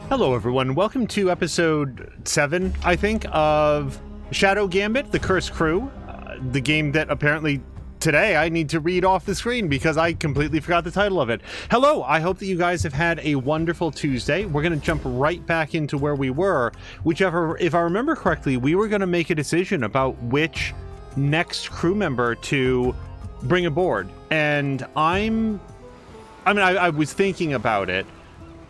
Hello everyone, welcome to episode 7, I think, of Shadow Gambit, The Cursed Crew, the game that apparently today I need to read off the screen because I completely forgot the title of it. Hello, I hope that you guys have had a wonderful Tuesday. We're going to jump right back into where we were, whichever, if I remember correctly, we were going to make a decision about which next crew member to bring aboard, and I was thinking about it.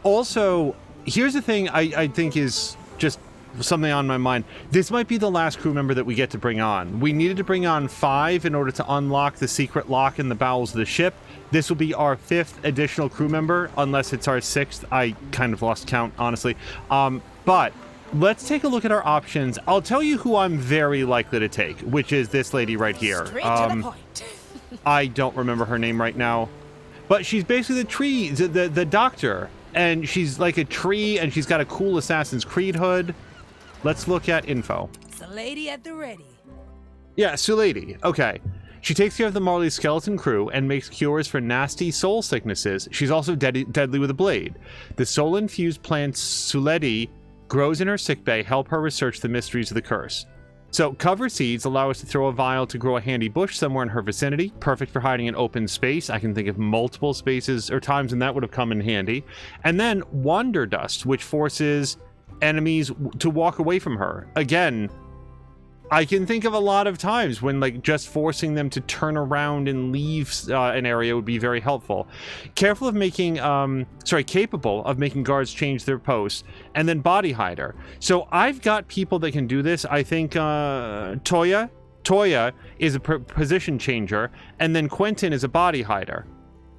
Also, here's the thing I think is just something on my mind. This might be the last crew member that we get to bring on. We needed to bring on 5 in order to unlock the secret lock in the bowels of the ship. This will be our 5th additional crew member, unless it's our 6th. I kind of lost count, honestly. But let's take a look at our options. I'll tell you who I'm very likely to take, which is this lady right here. Straight to the point. I don't remember her name right now, but she's basically the doctor. And she's like a tree, and she's got a cool Assassin's Creed hood. Let's look at info. It's a lady at the ready. Yeah, Sulady. Okay. She takes care of the Marley skeleton crew and makes cures for nasty soul sicknesses. She's also deadly with a blade. The soul-infused plant Sulady grows in her sickbay. Help her research the mysteries of the curse. So, cover seeds allow us to throw a vial to grow a handy bush somewhere in her vicinity. Perfect for hiding in open space. I can think of multiple spaces or times when that would have come in handy. And then Wander Dust, which forces enemies to walk away from her. Again, I can think of a lot of times when like just forcing them to turn around and leave an area would be very helpful. Capable of making guards change their posts, and then Body Hider. So I've got people that can do this. I think Toya is a position changer, and then Quentin is a Body Hider.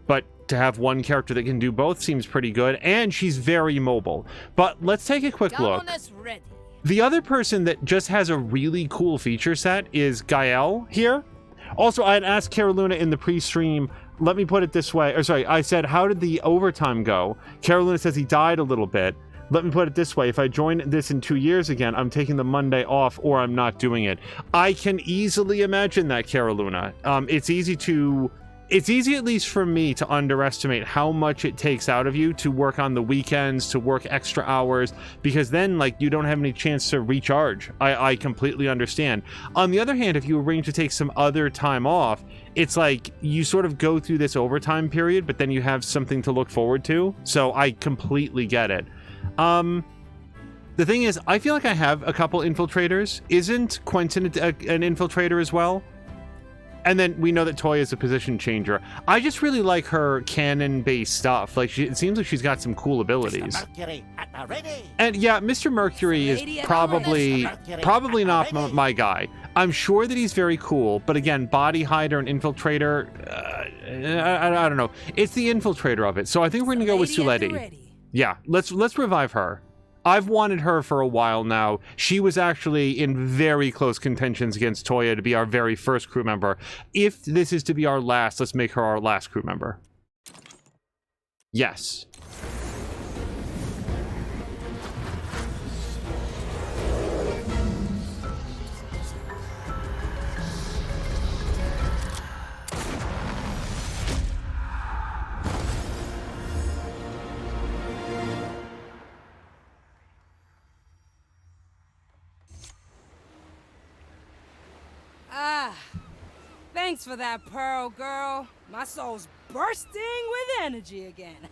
But to have one character that can do both seems pretty good, and she's very mobile. But let's take a quick look. Ready. The other person that just has a really cool feature set is Gael here. Also, I had asked Carolina in the pre-stream, let me put it this way, I said, how did the overtime go? Carolina says he died a little bit. Let me put it this way, if I join this in 2 years again, I'm taking the Monday off or I'm not doing it. I can easily imagine that, Carolina. It's easy, at least for me, to underestimate how much it takes out of you to work on the weekends, to work extra hours, because then, like, you don't have any chance to recharge. I completely understand. On the other hand, if you arrange to take some other time off, it's like you sort of go through this overtime period, but then you have something to look forward to. So I completely get it. The thing is, I feel like I have a couple infiltrators. Isn't Quentin an infiltrator as well? And then we know that Toya is a position changer. I just really like her cannon-based stuff. Like, it seems like she's got some cool abilities. And yeah, Mr. Mercury is probably not my guy. I'm sure that he's very cool, but again, Body Hider and Infiltrator, I don't know. It's the Infiltrator of it. So I think we're gonna go with Sulady. Yeah, let's revive her. I've wanted her for a while now. She was actually in very close contentions against Toya to be our very first crew member. If this is to be our last, let's make her our last crew member. Yes. Thanks for that, Pearl girl. My soul's bursting with energy again.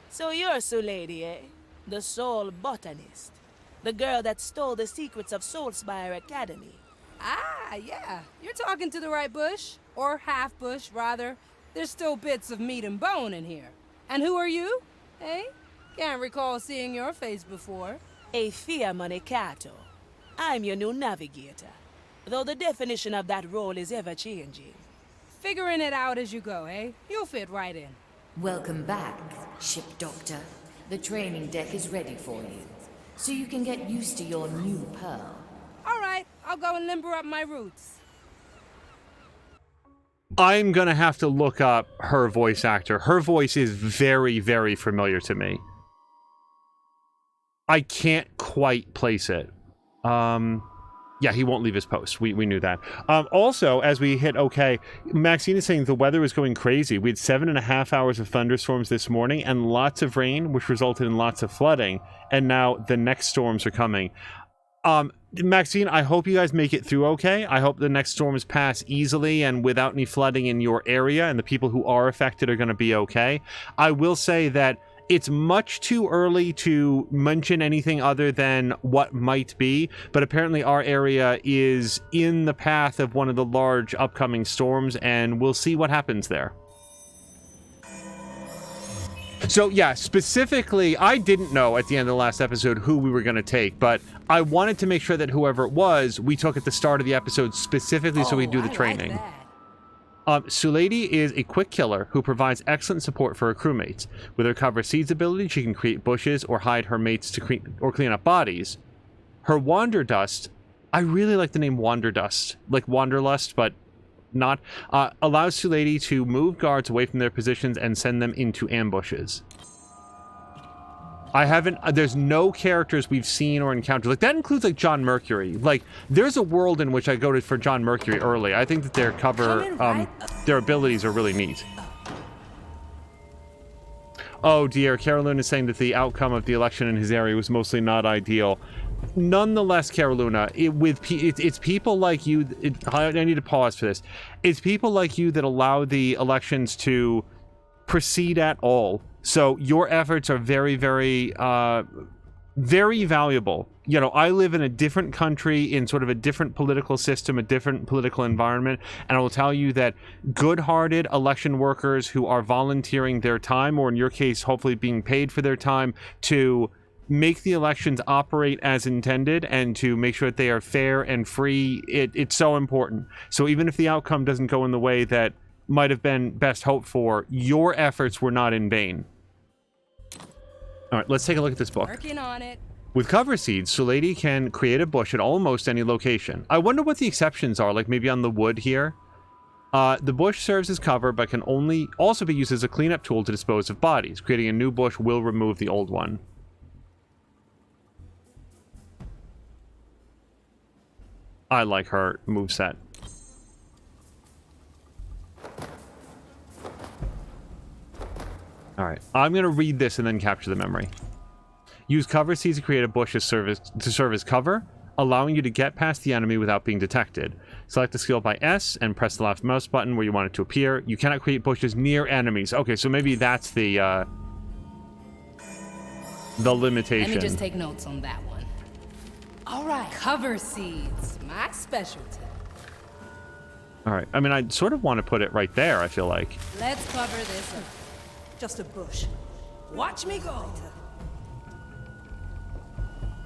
So you're Sulady, eh? The soul botanist. The girl that stole the secrets of Soulspire Academy. Ah, yeah. You're talking to the right bush. Or half bush, rather. There's still bits of meat and bone in here. And who are you? Hey? Can't recall seeing your face before. A Fia Manicato. I'm your new navigator. Though the definition of that role is ever-changing. Figuring it out as you go, eh? You'll fit right in. Welcome back, Ship Doctor. The training deck is ready for you, so you can get used to your new Pearl. All right, I'll go and limber up my roots. I'm gonna have to look up her voice actor. Her voice is very, very familiar to me. I can't quite place it. Yeah, he won't leave his post. We knew that. Also, as we hit okay, Maxine is saying the weather was going crazy. We had 7.5 hours of thunderstorms this morning and lots of rain, which resulted in lots of flooding. And now the next storms are coming. Maxine, I hope you guys make it through okay. I hope the next storms pass easily and without any flooding in your area, and the people who are affected are going to be okay. I will say that it's much too early to mention anything other than what might be, but apparently our area is in the path of one of the large upcoming storms, and we'll see what happens there. So yeah, specifically, I didn't know at the end of the last episode who we were going to take, but I wanted to make sure that whoever it was, we took at the start of the episode specifically so we do the training. Like that. Sulady is a quick killer who provides excellent support for her crewmates. With her cover seeds ability, she can create bushes or hide her mates to clean up bodies. Her Wanderlust, I really like the name Wanderlust, like Wanderlust, but not, allows Sulady to move guards away from their positions and send them into ambushes. There's no characters we've seen or encountered. Like, that includes, like, John Mercury. Like, there's a world in which I go to for John Mercury early. I think that their cover, their abilities are really neat. Oh, dear. Carolina is saying that the outcome of the election in his area was mostly not ideal. Nonetheless, Carolina, it's people like you... I need to pause for this. It's people like you that allow the elections to proceed at all. So your efforts are very, very, very valuable. You know, I live in a different country, in sort of a different political system, a different political environment, and I will tell you that good-hearted election workers who are volunteering their time, or in your case, hopefully being paid for their time, to make the elections operate as intended and to make sure that they are fair and free, it's so important. So even if the outcome doesn't go in the way that might have been best hoped for, your efforts were not in vain. All right, let's take a look at this book. Working on it. With cover seeds, Sulady can create a bush at almost any location. I wonder what the exceptions are, like maybe on the wood here. The bush serves as cover, but can also be used as a cleanup tool to dispose of bodies. Creating a new bush will remove the old one. I like her moveset. All right, I'm going to read this and then capture the memory. Use cover seeds to create a bush to serve as cover, allowing you to get past the enemy without being detected. Select the skill by S and press the left mouse button where you want it to appear. You cannot create bushes near enemies. Okay, so maybe that's the limitation. Let me just take notes on that one. All right, cover seeds, my specialty. All right, I mean, I sort of want to put it right there, I feel like. Let's cover this up. Just a bush. Watch me go.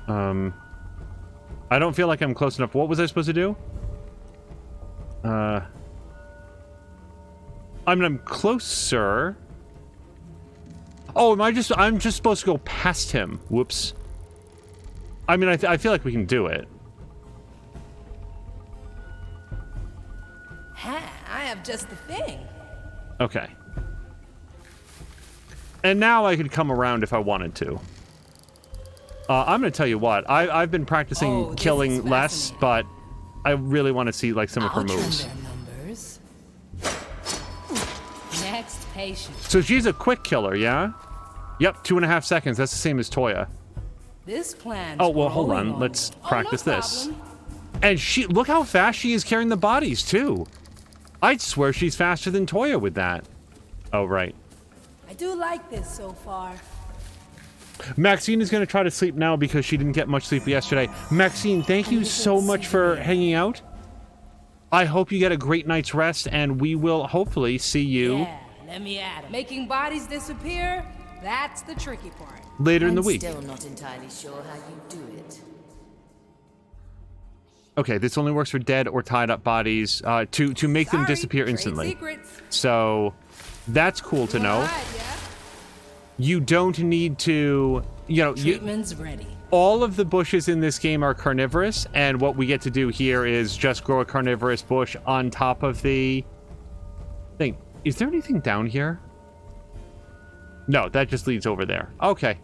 I don't feel like I'm close enough. What was I supposed to do? I mean, I'm closer. Oh, I'm just supposed to go past him. Whoops. I mean, I feel like we can do it. Ha, I have just the thing. Okay. And now I could come around if I wanted to. I'm going to tell you what. I've been practicing killing less, but I really want to see like some of her moves. Their numbers. Next patient. So she's a quick killer, yeah? Yep, 2.5 seconds. That's the same as Toya. This plan. Oh, well, hold on. Let's practice this. And look how fast she is carrying the bodies, too. I'd swear she's faster than Toya with that. Oh, right. I do like this so far. Maxine is going to try to sleep now because she didn't get much sleep yesterday. Maxine, thank you so much for hanging out. I hope you get a great night's rest, and we will hopefully see you Let me at it. Making bodies disappear, that's the tricky part. later in the week. I'm still not entirely sure how you do it. Okay, this only works for dead or tied up bodies to make them disappear instantly. So that's cool to know. Right, yeah? You don't need to, Treatment's ready. all of the bushes in this game are carnivorous, and what we get to do here is just grow a carnivorous bush on top of the thing. Is there anything down here? No, that just leads over there. Okay.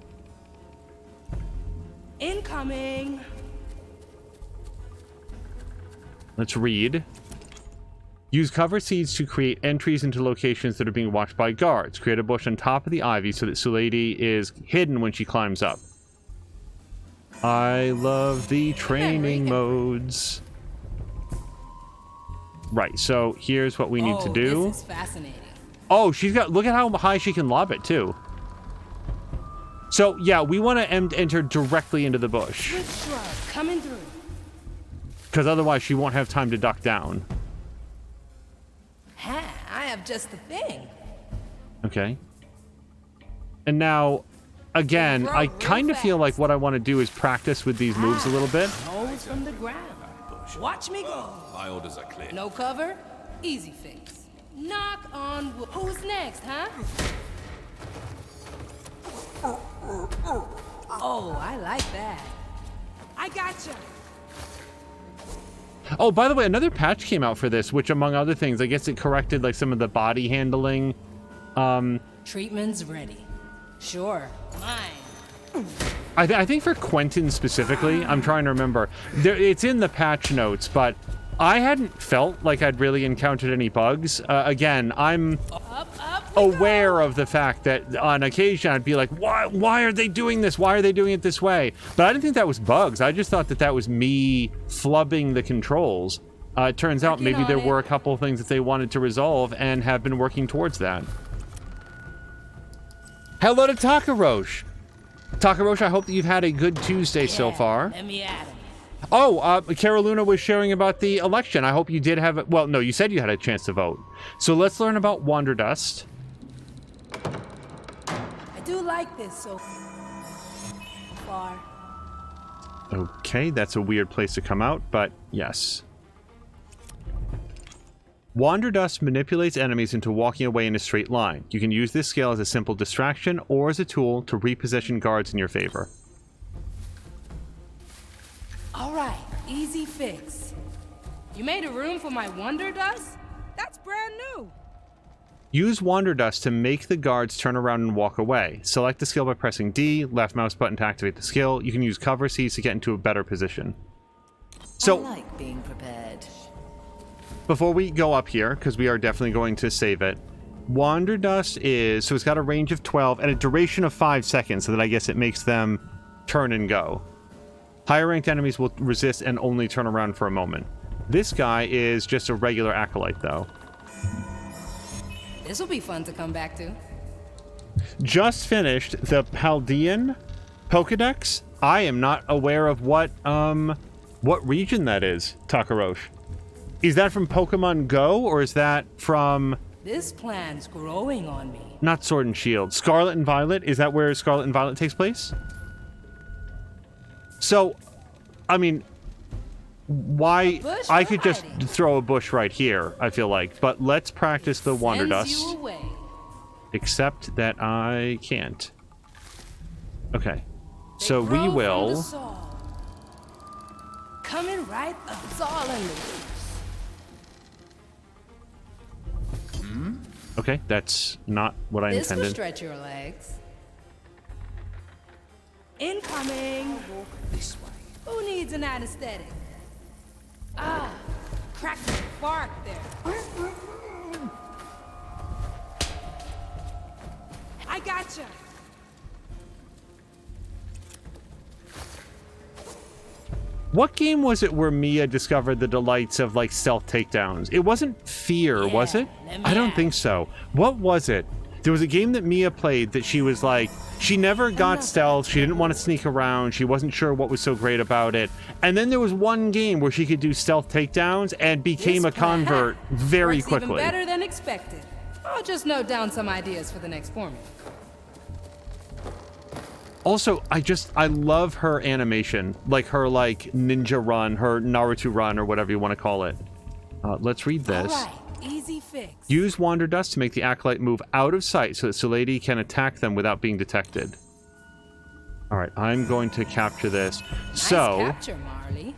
Let's read. Use cover seeds to create entries into locations that are being watched by guards. Create a bush on top of the ivy so that Sulady is hidden when she climbs up. I love the training modes. Right, so here's what we need to do. This is fascinating. Oh, she's got... Look at how high she can lob it, too. So, yeah, we want to enter directly into the bush. Good shrub coming through. Because otherwise she won't have time to duck down. Ha, I have just the thing. Okay. And now, again, I kind of feel like what I want to do is practice with these moves a little bit. Nose from the ground. Watch me go. My orders are clear. No cover, easy fix. Knock on wood. Who's next, huh? Oh, I like that. I gotcha. Oh, by the way, another patch came out for this, which, among other things, I guess it corrected like some of the body handling. Treatment's ready. Sure, mine. I think for Quentin specifically, I'm trying to remember. It's in the patch notes, but I hadn't felt like I'd really encountered any bugs. Again, I'm aware of the fact that on occasion I'd be like, why are they doing this? Why are they doing it this way? But I didn't think that was bugs. I just thought that that was me flubbing the controls. It turns out maybe there were a couple of things that they wanted to resolve and have been working towards that. Hello to Takarosh. Takarosh, I hope that you've had a good Tuesday so far. Let me at 'em. Oh, Caroluna was sharing about the election. I hope you did have it. Well, no, you said you had a chance to vote. So let's learn about Wanderdust. I do like this so far. Okay, that's a weird place to come out, but yes. Wanderdust manipulates enemies into walking away in a straight line. You can use this skill as a simple distraction or as a tool to reposition guards in your favor. All right, easy fix. You made a room for my wonder dust? That's brand new. Use Wanderdust to make the guards turn around and walk away. Select the skill by pressing D, left mouse button to activate the skill. You can use cover Cs to get into a better position. So, I like being prepared. before we go up here, because we are definitely going to save it, Wanderdust is, so it's got a range of 12 and a duration of 5 seconds, so that I guess it makes them turn and go. Higher ranked enemies will resist and only turn around for a moment. This guy is just a regular acolyte, though. This will be fun to come back to. Just finished the Paldean Pokedex. I am not aware of what region that is, Takarosh. Is that from Pokemon Go, or is that from... This plan's growing on me. Not Sword and Shield. Scarlet and Violet? Is that where Scarlet and Violet takes place? So, I mean, why... I could just throw a bush right here, I feel like. But let's practice the Wanderdust. Sends you away. Except that I can't. Okay. So we Grow from the will... soul. Coming right up. It's all in the loose. Okay, that's not what I This will intended. stretch your legs. Incoming. This way. Who needs an anesthetic? Ah, crack the bark there. I gotcha. What game was it where Mia discovered the delights of, like, stealth takedowns? It wasn't Fear, was it? let me I don't ask. think so. What was it? There was a game that Mia played that she was like, she never got stealth, she didn't want to sneak around, she wasn't sure what was so great about it. And then there was one game where she could do stealth takedowns and became a This plan convert very works quickly. Even better than expected. I'll just note down some ideas for the next formula. Also, I love her animation, like her ninja run, her Naruto run, or whatever you want to call it. Let's read this. All right, easy fix. Use Wanderdust to make the acolyte move out of sight so that Sulady can attack them without being detected. All right, I'm going to capture this. Nice So capture, Marley.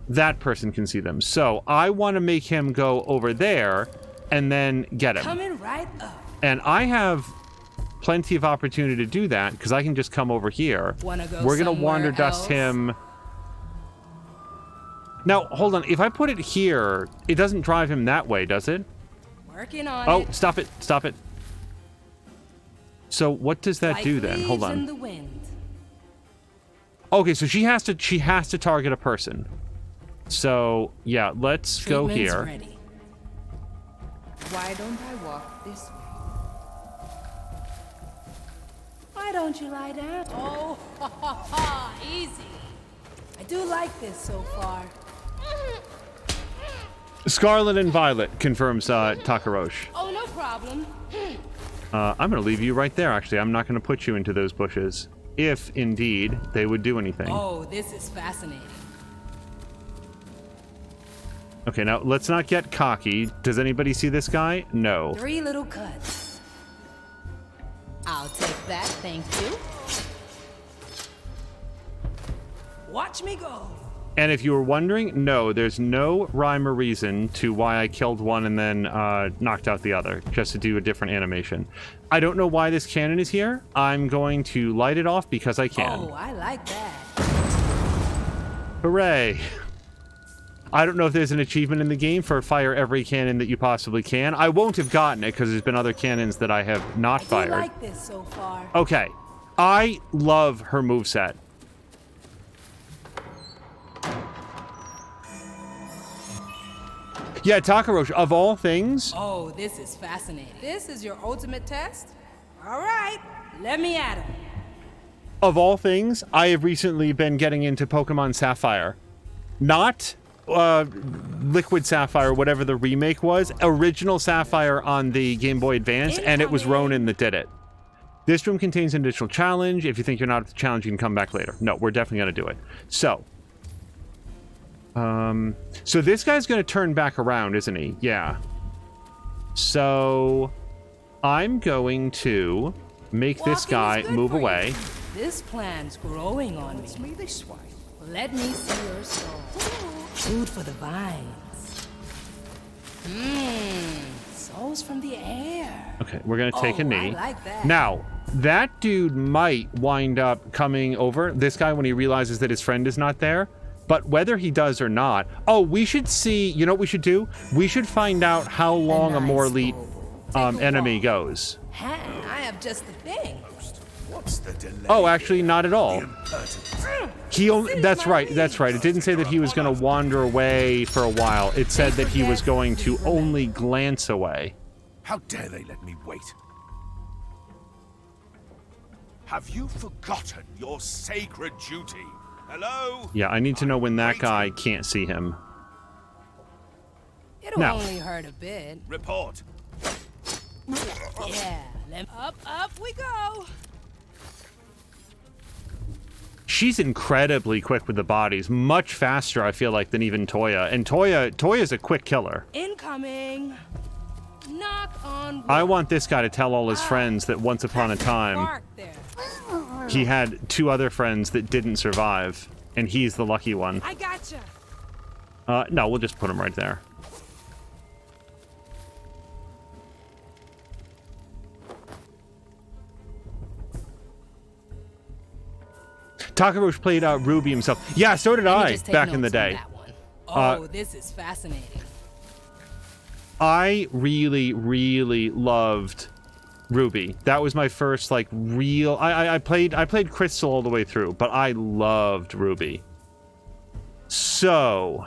that person can see them. So I want to make him go over there and then get him. Coming right up. And I have plenty of opportunity to do that because I can just come over here. Wanna go We're gonna somewhere Wanderdust else? him Now, hold on. If I put it here, it doesn't drive him that way, does it? Working on Oh, it. stop it. Stop it. So what does that Like do then? Hold leaves in on. the wind. Okay, so she has to target a person. So, yeah, let's go Treatment's here. ready. Why don't I walk this way? Why don't you lie down? Oh, ha ha ha, easy. I do like this so far. Scarlet and Violet, confirms Takarosh. Oh, no problem. I'm going to leave you right there, actually. I'm not going to put you into those bushes. If, indeed, they would do anything. Oh, this is fascinating. Okay, now, let's not get cocky. Does anybody see this guy? No. 3 little cuts. I'll take that, thank you. Watch me go. And if you were wondering, no, there's no rhyme or reason to why I killed one and then knocked out the other, just to do a different animation. I don't know why this cannon is here. I'm going to light it off because I can. Oh, I like that. Hooray. I don't know if there's an achievement in the game for fire every cannon that you possibly can. I won't have gotten it because there's been other cannons that I have not I do fired. like this so far. Okay. I love her moveset. Yeah, Takaroshi, of all things, Oh, this is fascinating. This is your ultimate test? All right, let me at him. I have recently been getting into Pokemon Sapphire. Not Liquid Sapphire, whatever the remake was. Original Sapphire on the Game Boy Advance, and it was Ronan that did it. This room contains an additional challenge. If you think you're not at the challenge, you can come back later. No, we're definitely going to do it. So this guy's going to turn back around, isn't he? Yeah. So I'm going to make this Walking guy is good move for you. away. This plan's growing on me. This way. Let me see your soul. Food for the vines. Souls from the air. Okay, we're going to take a Oh, knee. I like that. Now, that dude might wind up coming over, this guy, when he realizes that his friend is not there. But whether he does or not... Oh, we should see... You know what we should do? We should find out how long a nice more elite oval. enemy goes. I have just the thing. What's the delay? Oh, actually, not at all. Impertinent. He only... That's right, that's right. It didn't say that he was going to wander away for a while. It said that he was going to only glance away. How dare they let me wait? Have you forgotten your sacred duty? Hello? Yeah, I need to know when that guy can't see him. It'll Now. only hurt a bit. Report. Yeah. Up we go. She's incredibly quick with the bodies. Much faster, I feel like, than even Toya. And Toya's a quick killer. Incoming. Knock on wood. I want this guy to tell all his friends that once upon a time, Bark there. he had 2 other friends that didn't survive, and he's the lucky one. I gotcha. No, we'll just put him right there. Takaroshi played Ruby himself. Yeah, so did Let me I just take back in the notes on day. that one. Oh, this is fascinating. I really, really loved Ruby. That was my first, like, real... I played Crystal all the way through, but I loved Ruby. So...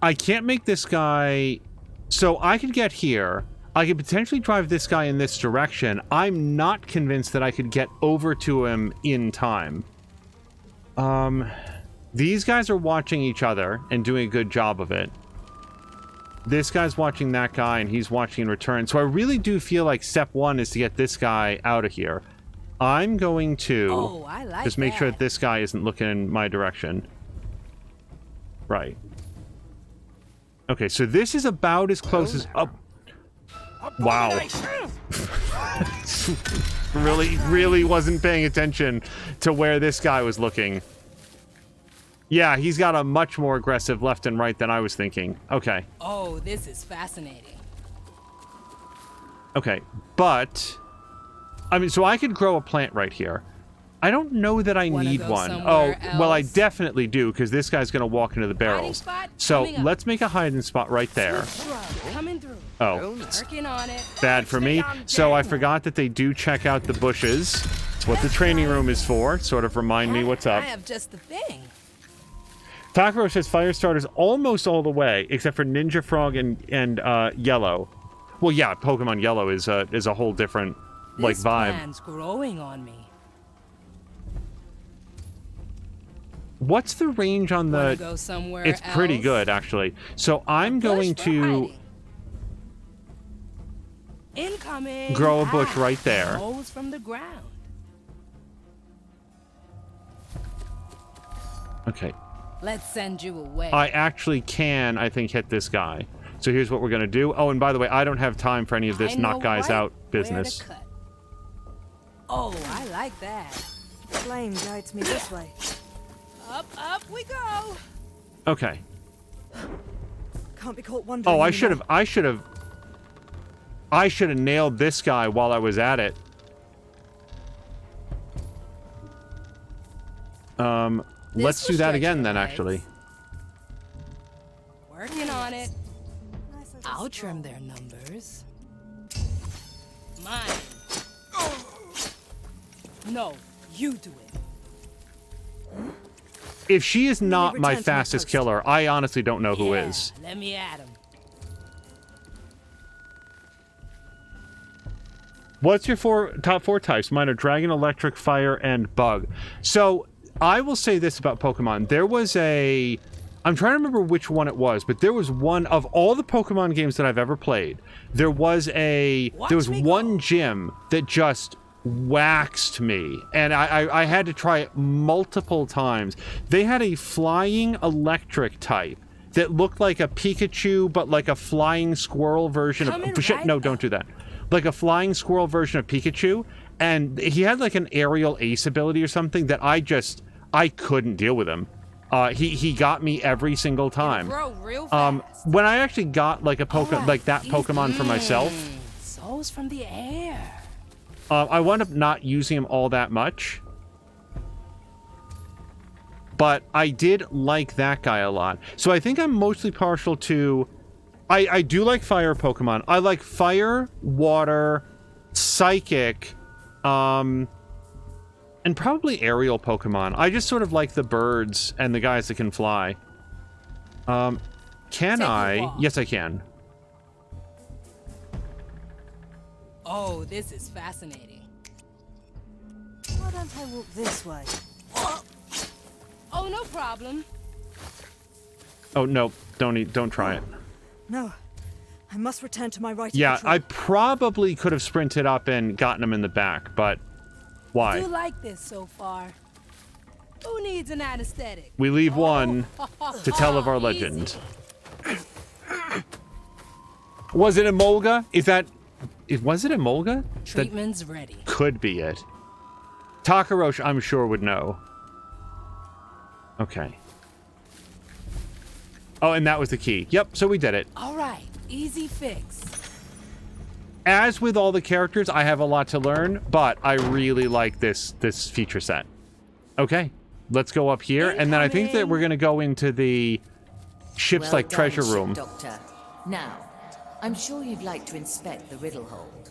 I can't make this guy... So I could get here. I could potentially drive this guy in this direction. I'm not convinced that I could get over to him in time. These guys are watching each other and doing a good job of it. This guy's watching that guy and he's watching in return. So I really do feel like step 1 is to get this guy out of here. I'm going to Oh, I like just make sure that. that this guy isn't looking in my direction. Right. Okay, so this is about as close as... Oh, wow. Really wasn't paying attention to where this guy was looking. Yeah, he's got a much more aggressive left and right than I was thinking. Okay. Oh, this is fascinating. Okay, but... I mean, so I could grow a plant right here. I don't know that I Wanna need go one. somewhere Well, I else? definitely do, because this guy's going to walk into the barrels. spot So coming up. let's make a hiding spot right there. Shrub coming through. Oh, Working on it. bad for me. So I forgot that they do check out the bushes. It's what the training room is for. Sort of remind me what's I up. have just the thing. Takaro says fire starters almost all the way, except for Ninja Frog and Yellow. Well, yeah, Pokemon Yellow is a whole different like This vibe. plan's growing on me. What's the range on Wanna the? go somewhere It's pretty else? good actually. So I'm Bush going for to hiding. Incoming. grow a bush right there. Hose from the ground. Okay. Let's send you away. I actually can, I think, hit this guy. So here's what we're gonna do. Oh, and by the way, I don't have time for any of this I know knock guys right out where business. to cut. Oh, I like that. Flame guides me this way. Up we go. Okay. Can't be caught wandering Oh, I anymore. should have nailed this guy while I was at it. Let's do will that stretch again your then, legs. actually. Working on it. Nice little I'll stroll. trim their numbers. Mine. No, you do it. If she is not my return to my fastest post. killer, I honestly don't know who Yeah, is. Let me at him. What's your top four types? Mine are Dragon, Electric, Fire, and Bug. So, I will say this about Pokemon. There was a... I'm trying to remember which one it was, but there was one of all the Pokemon games that I've ever played. There was me one go. gym that just waxed me, and I had to try it multiple times. They had a flying electric type that looked like a Pikachu, but like a flying squirrel version Coming of... Shit, right no, up. don't do that. Like a flying squirrel version of Pikachu, and he had like an aerial ace ability or something that I couldn't deal with him. He got me every single time. Grow real fast. When I actually got like a Pokemon, like that Pokemon for myself, Souls from the air. I wound up not using him all that much. But I did like that guy a lot. So I think I'm mostly partial to... I do like fire Pokemon. I like fire, water, psychic, and probably aerial Pokemon. I just sort of like the birds and the guys that can fly. Can Take a I? walk. Yes, I can. Oh, this is fascinating. Why don't I walk this way? Oh, no problem. Oh, no. Don't try it. No. I must return to my right. Yeah, I probably could have sprinted up and gotten him in the back, but why? Do like this so far. Who needs an anesthetic? We leave one to tell of our Easy. legend. Was it Emolga? Was it Emolga? That Treatment's ready. could be it. Takarosh, I'm sure, would know. Okay. Oh, and that was the key. Yep, so we did it. All right, easy fix. As with all the characters, I have a lot to learn, but I really like this feature set. Okay, let's go up here, and then I think that Incoming. we're going to go into the ship's Well like done, treasure Ship room. Doctor. Now, I'm sure you'd like to inspect the riddle hold.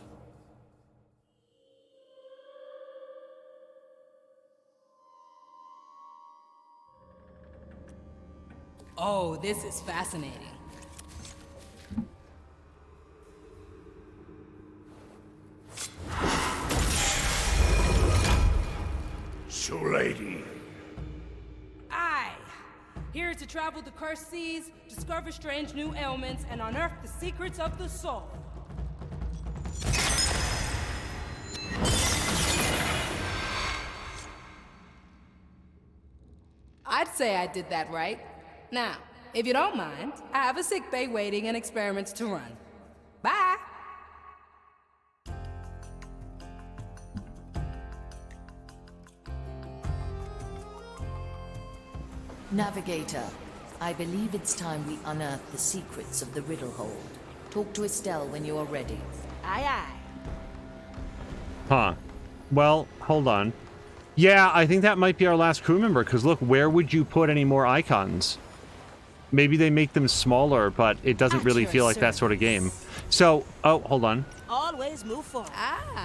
Oh, this is fascinating. So, lady, Aye. Here to travel the cursed seas, discover strange new ailments, and unearth the secrets of the soul. I'd say I did that right. Now, if you don't mind, I have a sick bay waiting and experiments to run. Bye! Navigator, I believe it's time we unearth the secrets of the Riddle Hold. Talk to Estelle when you are ready. Aye, aye. Huh. Well, hold on. Yeah, I think that might be our last crew member, because look, where would you put any more icons? Maybe they make them smaller, but it doesn't really feel like that sort of game. So, oh, hold on. Always move forward.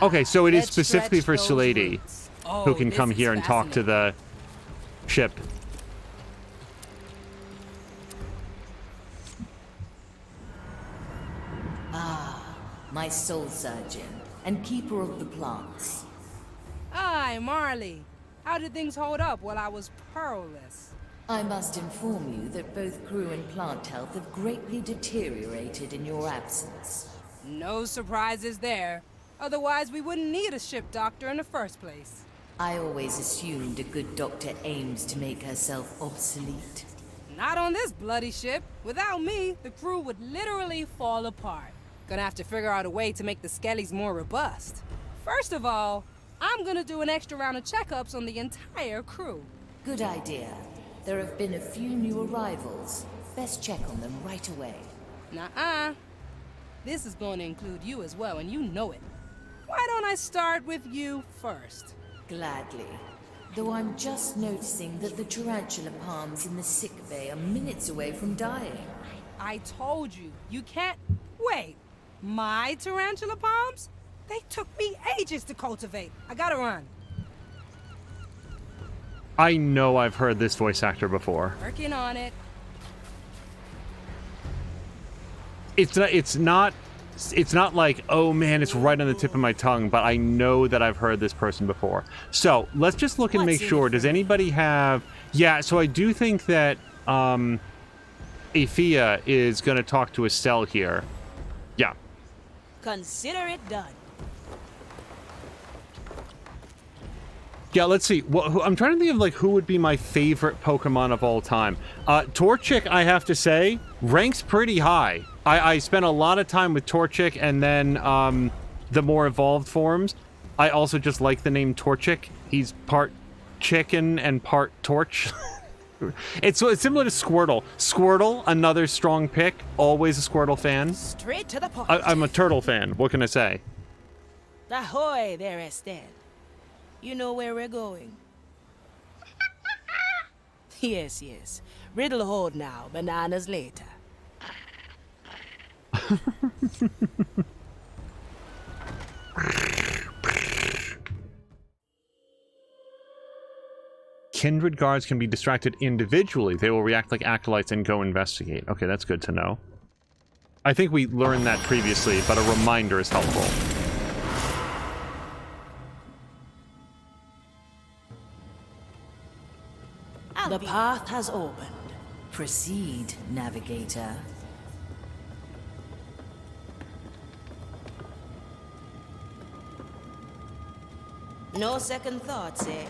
Okay, so it is Let's specifically stretch for those Sulady, roots. who Oh, can this come is here and talk to the ship. My soul surgeon and keeper of the plants. Aye, Marley. How did things hold up while I was pearlless? I must inform you that both crew and plant health have greatly deteriorated in your absence. No surprises there. Otherwise, we wouldn't need a ship doctor in the first place. I always assumed a good doctor aims to make herself obsolete. Not on this bloody ship. Without me, the crew would literally fall apart. Gonna have to figure out a way to make the skellies more robust. First of all, I'm gonna do an extra round of checkups on the entire crew. Good idea. There have been a few new arrivals. Best check on them right away. Nuh-uh. This is going to include you as well, and you know it. Why don't I start with you first? Gladly. Though I'm just noticing that the tarantula palms in the sick bay are minutes away from dying. I told you, you can't... Wait, my tarantula palms? They took me ages to cultivate. I gotta run. I know I've heard this voice actor before. Working on it. It's not like, oh man, it's right on the tip of my tongue, but I know that I've heard this person before. So let's just look and make sure. Does anybody have... Yeah, so I do think that Afia is going to talk to Estelle here. Yeah. Consider it done. Yeah, let's see. I'm trying to think of like who would be my favorite Pokemon of all time. Torchic, I have to say, ranks pretty high. I spent a lot of time with Torchic, and then the more evolved forms. I also just like the name Torchic. He's part chicken and part torch. It's similar to Squirtle. Squirtle, another strong pick. Always a Squirtle fan. Straight to the point. I'm a turtle fan. What can I say? Ahoy there, Estelle. You know where we're going. Yes, yes. Riddle hold now, bananas later. Kindred guards can be distracted individually. They will react like acolytes and go investigate. Okay, that's good to know. I think we learned that previously, but a reminder is helpful. The path has opened. Proceed, Navigator. No second thoughts, eh?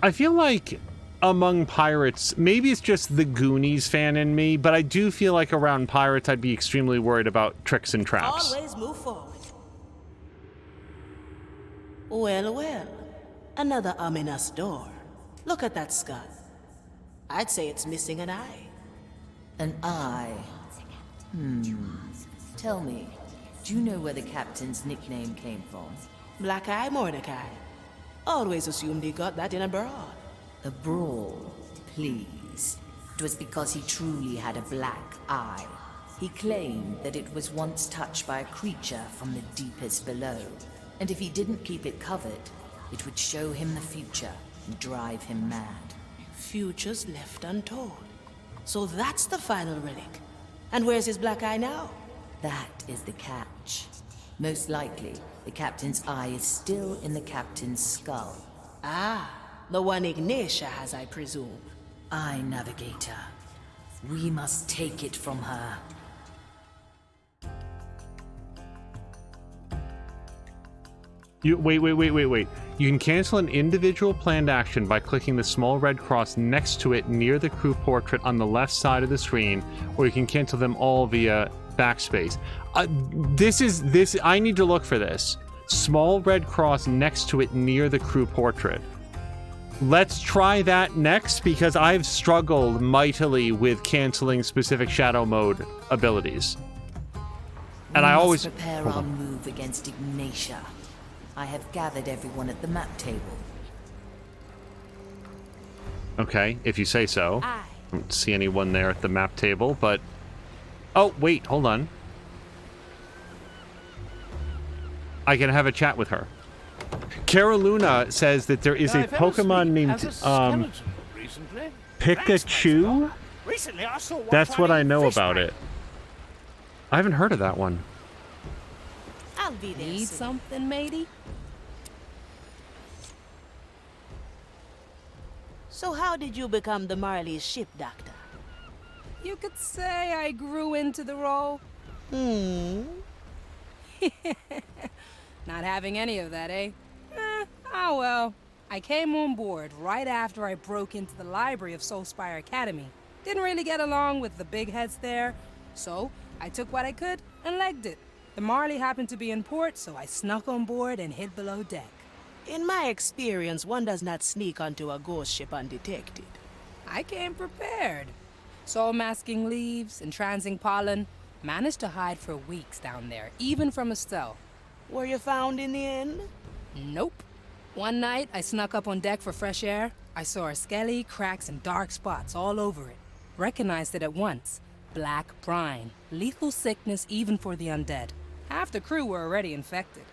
I feel like among pirates, maybe it's just the Goonies fan in me, but I do feel like around pirates I'd be extremely worried about tricks and traps. Always move forward. Well, well. Another ominous door. Look at that skull. I'd say it's missing an eye. An eye. Tell me, do you know where the captain's nickname came from? Black Eye Mordecai. Always assumed he got that in a brawl. A brawl, please. It was because he truly had a black eye. He claimed that it was once touched by a creature from the deepest below. And if he didn't keep it covered, it would show him the future and drive him mad. Futures left untold. So that's the final relic. And where's his black eye now? That is the catch. Most likely, the captain's eye is still in the captain's skull. Ah, the one Ignatia has, I presume. Aye, Navigator. We must take it from her. Wait. You can cancel an individual planned action by clicking the small red cross next to it near the crew portrait on the left side of the screen, or you can cancel them all via backspace. I need to look for this, small red cross next to it near the crew portrait. Let's try that next, because I've struggled mightily with canceling specific shadow mode abilities. And I always prepare our move against Ignatia. I have gathered everyone at the map table. Okay, if you say so. Aye. I don't see anyone there at the map table, but... Oh, wait, hold on. I can have a chat with her. Caroluna says that there is a Pokemon named Pikachu. Recently, I saw one That's what I trying know fish about bait. it. I haven't heard of that one. I'll be there Need soon. something, matey? So how did you become the Marley ship doctor? You could say I grew into the role. Not having any of that, eh? Oh well. I came on board right after I broke into the library of Soulspire Academy. Didn't really get along with the big heads there, so I took what I could and legged it. The Marley happened to be in port, so I snuck on board and hid below deck. In my experience, one does not sneak onto a ghost ship undetected. I came prepared. Soul masking leaves, entrancing pollen. Managed to hide for weeks down there, even from Estelle. Were you found in the end? Nope. One night, I snuck up on deck for fresh air. I saw a skelly, cracks, and dark spots all over it. Recognized it at once. Black brine. Lethal sickness even for the undead. Half the crew were already infected.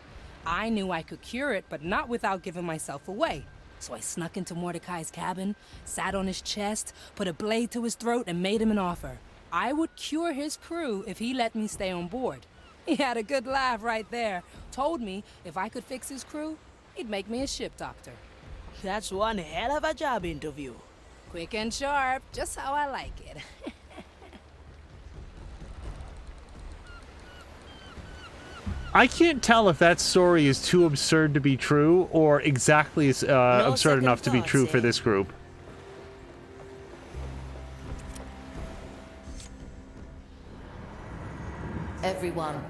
I knew I could cure it, but not without giving myself away. So I snuck into Mordecai's cabin, sat on his chest, put a blade to his throat, and made him an offer. I would cure his crew if he let me stay on board. He had a good laugh right there. Told me if I could fix his crew, he'd make me a ship doctor. That's one hell of a job interview. Quick and sharp, just how I like it. I can't tell if that story is too absurd to be true or exactly absurd second enough to be thoughts, true for eh? this group. Everyone,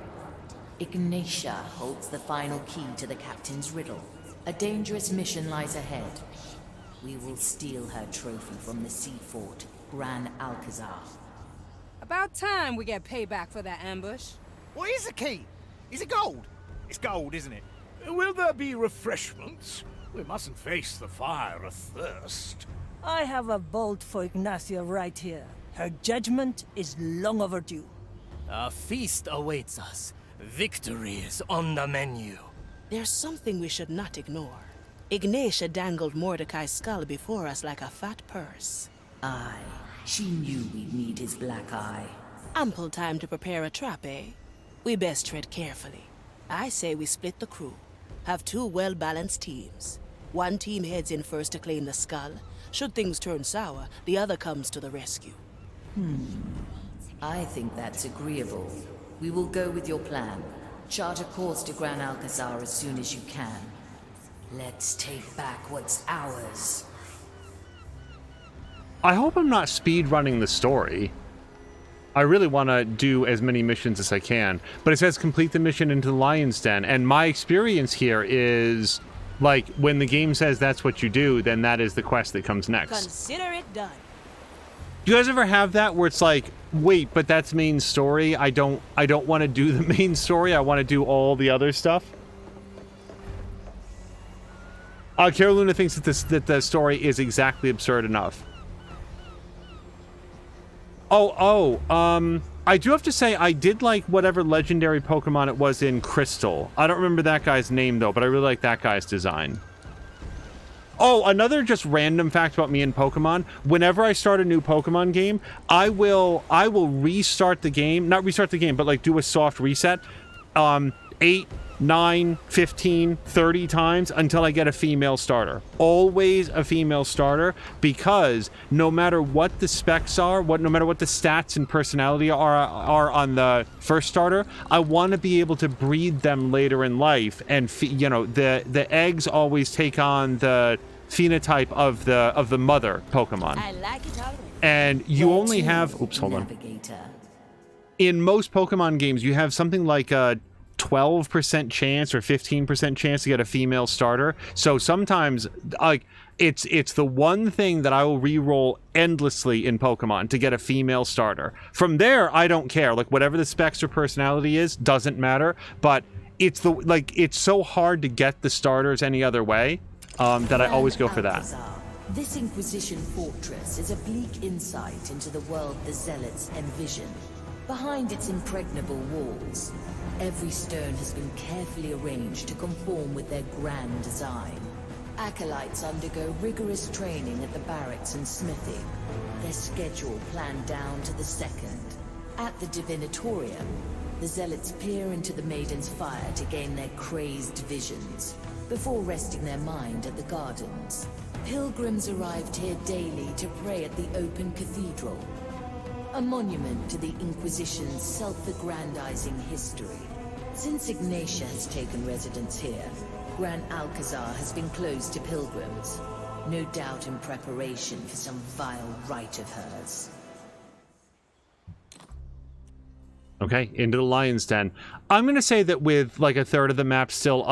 Ignatia holds the final key to the captain's riddle. A dangerous mission lies ahead. We will steal her trophy from the sea fort, Gran Alcazar. About time we get payback for that ambush. What is the key? Is it gold? It's gold, isn't it? Will there be refreshments? We mustn't face the fire athirst. I have a bolt for Ignacia right here. Her judgment is long overdue. A feast awaits us. Victory is on the menu. There's something we should not ignore. Ignatia dangled Mordecai's skull before us like a fat purse. Aye, she knew we'd need his black eye. Ample time to prepare a trap, eh? We best tread carefully. I say we split the crew. Have two well-balanced teams. One team heads in first to claim the skull. Should things turn sour, the other comes to the rescue. I think that's agreeable. We will go with your plan. Chart a course to Gran Alcazar as soon as you can. Let's take back what's ours. I hope I'm not speed running the story. I really want to do as many missions as I can, but it says complete the mission into the Lion's Den, and my experience here is, like, when the game says that's what you do, then that is the quest that comes next. Consider it done. Do you guys ever have that where it's like, wait, but that's main story? I don't want to do the main story. I want to do all the other stuff. Caroluna thinks that the story is exactly absurd enough. I do have to say I did like whatever legendary Pokemon it was in Crystal. I don't remember that guy's name though, but I really like that guy's design. Oh, another just random fact about me and Pokemon. Whenever I start a new Pokemon game, I will restart the game. Not restart the game, but like do a soft reset. 8, 9, 15, 30 times until I get a female starter. Always a female starter, because no matter what the specs are, no matter what the stats and personality are on the first starter, I want to be able to breed them later in life, and you know, the eggs always take on the phenotype of the mother Pokemon. I like it already. And you only have, oops, hold on. Navigator. In most Pokemon games, you have something like a 12% chance or 15% chance to get a female starter. So sometimes, like, it's the one thing that I will re-roll endlessly in Pokemon to get a female starter. From there, I don't care. Like, whatever the specs or personality is, doesn't matter. But it's it's so hard to get the starters any other way that I always go for that. This Inquisition fortress is a bleak insight into the world the Zealots envision. Behind its impregnable walls, every stone has been carefully arranged to conform with their grand design. Acolytes undergo rigorous training at the barracks and smithy, their schedule planned down to the second. At the Divinatorium, the Zealots peer into the Maiden's fire to gain their crazed visions, before resting their mind at the gardens. Pilgrims arrived here daily to pray at the open cathedral, a monument to the Inquisition's self-aggrandizing history. Since Ignatia has taken residence here, Gran Alcazar has been closed to pilgrims, no doubt in preparation for some vile rite of hers. Okay, into the Lion's Den. I'm going to say that with like a third of the map still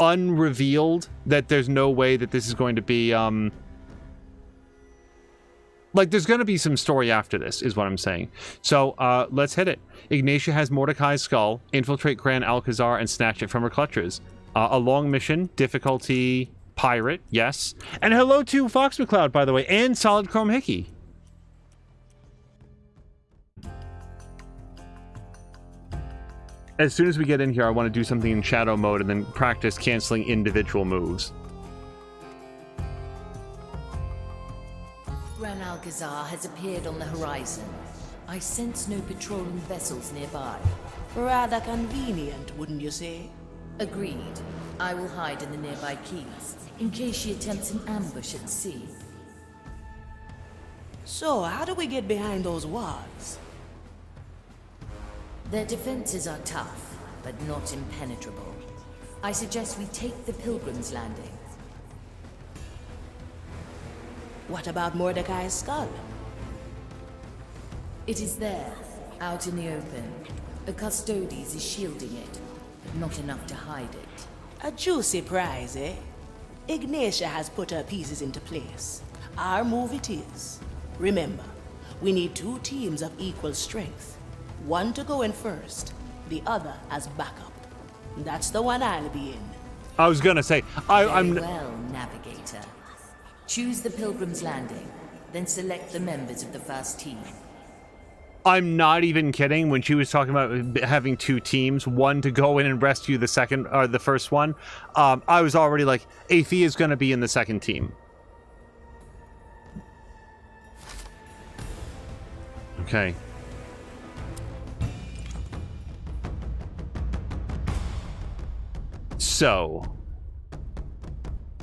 unrevealed, that there's no way that this is going to be like, there's going to be some story after this, is what I'm saying. So, let's hit it. Ignatia has Mordecai's skull, infiltrate Gran Alcazar, and snatch it from her clutches. A long mission, difficulty, pirate, yes. And hello to Fox McCloud, by the way, and Solid Chrome Hickey. As soon as we get in here, I want to do something in shadow mode and then practice canceling individual moves. Gran Alcazar has appeared on the horizon. I sense no patrolling vessels nearby. Rather convenient, wouldn't you say? Agreed. I will hide in the nearby keys, in case she attempts an ambush at sea. So, how do we get behind those walls? Their defenses are tough, but not impenetrable. I suggest we take the Pilgrim's Landing. What about Mordecai's skull? It is there, out in the open. The Custodes is shielding it, but not enough to hide it. A juicy prize, eh? Ignatia has put her pieces into place. Our move it is. Remember, we need 2 teams of equal strength. One to go in first, the other as backup. That's the one I'll be in. I was gonna say, I'm... Very well, Navigator. Choose the Pilgrim's Landing, then select the members of the first team. I'm not even kidding. When she was talking about having 2 teams, one to go in and rescue the second or the first one, I was already like, Athea is going to be in the second team. Okay. So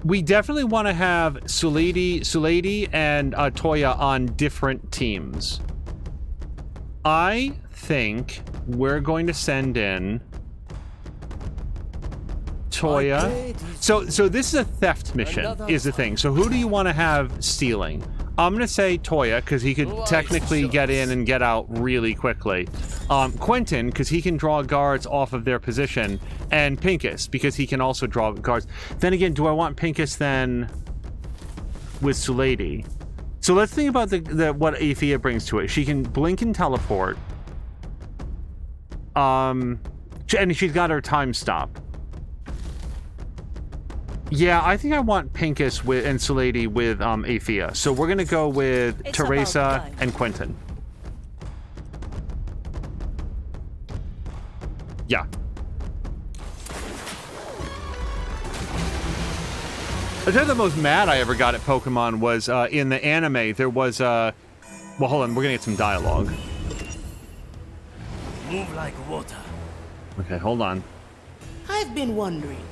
we definitely want to have Sulady and Toya on different teams. I think we're going to send in Toya. So this is a theft mission, is the thing. So who do you want to have stealing? I'm going to say Toya, because he could technically get in and get out really quickly. Quentin, because he can draw guards off of their position. And Pincus, because he can also draw guards. Then again, do I want Pincus then with Sulady? So let's think about what Athea brings to it. She can blink and teleport. And she's got her time stop. Yeah, I think I want Pincus and Sulady with Athea. So we're gonna go with Teresa and Quentin. Yeah. I think the most mad I ever got at Pokemon was in the anime. There was well, hold on, we're gonna get some dialogue. Move like water. Okay, hold on. I've been wondering,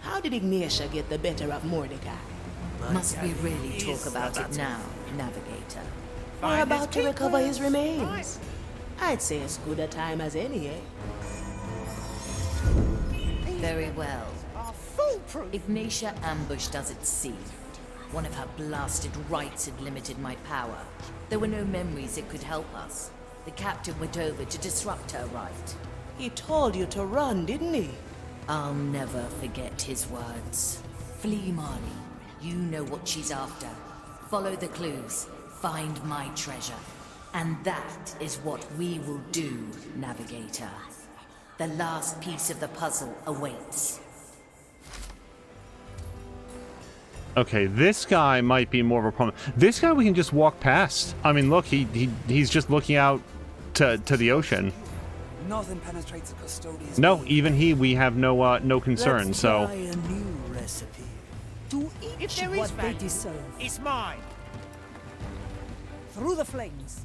how did Ignatia get the better of Mordecai? Must we really talk about it now, Navigator? We're about to recover his remains. I'd say as good a time as any, eh? Very well. Ignatia ambushed us at sea. One of her blasted rites had limited my power. There were no memories that could help us. The captain went over to disrupt her rite. He told you to run, didn't he? I'll never forget his words. Flee, Marley. You know what she's after. Follow the clues. Find my treasure. And that is what we will do, Navigator. The last piece of the puzzle awaits. Okay, this guy might be more of a problem. This guy we can just walk past. I mean, look, he's just looking out to the ocean. Nothing penetrates a custodian's No, mind. even we have no concern. Let's So try a new recipe. To If each there is what they value, deserve. it's mine. Through the flames.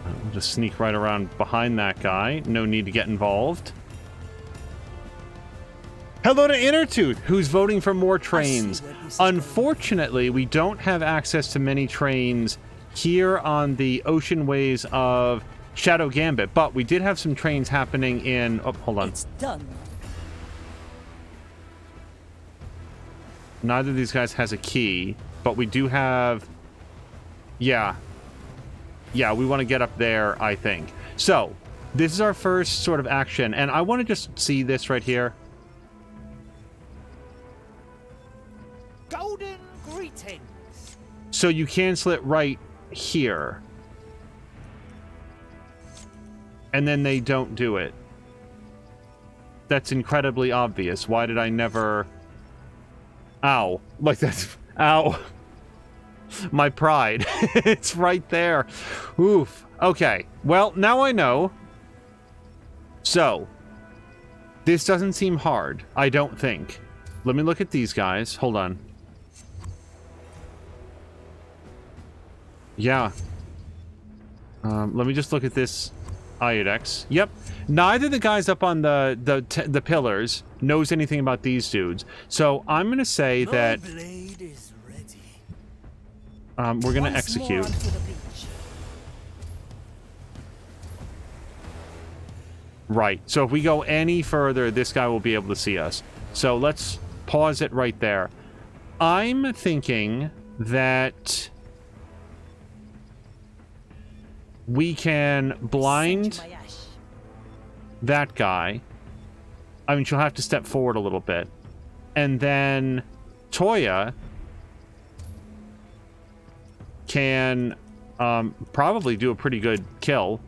we'll just sneak right around behind that guy. No need to get involved. Hello to Innertooth, who's voting for more trains. where this is going. Unfortunately, we don't have access to many trains here on the ocean ways of Shadow Gambit, but we did have some trains happening in... Oh, hold on. It's done. Neither of these guys has a key, but we do have... Yeah, we want to get up there, I think. So, this is our first sort of action, and I want to just see this right here. Golden greetings. So you cancel it right here. And then they don't do it. That's incredibly obvious. Why did I never... Ow. Like that's... Ow. My pride. It's right there. Oof. Okay. Well, now I know. So, this doesn't seem hard. I don't think. Let me look at these guys. Hold on. Yeah. Let me just look at this Iodex. Yep. Neither the guys up on the pillars knows anything about these dudes. So I'm going to say that blade is ready. we're going to Once execute. more onto the beach. Right. So if we go any further, this guy will be able to see us. So let's pause it right there. I'm thinking that we can blind Send you my ash. that guy. I mean, she'll have to step forward a little bit. And then Toya can probably do a pretty good kill.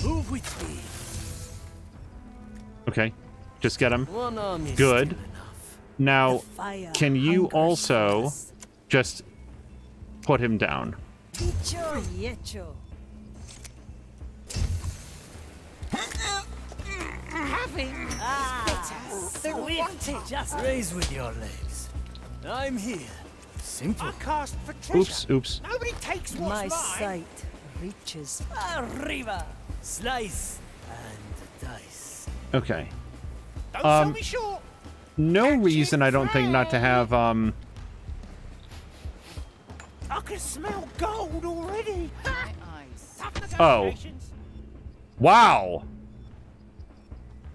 Move with me. Okay. Just get him. One arm is Good. still enough. Now, Fire can you hungers also us. just put him down? Dicho y hecho. Having the wanted. Just Raise with your legs. I'm here. Simple. I cast for treasure. Oops. Nobody takes what's my mine. sight reaches arriba. Slice and dice. Okay. Don't sell me short. No Catch reason it, I don't think not to have I can smell gold already. Tough Oh. negotiations. Wow.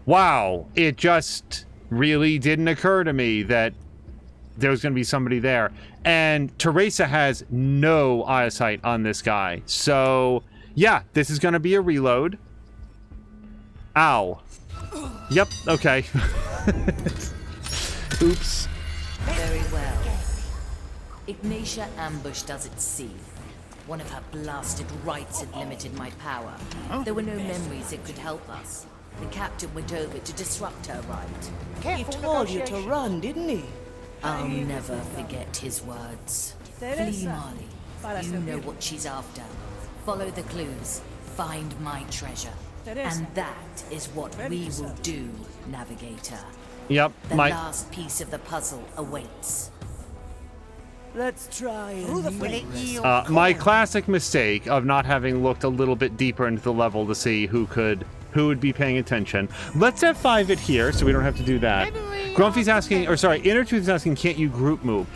Wow. It just really didn't occur to me that there was going to be somebody there. And Teresa has no eyesight on this guy. So, yeah, this is going to be a reload. Ow. Yep, okay. Oops. Very well. Ignatia ambushed us at sea. One of her blasted rights had limited my power. There were no memories that could help us. The captain went over to disrupt her right. He Careful told you to negotiation. run, didn't he? I'll never forget his words. Flee, Teresa, Marley. para You know servir. what she's after. Follow the clues. Find my treasure. Teresa. And that is what we will do, Navigator. Yep, The my... last piece of the puzzle awaits. Let's try a Through the new Will it recipe. yield my gold? classic mistake of not having looked a little bit deeper into the level to see who would be paying attention. Let's F5 it here so we don't have to do that. Grumpy's asking, or sorry, Innertooth is asking, can't you group move?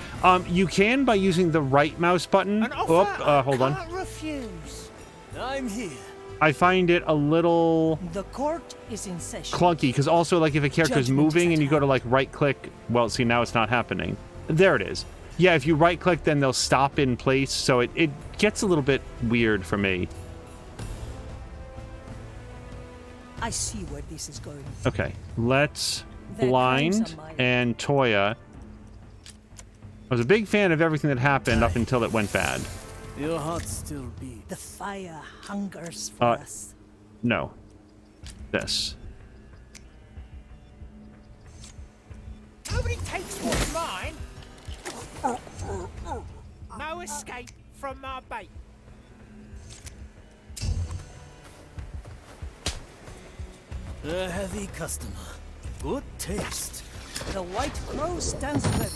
You can by using the right mouse button. An offer Hold I on. can't refuse. I'm here. I find it a little The court is in session. clunky because also like if a character is Judgment is moving at and you go to hand. like right click, well, see now it's not happening. There it is. Yeah, if you right-click, then they'll stop in place, so it gets a little bit weird for me. I see where this is going. Okay, let's Their blind crimes are mine. and Toya. I was a big fan of everything that happened up until it went bad. Your heart still beats. The fire hungers for us. No. This. Nobody takes what's mine. No escape from my bait. A heavy customer. Good taste. The White Crow stands ready.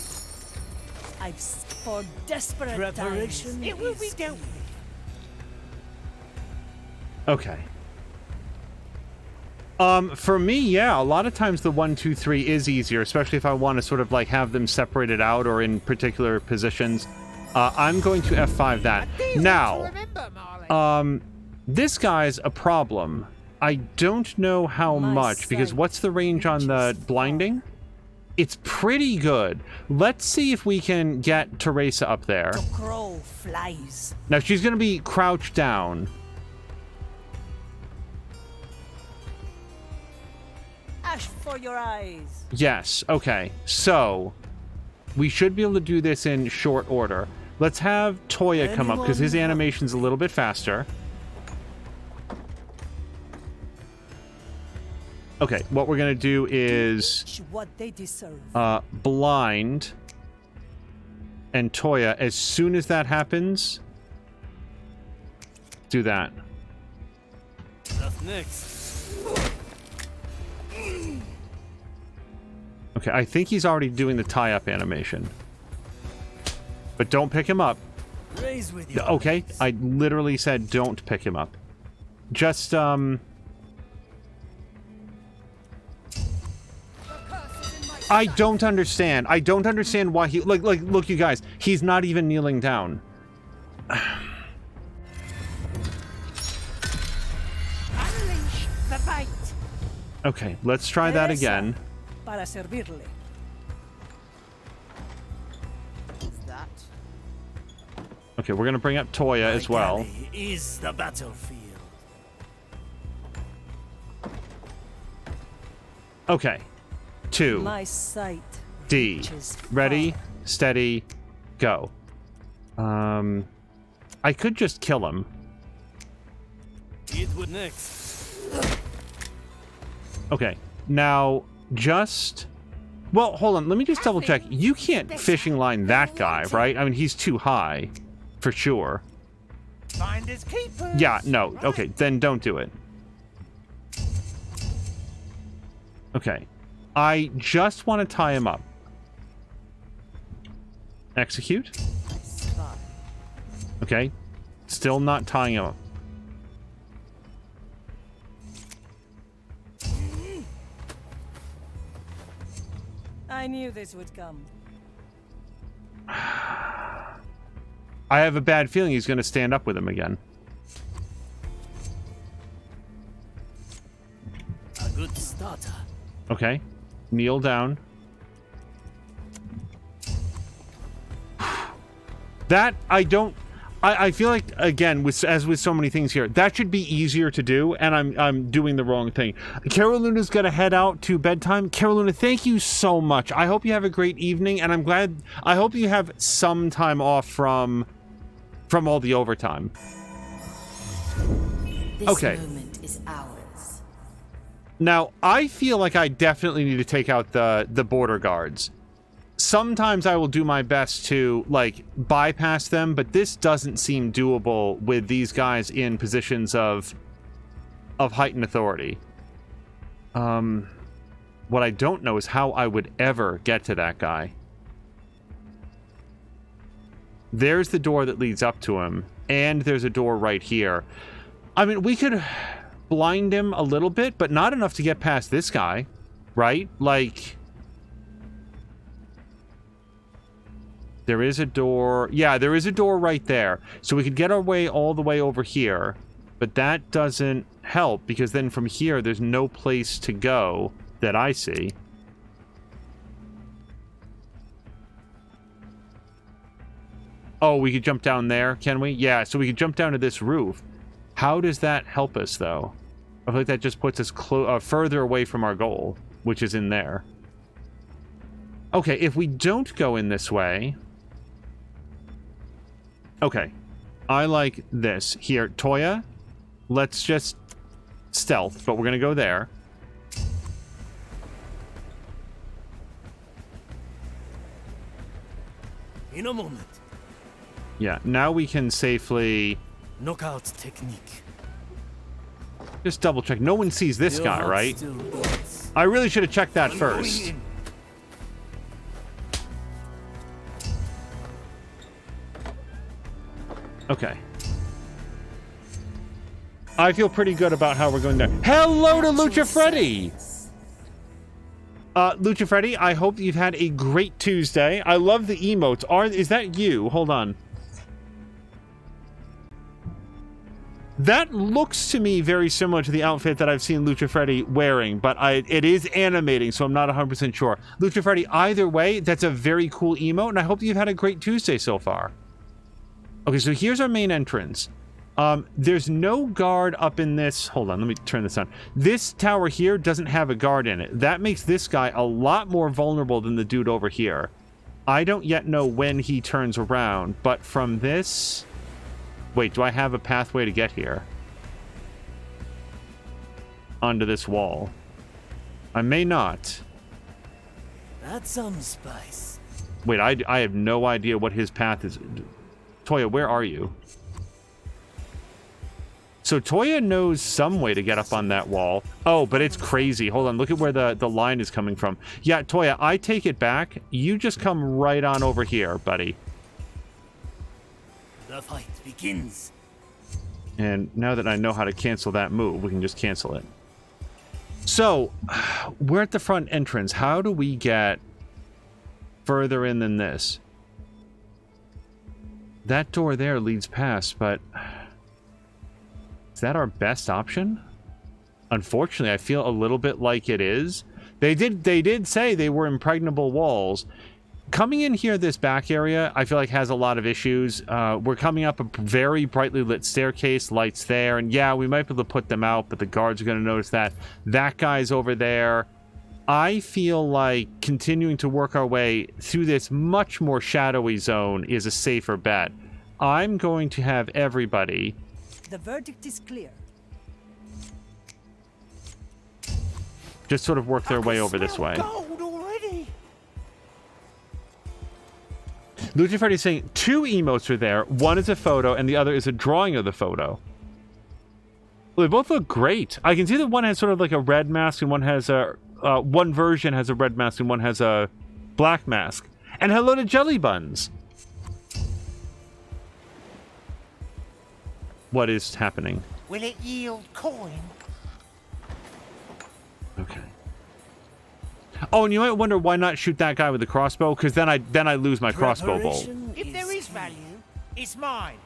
For desperate Preparation. times. It will be dealt with. Okay. For me, yeah, a lot of times the 1, 2, 3 is easier, especially if I want to sort of like have them separated out or in particular positions. I'm going to F5 that. Now, Remember, Marley. this guy's a problem. I don't know how My much, because sight what's the range on the reaches blinding? It's pretty good. Let's see if we can get Teresa up there. The crow flies. Now, she's going to be crouched down. Ash for your eyes. Yes, okay. So, we should be able to do this in short order. Let's have Toya come up, because his animation's a little bit faster. Okay, what we're going to do is What they deserve. blind and Toya. As soon as that happens, do that. Up next. Okay, I think he's already doing the tie-up animation. But don't pick him up. Raise with your Okay, I literally said don't pick him up. Just, I don't understand. I don't understand why he... Like, look, you guys. He's not even kneeling down. Unleash the bait. Okay, let's try that again. Para servirle. That. Okay, we're gonna bring up Toya as well. galley is the battlefield. Okay. 2. My sight. D. reaches Ready, far. steady, go. I could just kill him. It would next. Okay, now just... Well, hold on, let me just double check. You can't fishing line that guy, right? I mean, he's too high, for sure. Finders keepers. Yeah, no, okay, then don't do it. Okay, I just want to tie him up. Execute. Okay, still not tying him up. I knew this would come. I have a bad feeling he's going to stand up with him again. A good starter. Okay, kneel down. That, I feel like, again, as with so many things here, that should be easier to do, and I'm doing the wrong thing. Caroluna's got to head out to bedtime. Caroluna, thank you so much. I hope you have a great evening, and I hope you have some time off from all the overtime. This Okay. moment is ours. Now, I feel like I definitely need to take out the border guards. Sometimes I will do my best to, like, bypass them, but this doesn't seem doable with these guys in positions of heightened authority. What I don't know is how I would ever get to that guy. There's the door that leads up to him, and there's a door right here. I mean, we could blind him a little bit, but not enough to get past this guy, right? Like... There is a door. Yeah, there is a door right there. So we could get our way all the way over here. But that doesn't help, because then from here, there's no place to go that I see. Oh, we could jump down there, can we? Yeah, so we could jump down to this roof. How does that help us, though? I feel like that just puts us further away from our goal, which is in there. Okay, if we don't go in this way... Okay. I like this. Here, Toya, let's just stealth, but we're going to go there. In a moment. Yeah, now we can safely... Knockout technique. Just double check. No one sees this Your guy, heart right? still beats. I really should have checked that I'm going first. in. Okay. I feel pretty good about how we're going there. Hello to Lucha Freddy! Lucha Freddy, I hope you've had a great Tuesday. I love the emotes. Is that you? Hold on. That looks to me very similar to the outfit that I've seen Lucha Freddy wearing, but it is animating, so I'm not 100% sure. Lucha Freddy, either way, that's a very cool emote, and I hope you've had a great Tuesday so far. Okay, so here's our main entrance. There's no guard up in this... Hold on, let me turn this on. This tower here doesn't have a guard in it. That makes this guy a lot more vulnerable than the dude over here. I don't yet know when he turns around, but from this... Wait, do I have a pathway to get here? Onto this wall. I may not. That's some spice. Wait, I have no idea what his path is. Toya, where are you? So Toya knows some way to get up on that wall. Oh, but it's crazy. Hold on, look at where the line is coming from. Yeah, Toya, I take it back. You just come right on over here, buddy. The fight begins. And now that I know how to cancel that move, we can just cancel it. So, we're at the front entrance. How do we get further in than this? That door there leads past, but... Is that our best option? Unfortunately, I feel a little bit like it is. They did say they were impregnable walls. Coming in here, this back area, I feel like has a lot of issues. We're coming up a very brightly lit staircase, lights there, and yeah, we might be able to put them out, but the guards are going to notice that. That guy's over there. I feel like continuing to work our way through this much more shadowy zone is a safer bet. I'm going to have everybody... The verdict is clear. just sort of work their way over this way. Gold already. Lucha Freddy's saying 2 emotes are there. One is a photo, and the other is a drawing of the photo. Well, they both look great. I can see that one has sort of like a red mask, and one has a... one version has a red mask, and one has a black mask. And hello to Jelly Buns. What is happening? Will it yield coin? Okay. Oh, and you might wonder why not shoot that guy with the crossbow, because then I lose my crossbow bolt. If there is value, it's mine.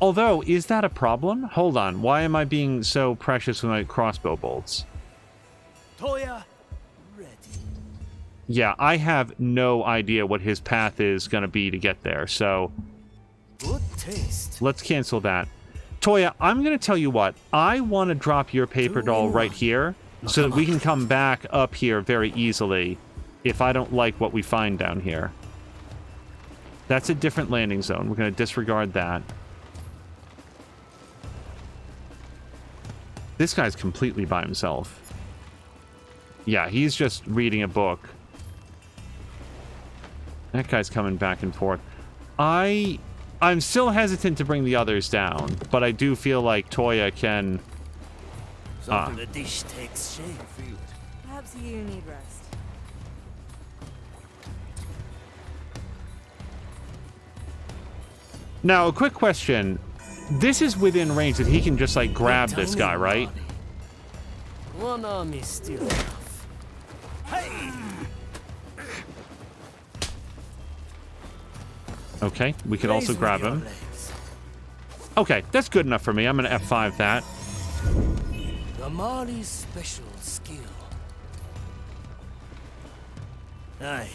Although, is that a problem? Hold on. Why am I being so precious with my crossbow bolts? Toya, ready. Yeah, I have no idea what his path is going to be to get there, so... Good taste. Let's cancel that. Toya, I'm going to tell you what. I want to drop your paper doll right here, so that we can come back up here very easily if I don't like what we find down here. That's a different landing zone. We're going to disregard that. This guy's completely by himself. Yeah, he's just reading a book. That guy's coming back and forth. I'm still hesitant to bring the others down, but I do feel like Toya can... The dish takes shape. Perhaps you need rest. Now, a quick question. This is within range that he can just, like, grab this guy, right? One arm is still enough. Hey! Okay, we could also Raise grab with your him. legs. Okay, that's good enough for me. I'm going to F5 that. The Marley's special skill. Aye.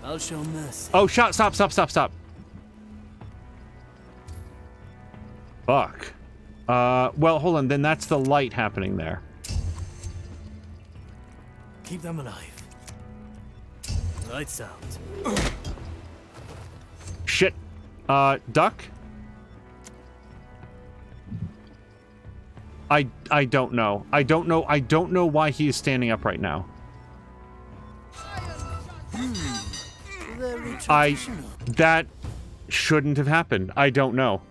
I'll show mercy. Oh, stop. Fuck. Well, hold on. Then that's the light happening there. Keep them alive. Lights out. Shit. Duck? I don't know. I don't know why he is standing up right now. That shouldn't have happened. I don't know.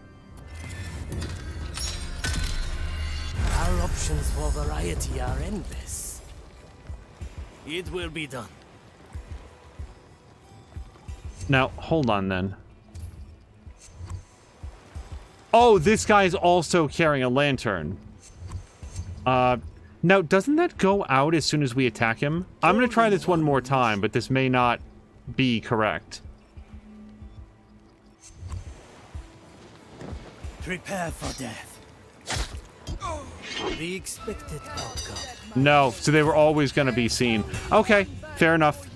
Our options for variety are endless. It will be done. Now, hold on then. Oh, this guy's also carrying a lantern. Now, doesn't that go out as soon as we attack him? I'm gonna try this one more time, but this may not be correct. Prepare for death. The expected outcome. No, so they were always gonna be seen. Okay, fair enough.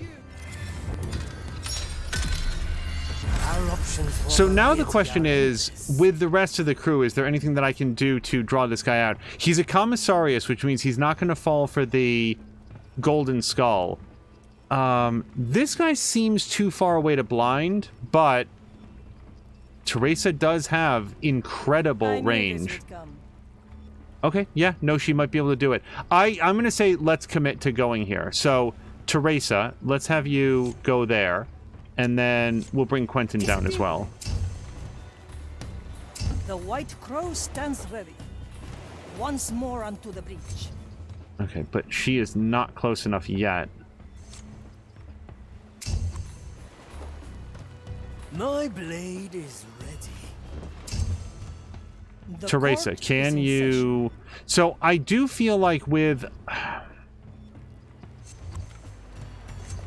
So now the question is, with the rest of the crew, is there anything that I can do to draw this guy out? He's a commissarius, which means he's not going to fall for the golden skull. This guy seems too far away to blind, but Teresa does have incredible range. Okay, yeah, no, she might be able to do it. I'm going to say let's commit to going here. So, Teresa, let's have you go there. And then we'll bring Quentin down as well. The White Crow stands ready. Once more onto the breach. Okay, but she is not close enough yet. My blade is ready. Teresa, can you... So I do feel like with...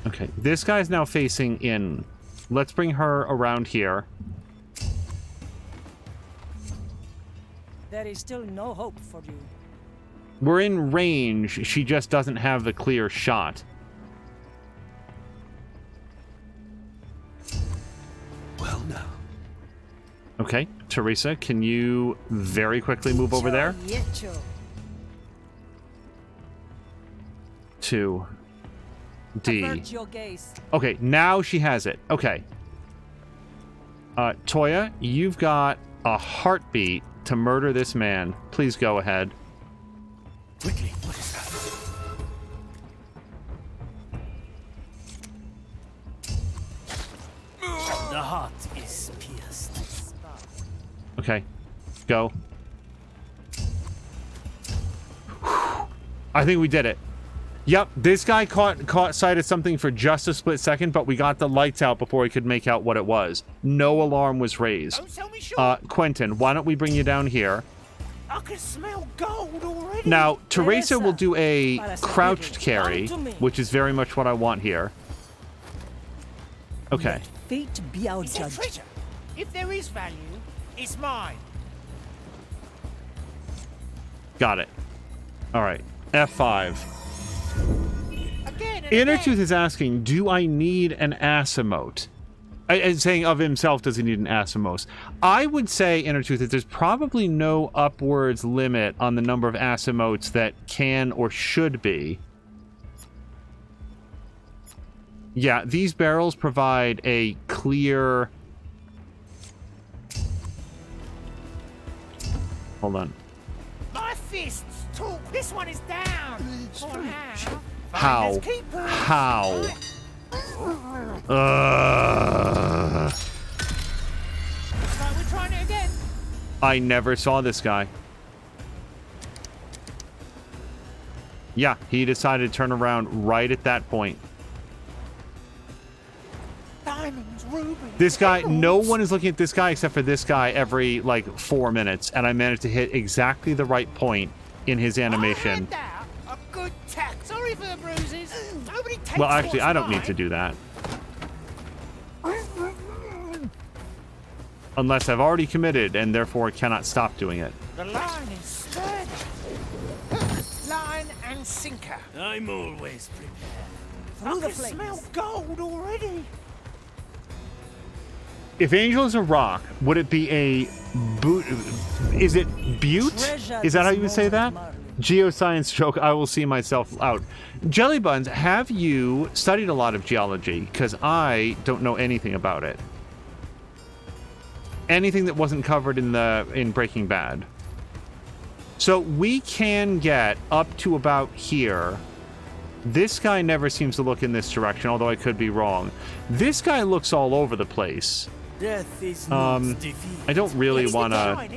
Okay, this guy's now facing in. Let's bring her around here. There is still no hope for you. We're in range. She just doesn't have the clear shot. Well, now. Okay, Teresa, can you very quickly move over there? To D. Avert your gaze. Okay, now she has it. Okay. Toya, you've got a heartbeat to murder this man. Please go ahead. Quickly, what is that? The heart is pierced. Okay, go. I think we did it. Yep, this guy caught sight of something for just a split second, but we got the lights out before he could make out what it was. No alarm was raised. Don't sell me short. Quentin, why don't we bring you down here? I can smell gold already. Now, Teresa will do a crouched carry, which is very much what I want here. Okay. Fate be our It's a judge. treasure. If there is value, it's mine. Got it. All right. F5. Again and Inner again. Tooth is asking, do I need an Asimov? And saying of himself, does he need an Asimov? I would say, Inner Tooth, that there's probably no upwards limit on the number of Asimovs that can or should be. Yeah, these barrels provide a clear... Hold on. My fists talk. This one is down. For now. How? Finders keepers. How? Looks like we're trying it again. I never saw this guy. Yeah, he decided to turn around right at that point. Diamonds, rubies. This guy, no emeralds. one is looking at this guy except for this guy every, like, 4 minutes, and I managed to hit exactly the right point in his animation. I hand out a good tax. Sorry for the bruises. Nobody takes Well, actually, what's I don't need mine. to do that. Unless I've already committed, and therefore cannot stop doing it. The line is sturdy. Line and sinker. I'm always prepared. Through I the can smell flames. gold already. If Angel is a rock, would it be a boot? Is it butte? Treasure Is that how this you would say that? moment, Marley. Geoscience joke. I will see myself out. Jelly Buns, have you studied a lot of geology? Because I don't know anything about it. Anything that wasn't covered in Breaking Bad. So we can get up to about here. This guy never seems to look in this direction, although I could be wrong. This guy looks all over the place. Death is not defeat. I don't really want to,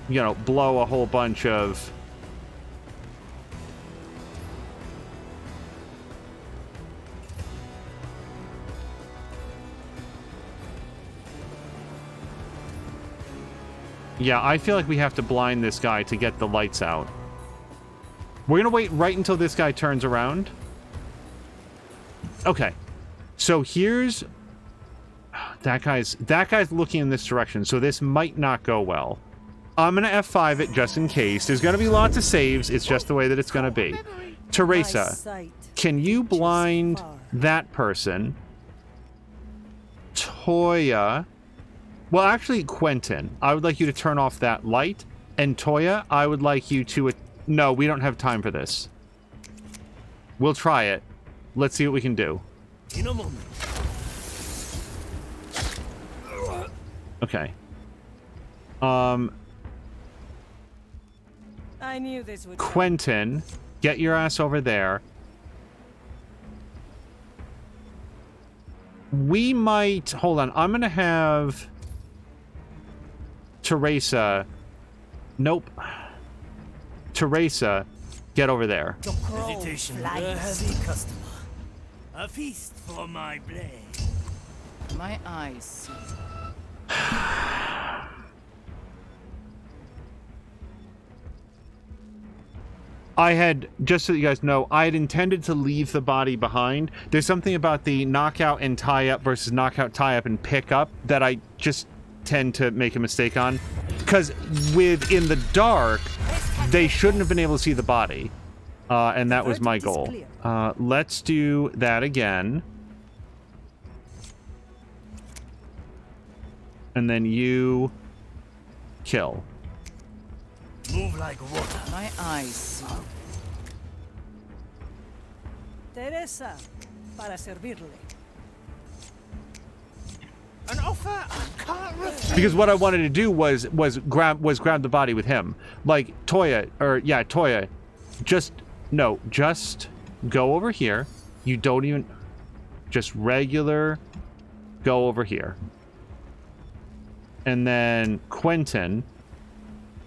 you know, blow a whole bunch of... Yeah, I feel like we have to blind this guy to get the lights out. We're gonna wait right until this guy turns around. Okay. So here's... That guy's looking in this direction, so this might not go well. I'm gonna F5 it just in case. There's gonna be lots of saves. It's just the way that it's gonna be. Teresa, can you blind that person? Toya... Well, actually, Quentin, I would like you to turn off that light. And Toya, I would like you to... No, we don't have time for this. We'll try it. Let's see what we can do. In a moment. Okay. I knew this would Quentin, get your ass over there. We might... Hold on. I'm going to have... Teresa... Nope. Teresa, get over there. Meditation, a heavy customer. A feast for my blade. My eyes see. I had, just so you guys know, I had intended to leave the body behind. There's something about the knockout and tie up versus knockout, tie up, and pick up that I just tend to make a mistake on. Because in the dark, they shouldn't have been able to see the body. And that was my goal. Let's do that again. And then you kill. Move like water. My eyes see. Teresa, para servirle. An offer I can't refuse. Because what I wanted to do was grab the body with him. Like Toya, Toya, just go over here. You don't even, just regular, go over here. And then Quentin,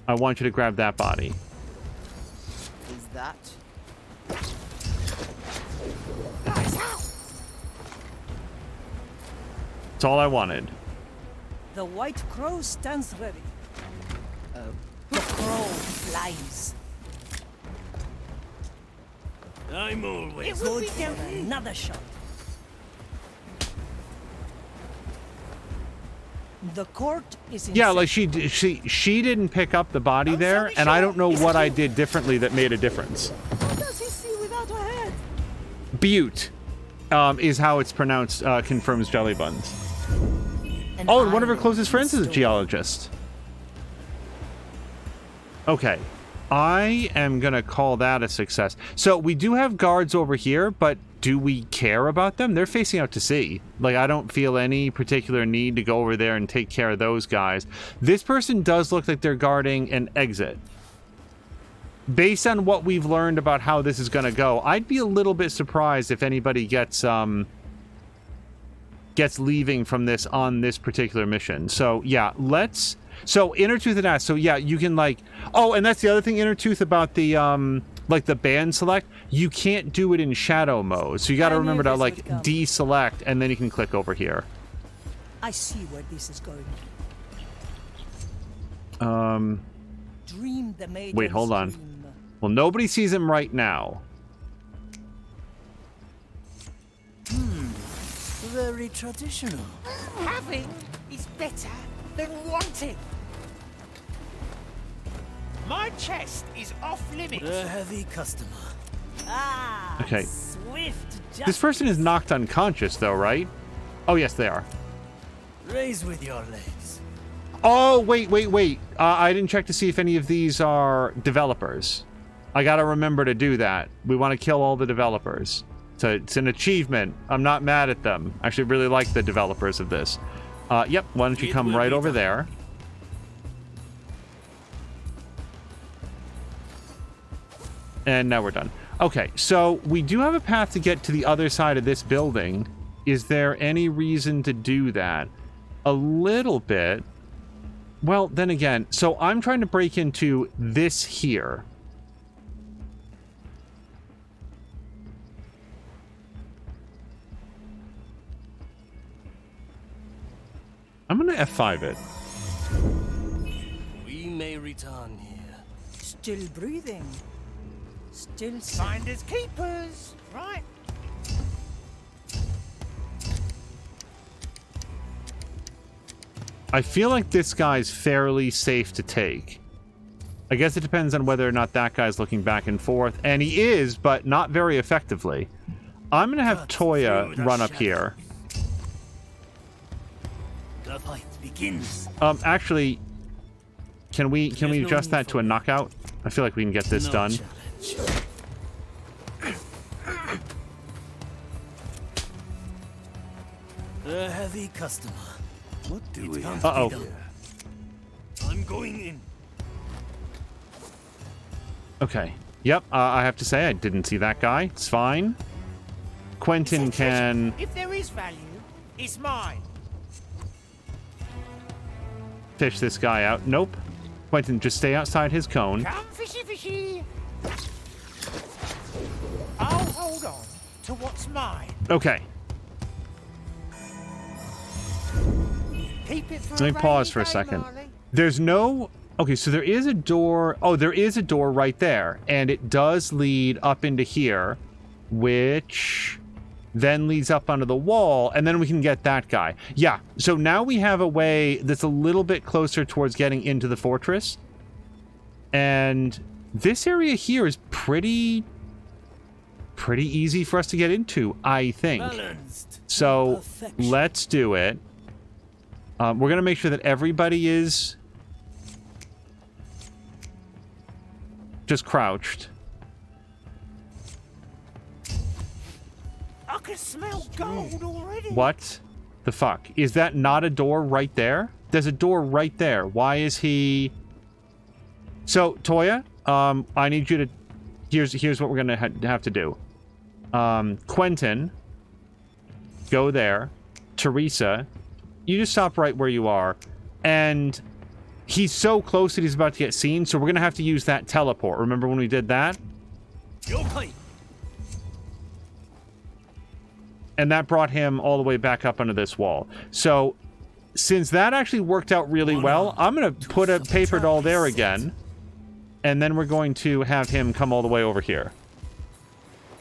I want you to grab that body. Is that? That's all I wanted. The white crow stands ready. The crow flies. I'm always Good for another shot. The court is in Yeah, like she didn't pick up the body there, and I don't know what I did differently that made a difference. What does he see without a head? Butte is how it's pronounced, confirms Jelly Buns. And Oh, and one of her I closest friends is a story. geologist. Okay. I am going to call that a success. So we do have guards over here, but do we care about them? They're facing out to sea. Like, I don't feel any particular need to go over there and take care of those guys. This person does look like they're guarding an exit. Based on what we've learned about how this is going to go, I'd be a little bit surprised if anybody gets leaving from this on this particular mission. So, yeah, So, Inner Tooth and Ass. So, yeah, you can, like... Oh, and that's the other thing, Inner Tooth, about the, like, the band select. You can't do it in shadow mode. So, you got to remember to, like, deselect, and then you can click over here. I see where this is going. Dream the maiden's Wait, hold on. dream. Well, nobody sees him right now. very traditional. Having is better than wanting. My chest is off limits. A heavy customer. Ah, Okay. swift justice. This person is knocked unconscious, though, right? Oh, yes, they are. Raise with your legs. Oh, wait. I didn't check to see if any of these are developers. I gotta remember to do that. We want to kill all the developers. So it's an achievement. I'm not mad at them. I actually really like the developers of this. Yep, why don't you come right over there? And now we're done. Okay, so we do have a path to get to the other side of this building. Is there any reason to do that? A little bit. Well, then again, so I'm trying to break into this here. I'm gonna F5 it. We may return here. Still breathing. Still Finders keepers, right? I feel like this guy's fairly safe to take. I guess it depends on whether or not that guy's looking back and forth. And he is, but not very effectively. I'm gonna have Toya run up here. The fight begins. Actually, can we adjust that to a knockout? I feel like we can get this done. Challenge. A heavy customer. What do we can't Uh-oh. be done. I'm going in. Okay. Yep, I have to say I didn't see that guy. It's fine. Quentin can... If there is value, it's mine. fish this guy out. Nope. Quentin, just stay outside his cone. Come fishy fishy. I'll hold on to what's mine. Okay. Keep it for Let me a pause rainy for a day, second. Marley. There's no... Okay, so there is a door... Oh, there is a door right there. And it does lead up into here, which then leads up onto the wall, and then we can get that guy. Yeah, so now we have a way that's a little bit closer towards getting into the fortress. And this area here is pretty easy for us to get into, I think. Balanced. So Perfection. let's do it. We're going to make sure that everybody is just crouched. I can smell gold already. What the fuck? Is that not a door right there? There's a door right there. Why is he... So, Toya, I need you to... Here's what we're going to have to do. Quentin, go there. Teresa, you just stop right where you are. And he's so close that he's about to get seen, so we're going to have to use that teleport. Remember when we did that? Yokai. And that brought him all the way back up onto this wall. So, since that actually worked out really well, I'm going to put a paper doll there again. And then we're going to have him come all the way over here.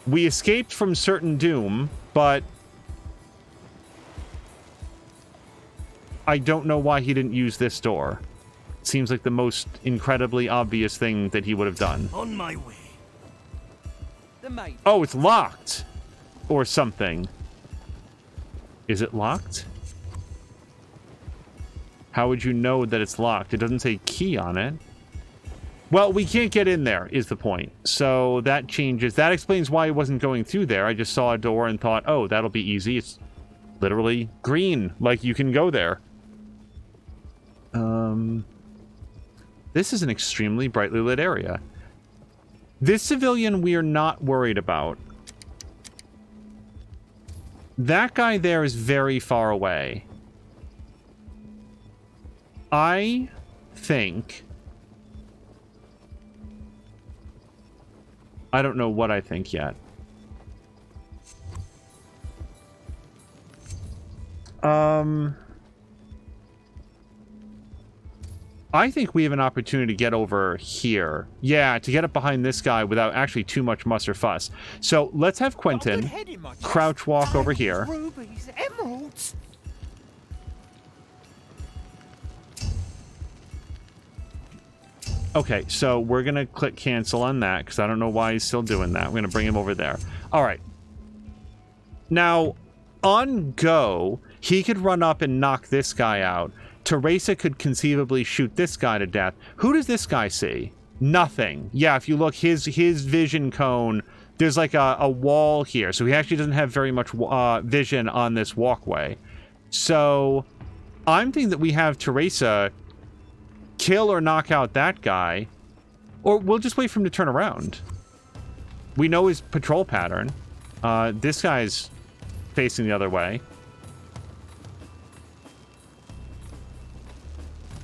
We escaped from certain doom, but I don't know why he didn't use this door. It seems like the most incredibly obvious thing that he would have done. On my way. The maid. Oh, it's locked! Or something. Is it locked? How would you know that it's locked? It doesn't say key on it. Well, we can't get in there, is the point. So that changes. That explains why I wasn't going through there. I just saw a door and thought, oh, that'll be easy. It's literally green. Like, you can go there. This is an extremely brightly lit area. This civilian we are not worried about. That guy there is very far away. I think... I don't know what I think yet. I think we have an opportunity to get over here. Yeah, to get up behind this guy without actually too much muss or fuss. So let's have Quentin crouch walk over here. Rubies, emeralds. Okay, so we're going to click cancel on that because I don't know why he's still doing that. We're going to bring him over there. All right. Now, on go, He could run up and knock this guy out. Teresa could conceivably shoot this guy to death. Who does this guy see? Nothing. Yeah, if you look, his vision cone, there's like a wall here. So he actually doesn't have very much vision on this walkway. So I'm thinking that we have Teresa kill or knock out that guy. Or we'll just wait for him to turn around. We know his patrol pattern. This guy's facing the other way.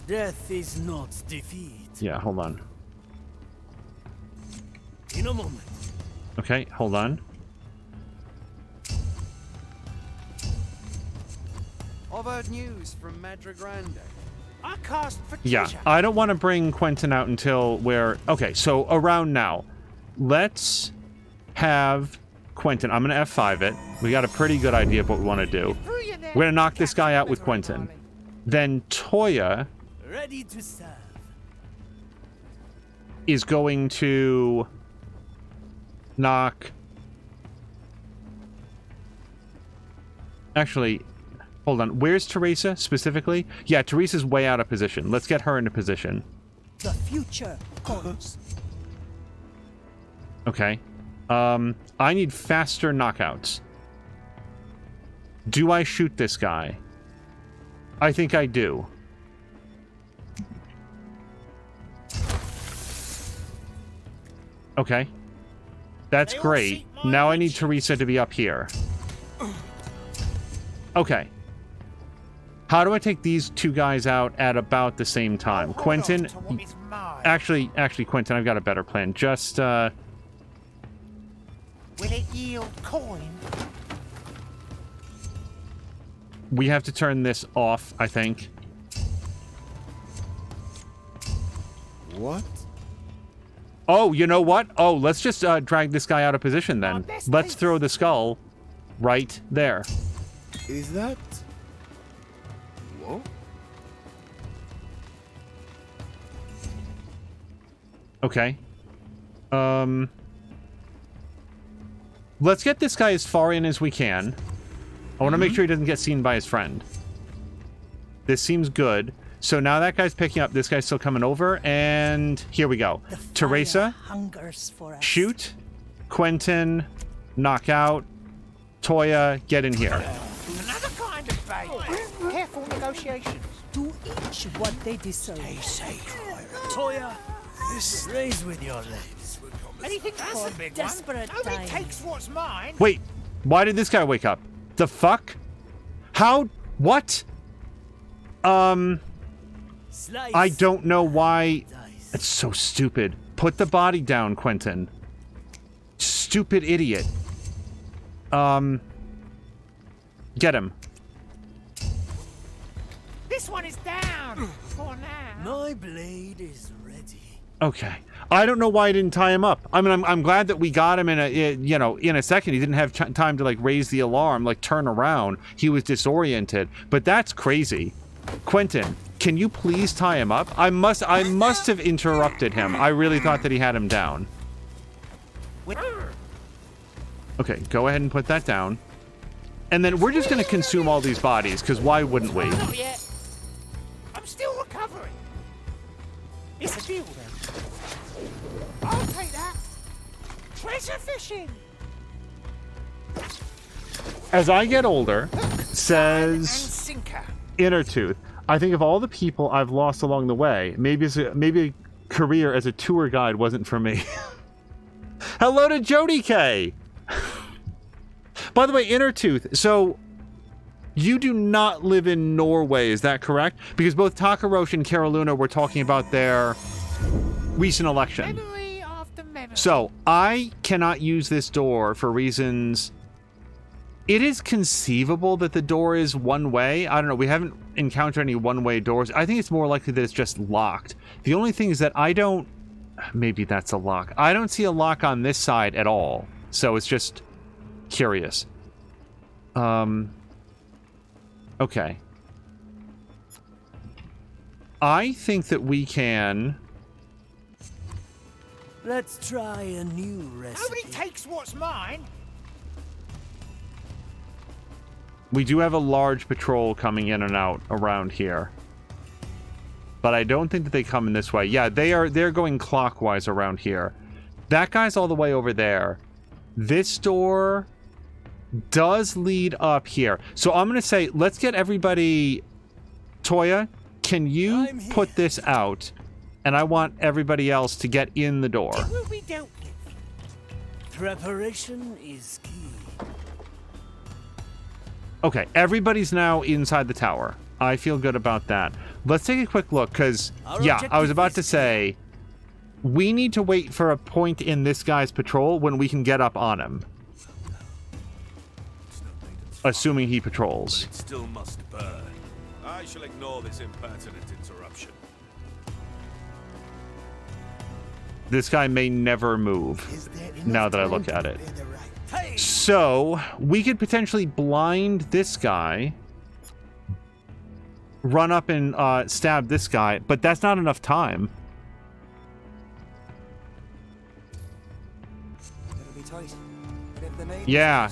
Death is not defeat. Yeah, hold on. In a moment. Okay, hold on. I've heard news from Madra Grande. I cast for Yeah, treasure. I don't want to bring Quentin out until we're... Okay, so around now. Let's have Quentin. I'm going to F5 it. We got a pretty good idea of what we want to do. We're going to knock this guy out with Quentin. Then Toya Ready to serve. is going to knock... Actually, hold on. Where's Teresa specifically? Yeah, Teresa's way out of position. Let's get her into position. The future comes. Okay. I need faster knockouts. Do I shoot this guy? I think I do. Okay. That's great. Now I need Teresa to be up here. Okay. How do I take these two guys out at about the same time? Quentin... Actually, Quentin, I've got a better plan. Just, Will it yield coin? we have to turn this off, I think. What? Oh, you know what? Oh, let's just drag this guy out of position then. Let's throw the skull right there. Is that... Whoa? Okay. Let's get this guy as far in as we can. I want to make sure he doesn't get seen by his friend. This seems good. So now that guy's picking up. This guy's still coming over. And here we go. Teresa, Hungers for us. shoot. Quentin, knock out. Toya, get in here. Another kind of bait. Careful negotiations. To each what they deserve. Toya, raise with your legs. Anything that's a big desperate one. Nobody time. takes what's mine. Wait, why did this guy wake up? The fuck? How? What? Slice. I don't know why. Dice. It's so stupid. Put the body down, Quentin. Stupid idiot. Get him. This one is down. For now. My blade is ready. Okay. I don't know why I didn't tie him up. I mean, I'm glad that we got him in a second. He didn't have time to like raise the alarm, like turn around. He was disoriented. But that's crazy. Quentin, can you please tie him up? I must have interrupted him. I really thought that he had him down. Okay, go ahead and put that down. And then we're just going to consume all these bodies, because why wouldn't we? Not yet. I'm still recovering. It's a deal then. I'll take that. Treasure fishing. As I get older, And says sinker. Innertooth, I think of all the people I've lost along the way, maybe a career as a tour guide wasn't for me. Hello to Jody K. By the way, Innertooth, so you do not live in Norway, is that correct? Because both Takaroshi and Caroluna were talking about their recent election. Memory after memory. So, I cannot use this door for reasons... It is conceivable that the door is one way. I don't know. We haven't encountered any one-way doors. I think it's more likely that it's just locked. The only thing is that I don't... Maybe that's a lock. I don't see a lock on this side at all. So it's just curious. Okay. I think that we can... Let's try a new recipe. Nobody takes what's mine. We do have a large patrol coming in and out around here. But I don't think that they come in this way. Yeah, they're going clockwise around here. That guy's all the way over there. This door does lead up here. So I'm going to say, let's get everybody... Toya, can you put this out? And I want everybody else to get in the door. It will be dealt with. Preparation is key. Okay, everybody's now inside the tower. I feel good about that. Let's take a quick look, because, yeah, I was about to say, we need to wait for a point in this guy's patrol when we can get up on him. Assuming he patrols. It still must burn. I shall ignore this impertinent interruption. This guy may never move, now that I look at it. So, we could potentially blind this guy, run up and stab this guy, but that's not enough time. Yeah.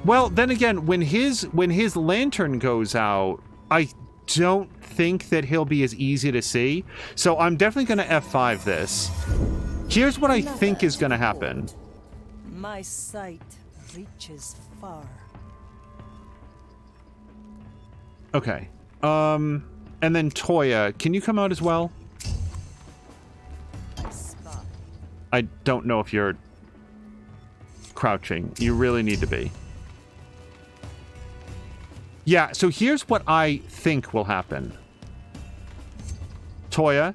Well, then again, when his lantern goes out, I don't think that he'll be as easy to see. So I'm definitely going to F5 this. Here's what I think is going to happen. My sight reaches far. Okay. And then Toya, can you come out as well? I don't know if you're crouching. You really need to be. Yeah, so here's what I think will happen. Toya,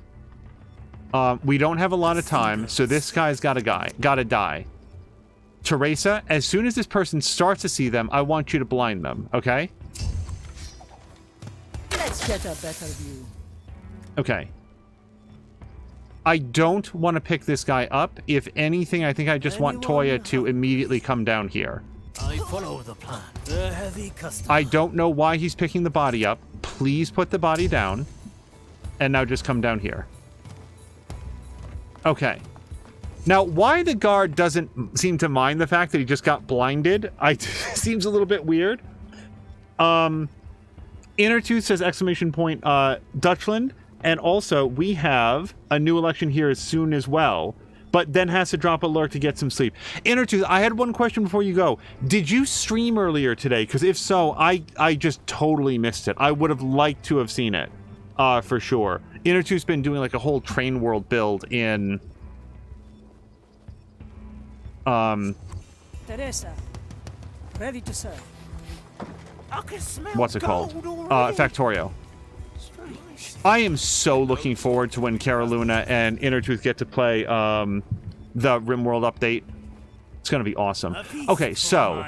we don't have a lot of time, so this guy's gotta die. Teresa, as soon as this person starts to see them, I want you to blind them, okay? Let's get a better view. Okay. I don't want to pick this guy up. If anything, I think I just want Toya to immediately come down here. I follow the plan. The heavy customer. I don't know why he's picking the body up. Please put the body down. And now just come down here. Okay. Now, why the guard doesn't seem to mind the fact that he just got blinded, seems a little bit weird. Inner Tooth says exclamation point Dutchland. And also, we have a new election here soon as well. But then has to drop alert to get some sleep. Inner Tooth, I had one question before you go. Did you stream earlier today? Because if so, I just totally missed it. I would have liked to have seen it. For sure. Inner Tooth's been doing like a whole train world build in... Teresa, ready to serve. I can smell What's it called? already. Factorio. I am so looking forward to when Caroluna and Inner Tooth get to play the RimWorld update. It's going to be awesome. Okay, so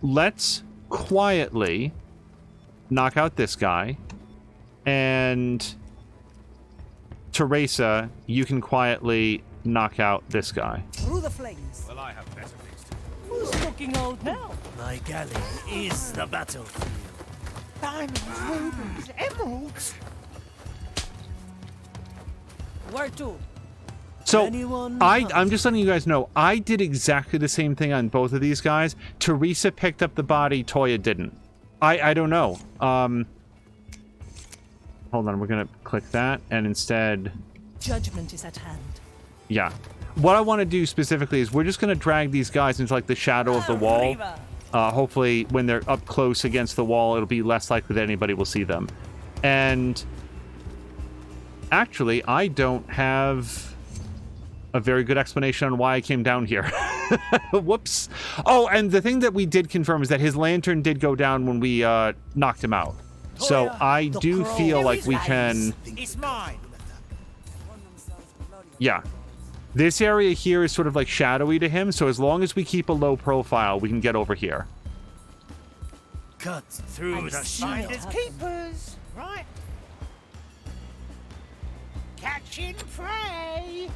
let's quietly knock out this guy. And Teresa, you can quietly knock out this guy. Through the flames. Well, I have better things to do. Who's looking old now? My galley is the battlefield. Diamonds, rubies, emeralds. Where to? So, I'm just letting you guys know, I did exactly the same thing on both of these guys. Teresa picked up the body, Toya didn't. I don't know. Hold on, we're going to click that, and instead... Judgment is at hand. Yeah. What I want to do specifically is we're just going to drag these guys into, like, the shadow of the wall. Hopefully, when they're up close against the wall, it'll be less likely that anybody will see them. And... actually, I don't have a very good explanation on why I came down here. Whoops. Oh, and the thing that we did confirm is that his lantern did go down when we knocked him out. So I do feel like we can... It's mine. Yeah. This area here is sort of like shadowy to him, so as long as we keep a low profile, we can get over here. Cut through the Finders keepers, right? Catching prey.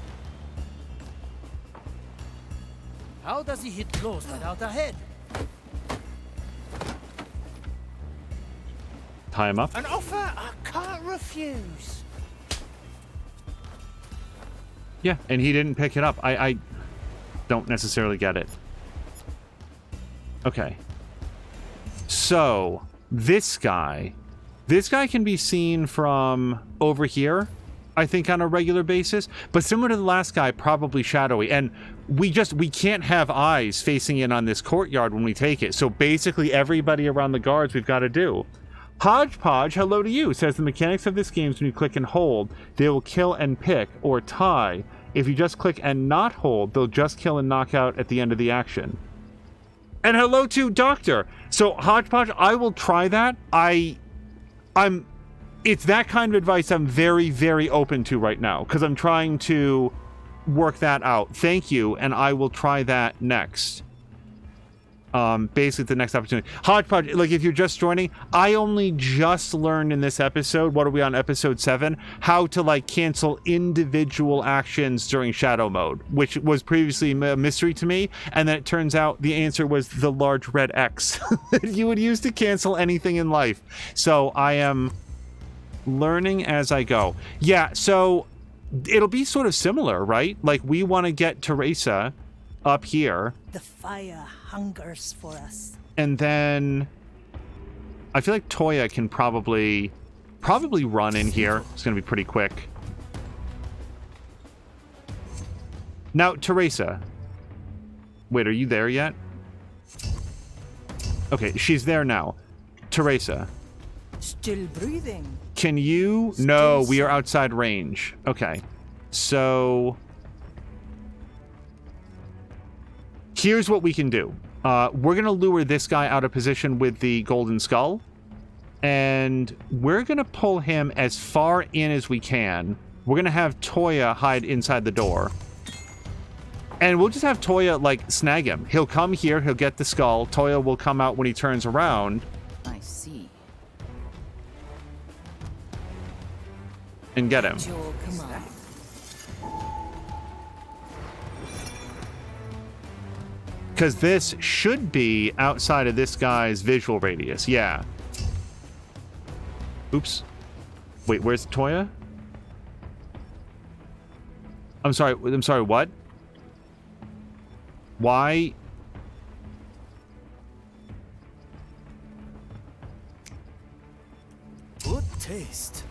How does he hit close without a head? Tie him up. An offer I can't refuse. Yeah, and he didn't pick it up. I don't necessarily get it. Okay. So, this guy can be seen from over here, I think, on a regular basis. But similar to the last guy, probably shadowy. And we can't have eyes facing in on this courtyard when we take it. So basically everybody around the guards we've got to do. Hodgepodge, hello to you, says the mechanics of this game is when you click and hold, they will kill and pick, or tie. If you just click and not hold, they'll just kill and knock out at the end of the action. And hello to Doctor. So Hodgepodge, I will try that. It's that kind of advice I'm very, very open to right now, because I'm trying to work that out. Thank you, and I will try that next. Basically the next opportunity. Hodgepodge, like if you're just joining, I only just learned in this episode, what are we on, episode 7, how to like cancel individual actions during shadow mode, which was previously a mystery to me, and then it turns out the answer was the large red X that you would use to cancel anything in life. So I am learning as I go. Yeah, so it'll be sort of similar, right? Like we want to get Teresa up here. The fire hungers for us. And then I feel like Toya can probably run in here. It's going to be pretty quick. Now, Teresa. Wait, are you there yet? Okay, she's there now. Teresa. Still breathing. Can you? No, we are outside range. Okay. So here's what we can do. We're going to lure this guy out of position with the golden skull. And we're going to pull him as far in as we can. We're going to have Toya hide inside the door. And we'll just have Toya, like, snag him. He'll come here, he'll get the skull. Toya will come out when he turns around. I see. And get him. Your command. Because this should be outside of this guy's visual radius. Yeah. Oops. Wait, where's Toya? I'm sorry, what? Why? Good taste.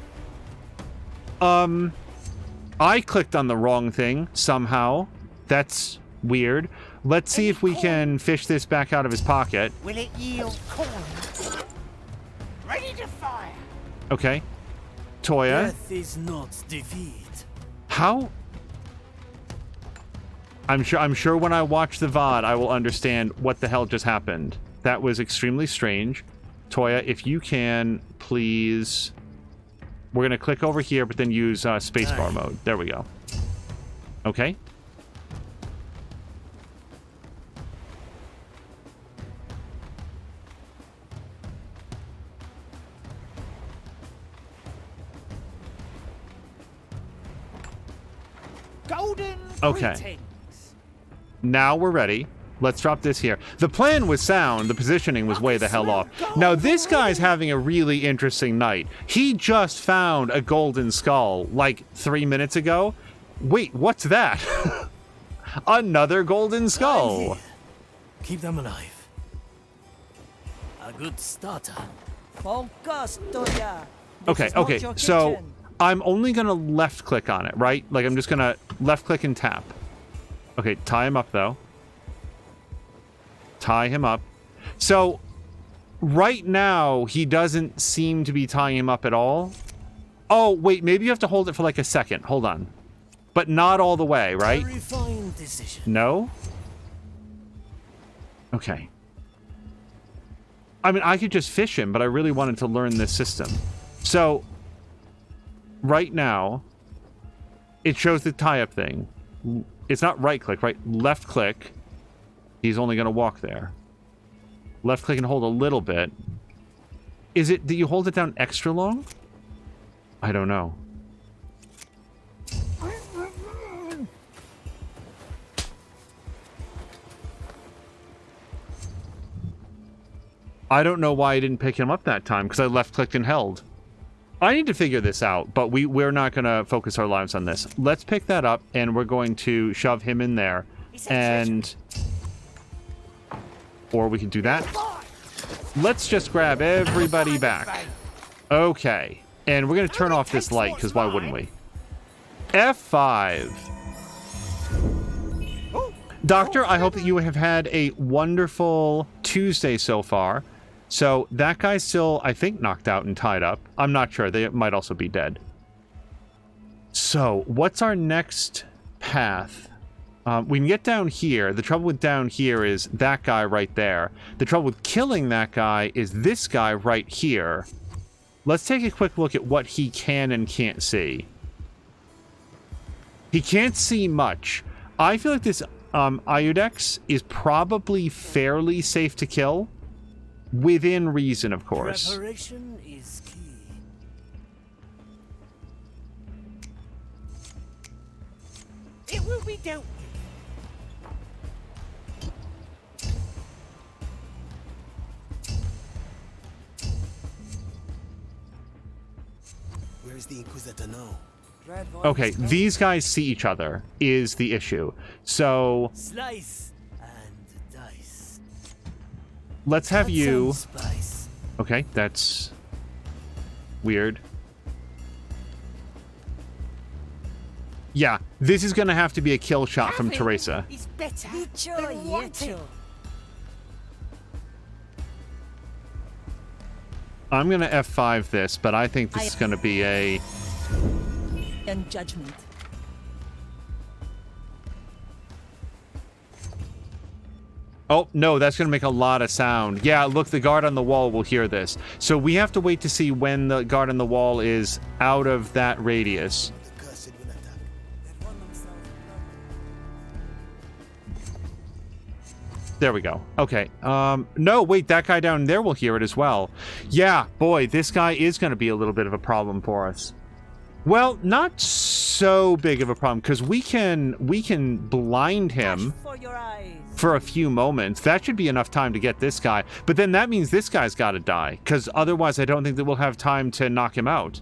I clicked on the wrong thing somehow. That's weird. Let's see if we can fish this back out of his pocket. Will it yield corn? Ready to fire. Okay. Toya. Death is not defeat. How? I'm sure when I watch the VOD, I will understand what the hell just happened. That was extremely strange. Toya, if you can, please. We're going to click over here, but then use spacebar mode. There we go. Okay. Golden Okay. greetings. Now we're ready. Let's drop this here. The plan was sound. The positioning was way the hell off. Now, this guy's having a really interesting night. He just found a golden skull, like 3 minutes ago. Wait, what's that? Another golden skull. Keep them alive. A good starter. Focus, Toya. Okay, okay. So I'm only going to left click on it, right? Like I'm just going to left click and tap. Okay, tie him up though. Tie him up. So right now he doesn't seem to be tying him up at all. Oh, wait, maybe you have to hold it for like a second. Hold on. But not all the way, right? Very fine decision. No? Okay. I mean, I could just fish him, but I really wanted to learn this system. So right now it shows the tie-up thing. It's not right click, right? Left click. He's only going to walk there. Left click and hold a little bit. Is it that you hold it down extra long? I don't know. I don't know why I didn't pick him up that time, because I left clicked and held. I need to figure this out, but we're not going to focus our lives on this. Let's pick that up, and we're going to shove him in there. And... or we can do that. let's just grab everybody back. Okay. And we're going to turn off this light, because why wouldn't we? F5. Doctor, I hope that you have had a wonderful Tuesday so far. So that guy's still, I think, knocked out and tied up. I'm not sure. They might also be dead. So what's our next path? We can get down here. The trouble with down here is that guy right there. The trouble with killing that guy is this guy right here. Let's take a quick look at what he can and can't see. He can't see much. I feel like this Iudex is probably fairly safe to kill. Within reason, of course. Preparation is key. It will be dealt with. Where is the Inquisitor now? Okay, these guys see each other is the issue. So Slice and dice. let's have Add you. some spice. Okay, that's weird. Yeah, this is gonna have to be a kill shot from Teresa. It's better Dicho than y wanting. hecho. I'm gonna F5 this, but I think this is gonna be a. And judgment. Oh, no, that's going to make a lot of sound. Yeah, look, the guard on the wall will hear this. So we have to wait to see when the guard on the wall is out of that radius. The cursed will attack. There we go. Okay. No, wait, that guy down there will hear it as well. Yeah, boy, this guy is going to be a little bit of a problem for us. Well, not so big of a problem, because we can blind him For your eyes. for a few moments. That should be enough time to get this guy. But then that means this guy's got to die, because otherwise I don't think that we'll have time to knock him out.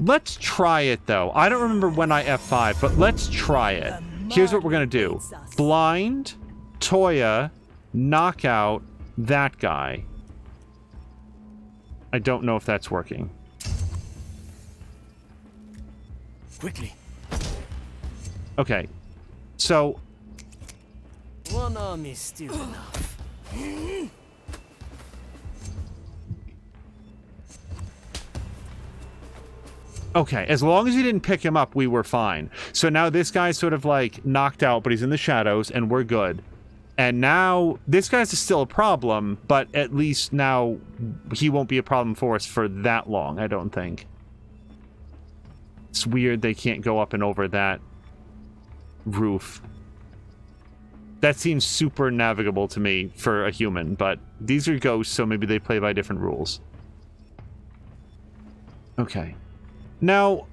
Let's try it, though. I don't remember when I F5, but let's try it. Here's what we're going to do. Blind, Toya, knock out that guy. I don't know if that's working. Quickly. Okay. So, One arm is still enough. okay, as long as he didn't pick him up, we were fine. So now this guy's sort of like knocked out, but he's in the shadows, and we're good. And now, this guy's still a problem, but at least now he won't be a problem for us for that long, I don't think. It's weird they can't go up and over that roof. That seems super navigable to me for a human, but these are ghosts, so maybe they play by different rules. Okay. Now,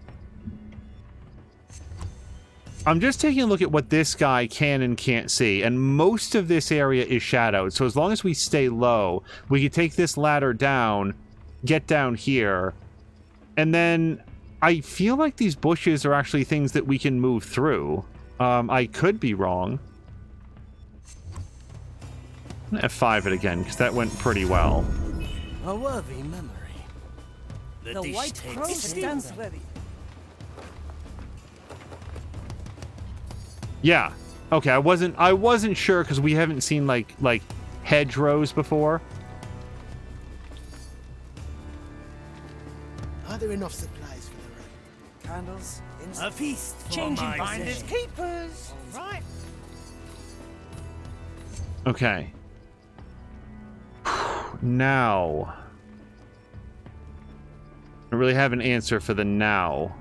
I'm just taking a look at what this guy can and can't see, and most of this area is shadowed, so as long as we stay low, we can take this ladder down, get down here, and then I feel like these bushes are actually things that we can move through. I could be wrong. I'm gonna F5 it again, because that went pretty well. A worthy memory. The dish White takes Crow it. stands ready. Yeah. Okay, I wasn't sure because we haven't seen like hedgerows before. Are there enough supplies for the raid? Candles. A feast for Changing my Finders zeal. keepers. Right. Okay. Now, I don't really have an answer for the now.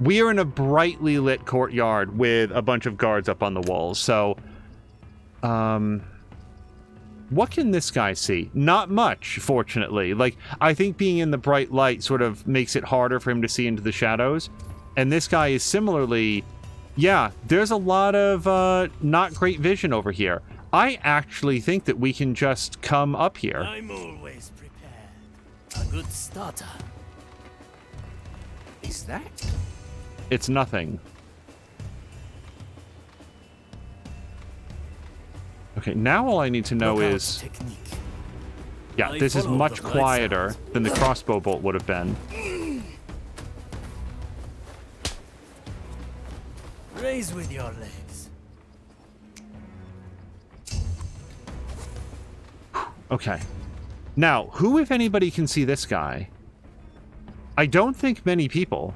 We are in a brightly lit courtyard with a bunch of guards up on the walls, so what can this guy see? Not much, fortunately. Like, I think being in the bright light sort of makes it harder for him to see into the shadows. And this guy is similarly, yeah, there's a lot of not great vision over here. I actually think that we can just come up here. I'm always prepared. A good starter. Is that? It's nothing. Okay, now all I need to know is... Yeah, this is much quieter than the crossbow bolt would have been. Raise with your legs. Okay. Now, who, if anybody, can see this guy? I don't think many people.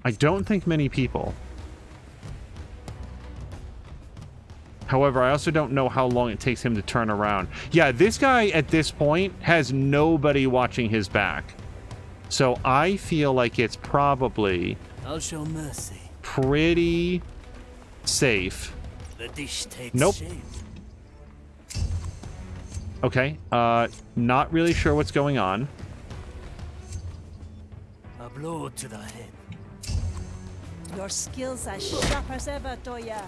I don't think many people. However, I also don't know how long it takes him to turn around. Yeah, this guy at this point has nobody watching his back. So I feel like it's probably... I'll show mercy. Pretty safe. The dish takes Nope. shape. Okay, not really sure what's going on. A blow to the head. Your skills as sharp as ever, Toya.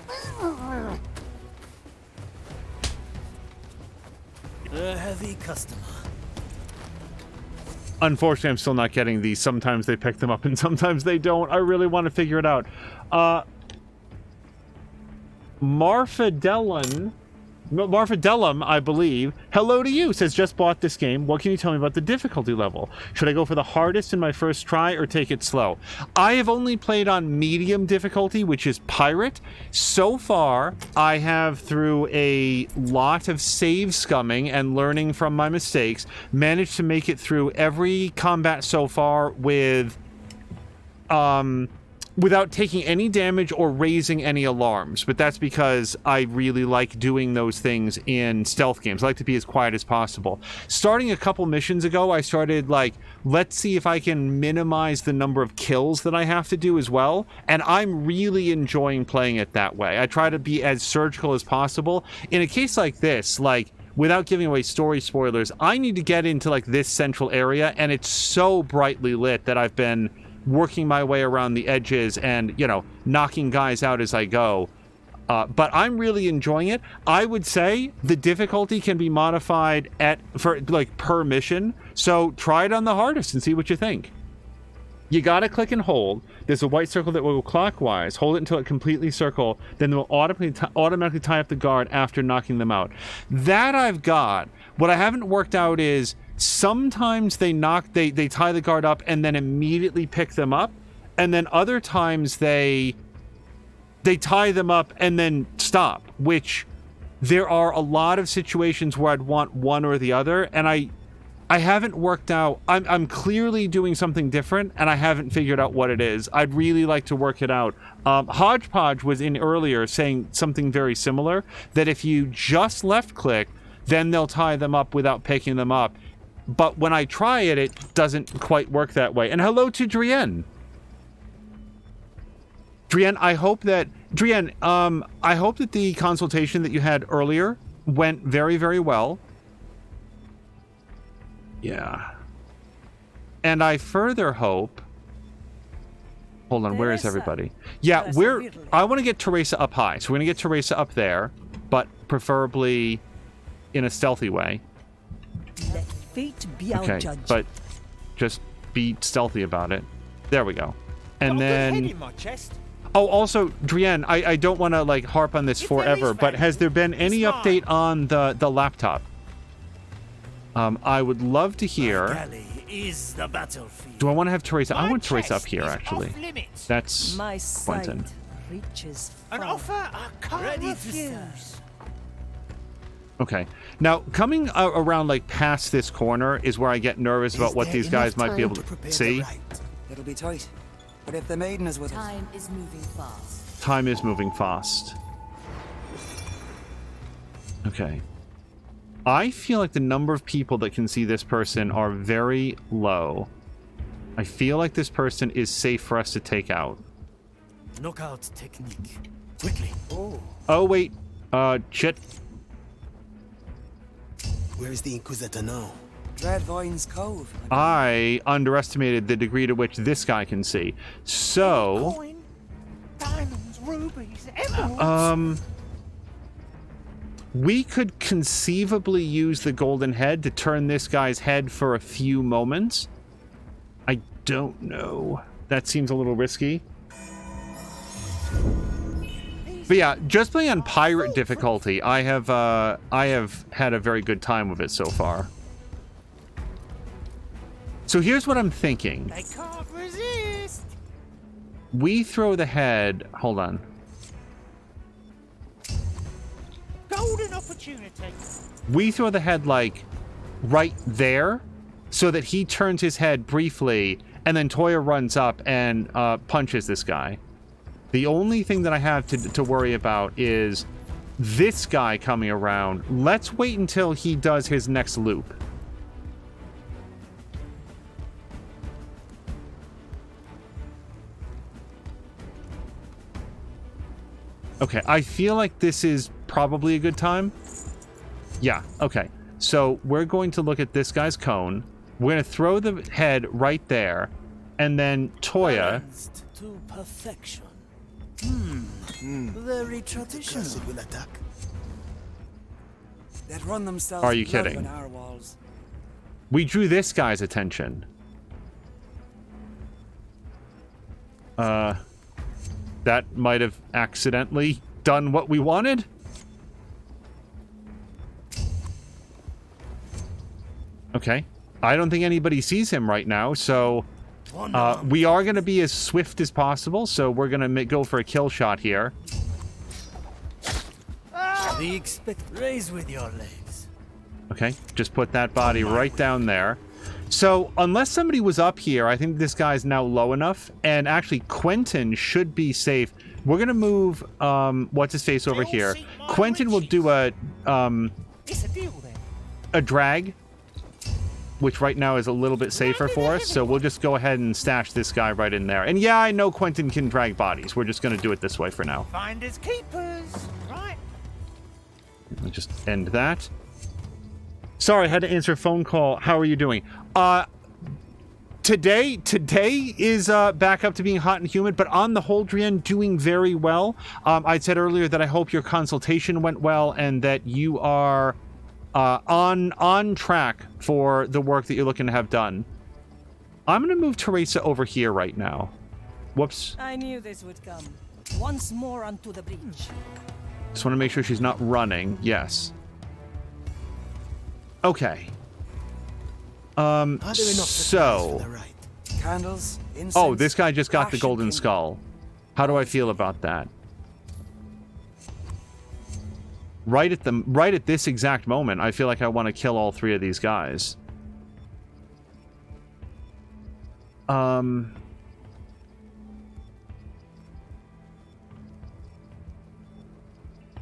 A heavy customer. Unfortunately, I'm still not getting these. Sometimes they pick them up and sometimes they don't. I really want to figure it out. Marfadellum, I believe. Hello to you, says just bought this game. What can you tell me about the difficulty level? Should I go for the hardest in my first try or take it slow? I have only played on medium difficulty, which is pirate. So far, I have, through a lot of save scumming and learning from my mistakes, managed to make it through every combat so far with without taking any damage or raising any alarms. But that's because I really like doing those things in stealth games. I like to be as quiet as possible. Starting a couple missions ago, I started like, let's see if I can minimize the number of kills that I have to do as well. And I'm really enjoying playing it that way. I try to be as surgical as possible. In a case like this, like, without giving away story spoilers, I need to get into like this central area, and it's so brightly lit that I've been working my way around the edges and, you know, knocking guys out as I go. But I'm really enjoying it. I would say the difficulty can be modified per mission. So try it on the hardest and see what you think. You gotta click and hold. There's a white circle that will go clockwise. Hold it until it completely circle. Then it will automatically tie up the guard after knocking them out. That I've got. What I haven't worked out is sometimes they tie the guard up and then immediately pick them up, and then other times they tie them up and then stop, which there are a lot of situations where I'd want one or the other, and I haven't worked out. I'm clearly doing something different, and I haven't figured out what it is. I'd really like to work it out. Hodgepodge was in earlier saying something very similar, that if you just left click, then they'll tie them up without picking them up. But when I try it, it doesn't quite work that way. And hello to Drienne. Drienne, I hope that the consultation that you had earlier went very, very well. Yeah. And I further hope... Hold on, where is everybody? Yeah, I want to get Teresa up high. So we're going to get Teresa up there, but preferably in a stealthy way. Let fate be our judge. But just be stealthy about it. There we go. And then... Oh, also, Drienne, I don't want to like harp on this forever, but has there been any update on the laptop? I would love to hear. Is the battlefield. Do I want to have Teresa? I want Teresa up here, actually. That's my Quentin. Reaches an offer I can't refuse. Okay. Now, coming around like past this corner is where I get nervous about what these guys might be able to see. It'll be tight. But if the maiden is with us... Time is moving fast. Time is moving fast. Okay. I feel like the number of people that can see this person are very low. I feel like this person is safe for us to take out. Knockout technique. Quickly. Oh, wait. Shit. Where is the Inquisitor now? Dread Vines Cove. I underestimated the degree to which this guy can see. So... Coin, diamonds, rubies, emeralds. We could conceivably use the golden head to turn this guy's head for a few moments. I don't know. That seems a little risky. But yeah, just playing on pirate difficulty, I have had a very good time with it so far. So here's what I'm thinking. I can't resist. We throw the head. Hold on. Golden opportunity. We throw the head like right there, so that he turns his head briefly, and then Toya runs up and punches this guy. The only thing that I have to worry about is this guy coming around. Let's wait until he does his next loop. Okay, I feel like this is probably a good time. Yeah, okay. So we're going to look at this guy's cone. We're going to throw the head right there, and then Toya... Balanced to perfection. Very traditional. Will attack. They run themselves. Are you kidding? Walls. We drew this guy's attention. That might have accidentally done what we wanted. Okay. I don't think anybody sees him right now, so we are going to be as swift as possible, so we're going to go for a kill shot here. Raise with your legs. Okay, just put that body right down there. So, unless somebody was up here, I think this guy's now low enough, and actually Quentin should be safe. We're going to move, what's-his-face over here. Quentin will do a drag, which right now is a little bit safer for us, so we'll just go ahead and stash this guy right in there. And yeah, I know Quentin can drag bodies. We're just going to do it this way for now. Finders keepers, right? Let me just end that. Sorry, I had to answer a phone call. How are you doing? Today is back up to being hot and humid, but on the whole, Drian, doing very well. I said earlier that I hope your consultation went well and that you are on track for the work that you're looking to have done. I'm going to move Teresa over here right now. Whoops. I knew this would come. Once more onto the breach. Just want to make sure she's not running. Yes. Okay. So... Candles, incense, oh, this guy just got the golden skull. How do I feel about that? Right at this exact moment, I feel like I want to kill all three of these guys. I'm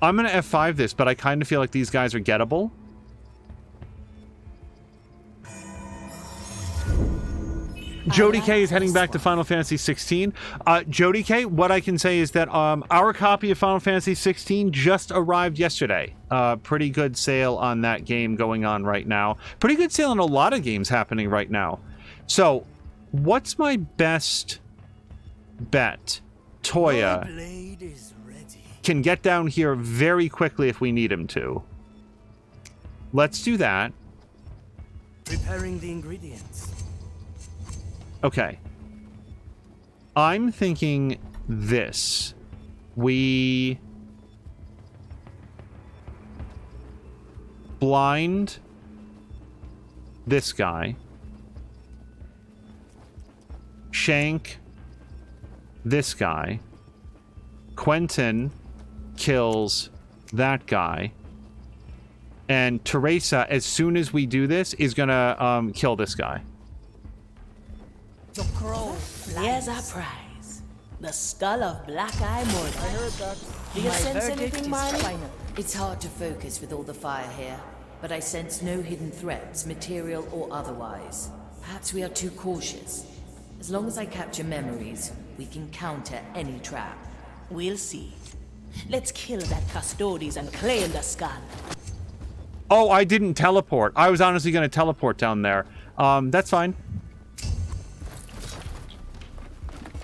gonna F5 this, but I kind of feel like these guys are gettable. Jody K is heading back to Final Fantasy 16. Jody K, what I can say is that our copy of Final Fantasy 16 just arrived yesterday. Pretty good sale on that game going on right now. Pretty good sale on a lot of games happening right now. So, what's my best bet? Toya can get down here very quickly if we need him to. Let's do that. Preparing the ingredients. Okay. I'm thinking this. We blind this guy. Shank this guy. Quentin kills that guy. And Teresa, as soon as we do this, is gonna kill this guy. The crow. Here's our prize. The skull of Black Eye Morgan. I heard that. Do you My sense verdict anything, is Marley? final. It's hard to focus with all the fire here, but I sense no hidden threats, material or otherwise. Perhaps we are too cautious. As long as I capture memories, we can counter any trap. We'll see. Let's kill that Custodes and claim the skull. Oh, I didn't teleport. I was honestly going to teleport down there. That's fine.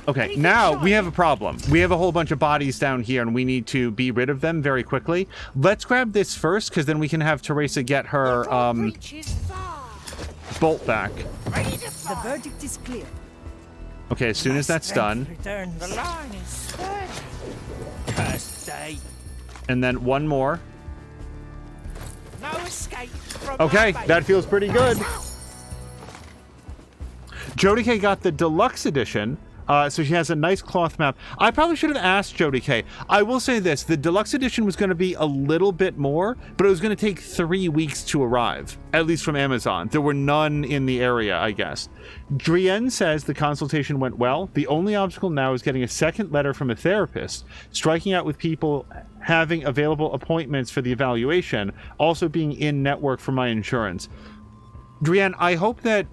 Okay, now we have a problem. We have a whole bunch of bodies down here, and we need to be rid of them very quickly. Let's grab this first, because then we can have Teresa get her bolt back. The verdict is clear. Okay, as soon as that's done. Returns. The line is sturdy. day. And then one more. No escape from Okay, my that feels pretty good. Jody K got the deluxe edition, so she has a nice cloth map. I probably should have asked Jody K. I will say this, the deluxe edition was going to be a little bit more, but it was going to take 3 weeks to arrive, at least from Amazon. There were none in the area, I guess. Drienne says the consultation went well. The only obstacle now is getting a second letter from a therapist, striking out with people having available appointments for the evaluation, also being in network for my insurance. Drienne, I hope that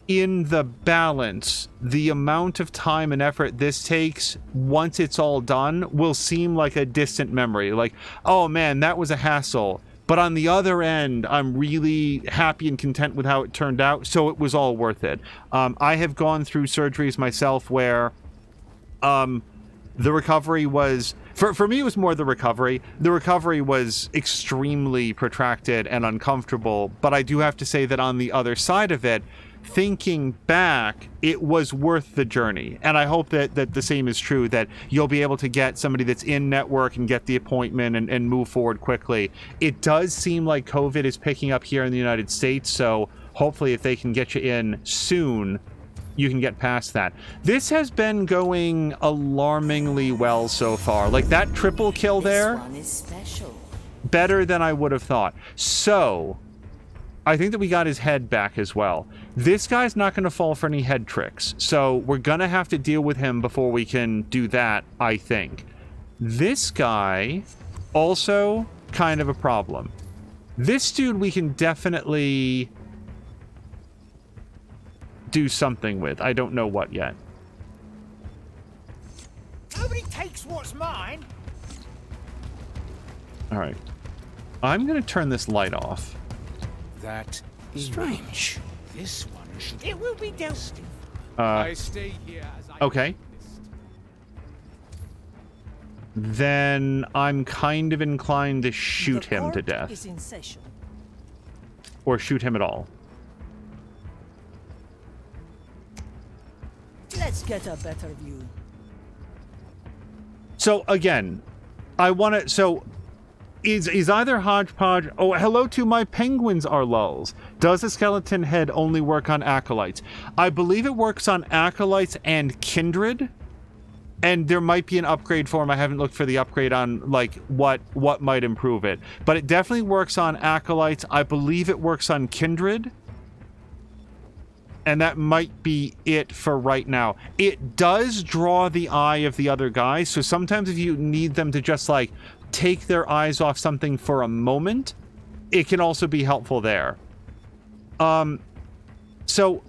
in the balance, the amount of time and effort this takes once it's all done will seem like a distant memory. Like, oh man, that was a hassle. But on the other end, I'm really happy and content with how it turned out, so it was all worth it. I have gone through surgeries myself where the recovery was... For me, it was more the recovery. The recovery was extremely protracted and uncomfortable, but I do have to say that on the other side of it, thinking back, it was worth the journey. And I hope that the same is true, that you'll be able to get somebody that's in network and get the appointment and move forward quickly. It does seem like COVID is picking up here in the United States, so hopefully if they can get you in soon, you can get past that. This has been going alarmingly well so far. Like that triple kill there, This one is special. better than I would have thought. So I think that we got his head back as well. This guy's not going to fall for any head tricks, so we're going to have to deal with him before we can do that, I think. This guy, also kind of a problem. This dude we can definitely do something with. I don't know what yet. Nobody takes what's mine. All right. I'm going to turn this light off. That Strange. this one should... It will be dealt. I stay here as I Okay. Then I'm kind of inclined to shoot The him to court death. is in session. Or shoot him at all. Let's get a better view. So again, I want to... So is either Hodgepodge... Oh, hello to my penguins are lulls. Does the skeleton head only work on acolytes? I believe it works on acolytes and kindred. And there might be an upgrade for him. I haven't looked for the upgrade on like what might improve it. But it definitely works on acolytes. I believe it works on kindred. And that might be it for right now. It does draw the eye of the other guys, so sometimes if you need them to just like take their eyes off something for a moment, it can also be helpful there. So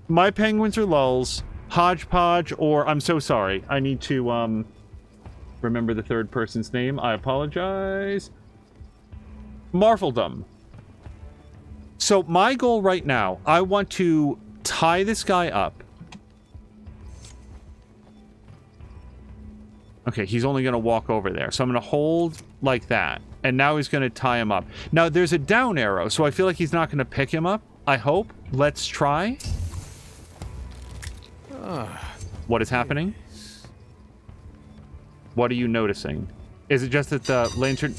my penguins are lulls, Hodgepodge, or I'm so sorry, I need to remember the third person's name. I apologize. Marfledom. So my goal right now, I want to tie this guy up. Okay, he's only going to walk over there. So I'm going to hold like that. And now he's going to tie him up. Now, there's a down arrow, so I feel like he's not going to pick him up. I hope. Let's try. What is happening? What are you noticing? Is it just that the lantern...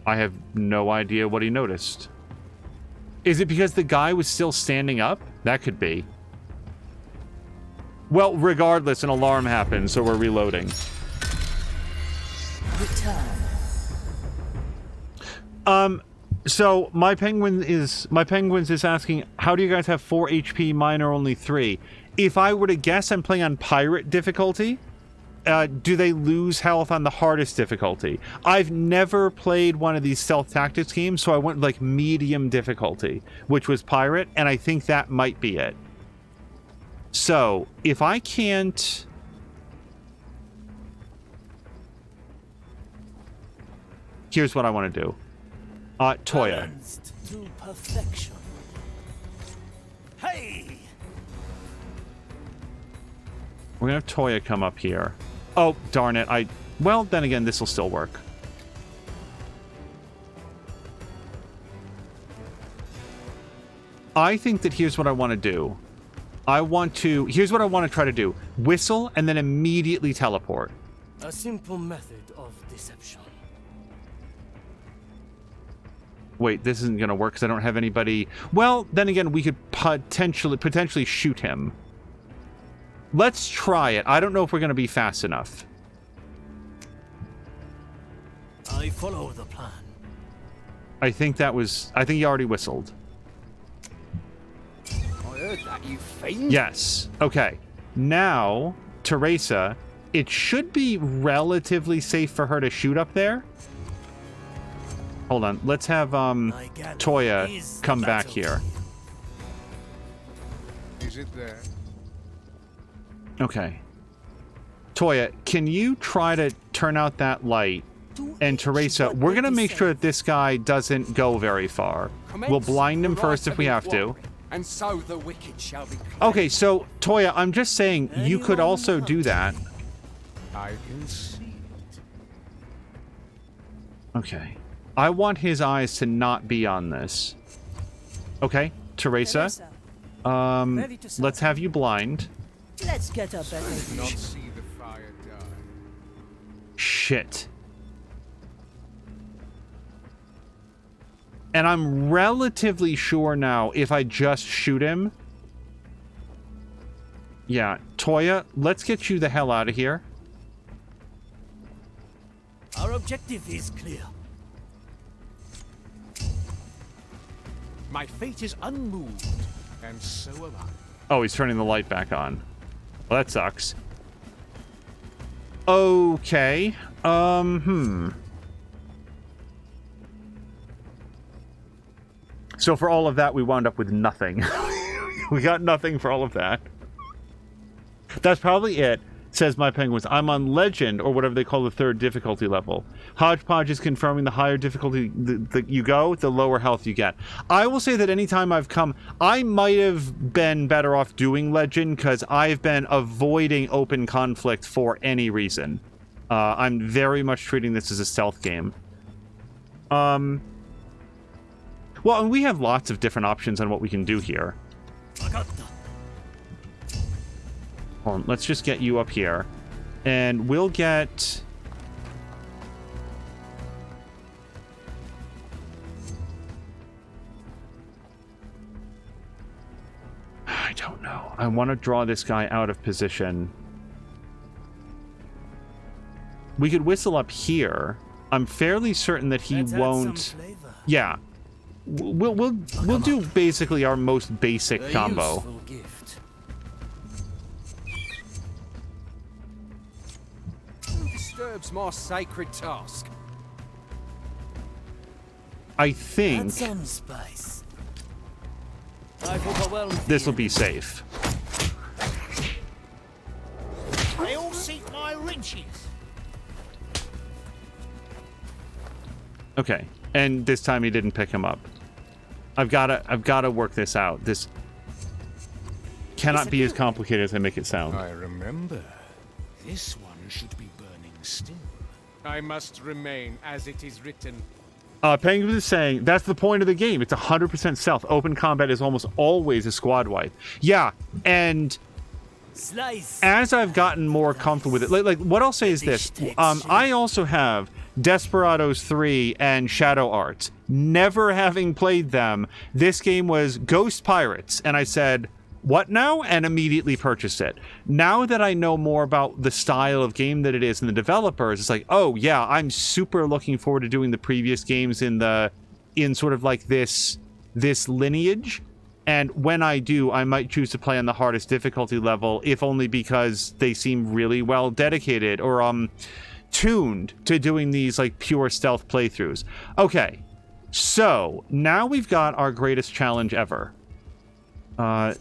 I have no idea what he noticed. Is it because the guy was still standing up? That could be. Well, regardless, an alarm happened, so we're reloading. Return. So my penguins is asking, how do you guys have 4 HP? Mine are only 3. If I were to guess, I'm playing on pirate difficulty. Do they lose health on the hardest difficulty? I've never played one of these stealth tactics games, so I went like medium difficulty, which was pirate, and I think that might be it. So, if I can't... Here's what I want to do. Toya. Balanced to perfection. Hey! We're going to have Toya come up here. Oh, darn it. Well, then again, this will still work. I think that here's what I want to do. I want to... Here's what I want to try to do. Whistle and then immediately teleport. A simple method of deception. Wait, this isn't going to work because I don't have anybody... Well, then again, we could potentially shoot him. Let's try it. I don't know if we're going to be fast enough. I follow the plan. I think that was... I think he already whistled. I heard that, you fiend. Yes. Okay. Now, Teresa, it should be relatively safe for her to shoot up there. Hold on. Let's have Toya come back here. Is it there? Okay. Toya, can you try to turn out that light? And Teresa, we're going to make sure that this guy doesn't go very far. We'll blind him first if we have to. And so the wicked shall be. Okay, so, Toya, I'm just saying, you could also do that. I can see it. Okay. I want his eyes to not be on this. Okay, Teresa. Let's have you blind. Let's get a better Not vision. see the fire die. Shit. And I'm relatively sure now if I just shoot him. Yeah, Toya, let's get you the hell out of here. Our objective is clear. My fate is unmoved, and so am I. Oh, he's turning the light back on. Well, that sucks. Okay. So for all of that, we wound up with nothing. We got nothing for all of that. That's probably it, says My Penguins. I'm on Legend, or whatever they call the 3rd difficulty level. Hodgepodge is confirming the higher difficulty you go, the lower health you get. I will say that anytime I've come, I might have been better off doing Legend, because I've been avoiding open conflict for any reason. I'm very much treating this as a stealth game. Well, and we have lots of different options on what we can do here. Hold on, let's just get you up here. And we'll get... I don't know. I want to draw this guy out of position. We could whistle up here. I'm fairly certain that he won't... Yeah. We'll do basically our most basic combo. Who disturbs my sacred task? I think Some spice. I've overwhelmed this will be safe. They all seek my riches. Okay, and this time he didn't pick him up. I've gotta work this out. This cannot be as complicated as I make it sound. I remember. This one should be burning still. I must remain as it is written. Penguin is saying that's the point of the game. It's 100% stealth. Open combat is almost always a squad wipe. Yeah, and as I've gotten more comfortable with it, like what I'll say is this: I also have Desperados 3 and Shadow Arts. Never having played them, this game was Ghost Pirates, and I said, what now? And immediately purchased it. Now that I know more about the style of game that it is and the developers, it's like, oh yeah, I'm super looking forward to doing the previous games in sort of like this lineage. And when I do, I might choose to play on the hardest difficulty level, if only because they seem really well dedicated or tuned to doing these like pure stealth playthroughs. Okay, so now we've got our greatest challenge ever.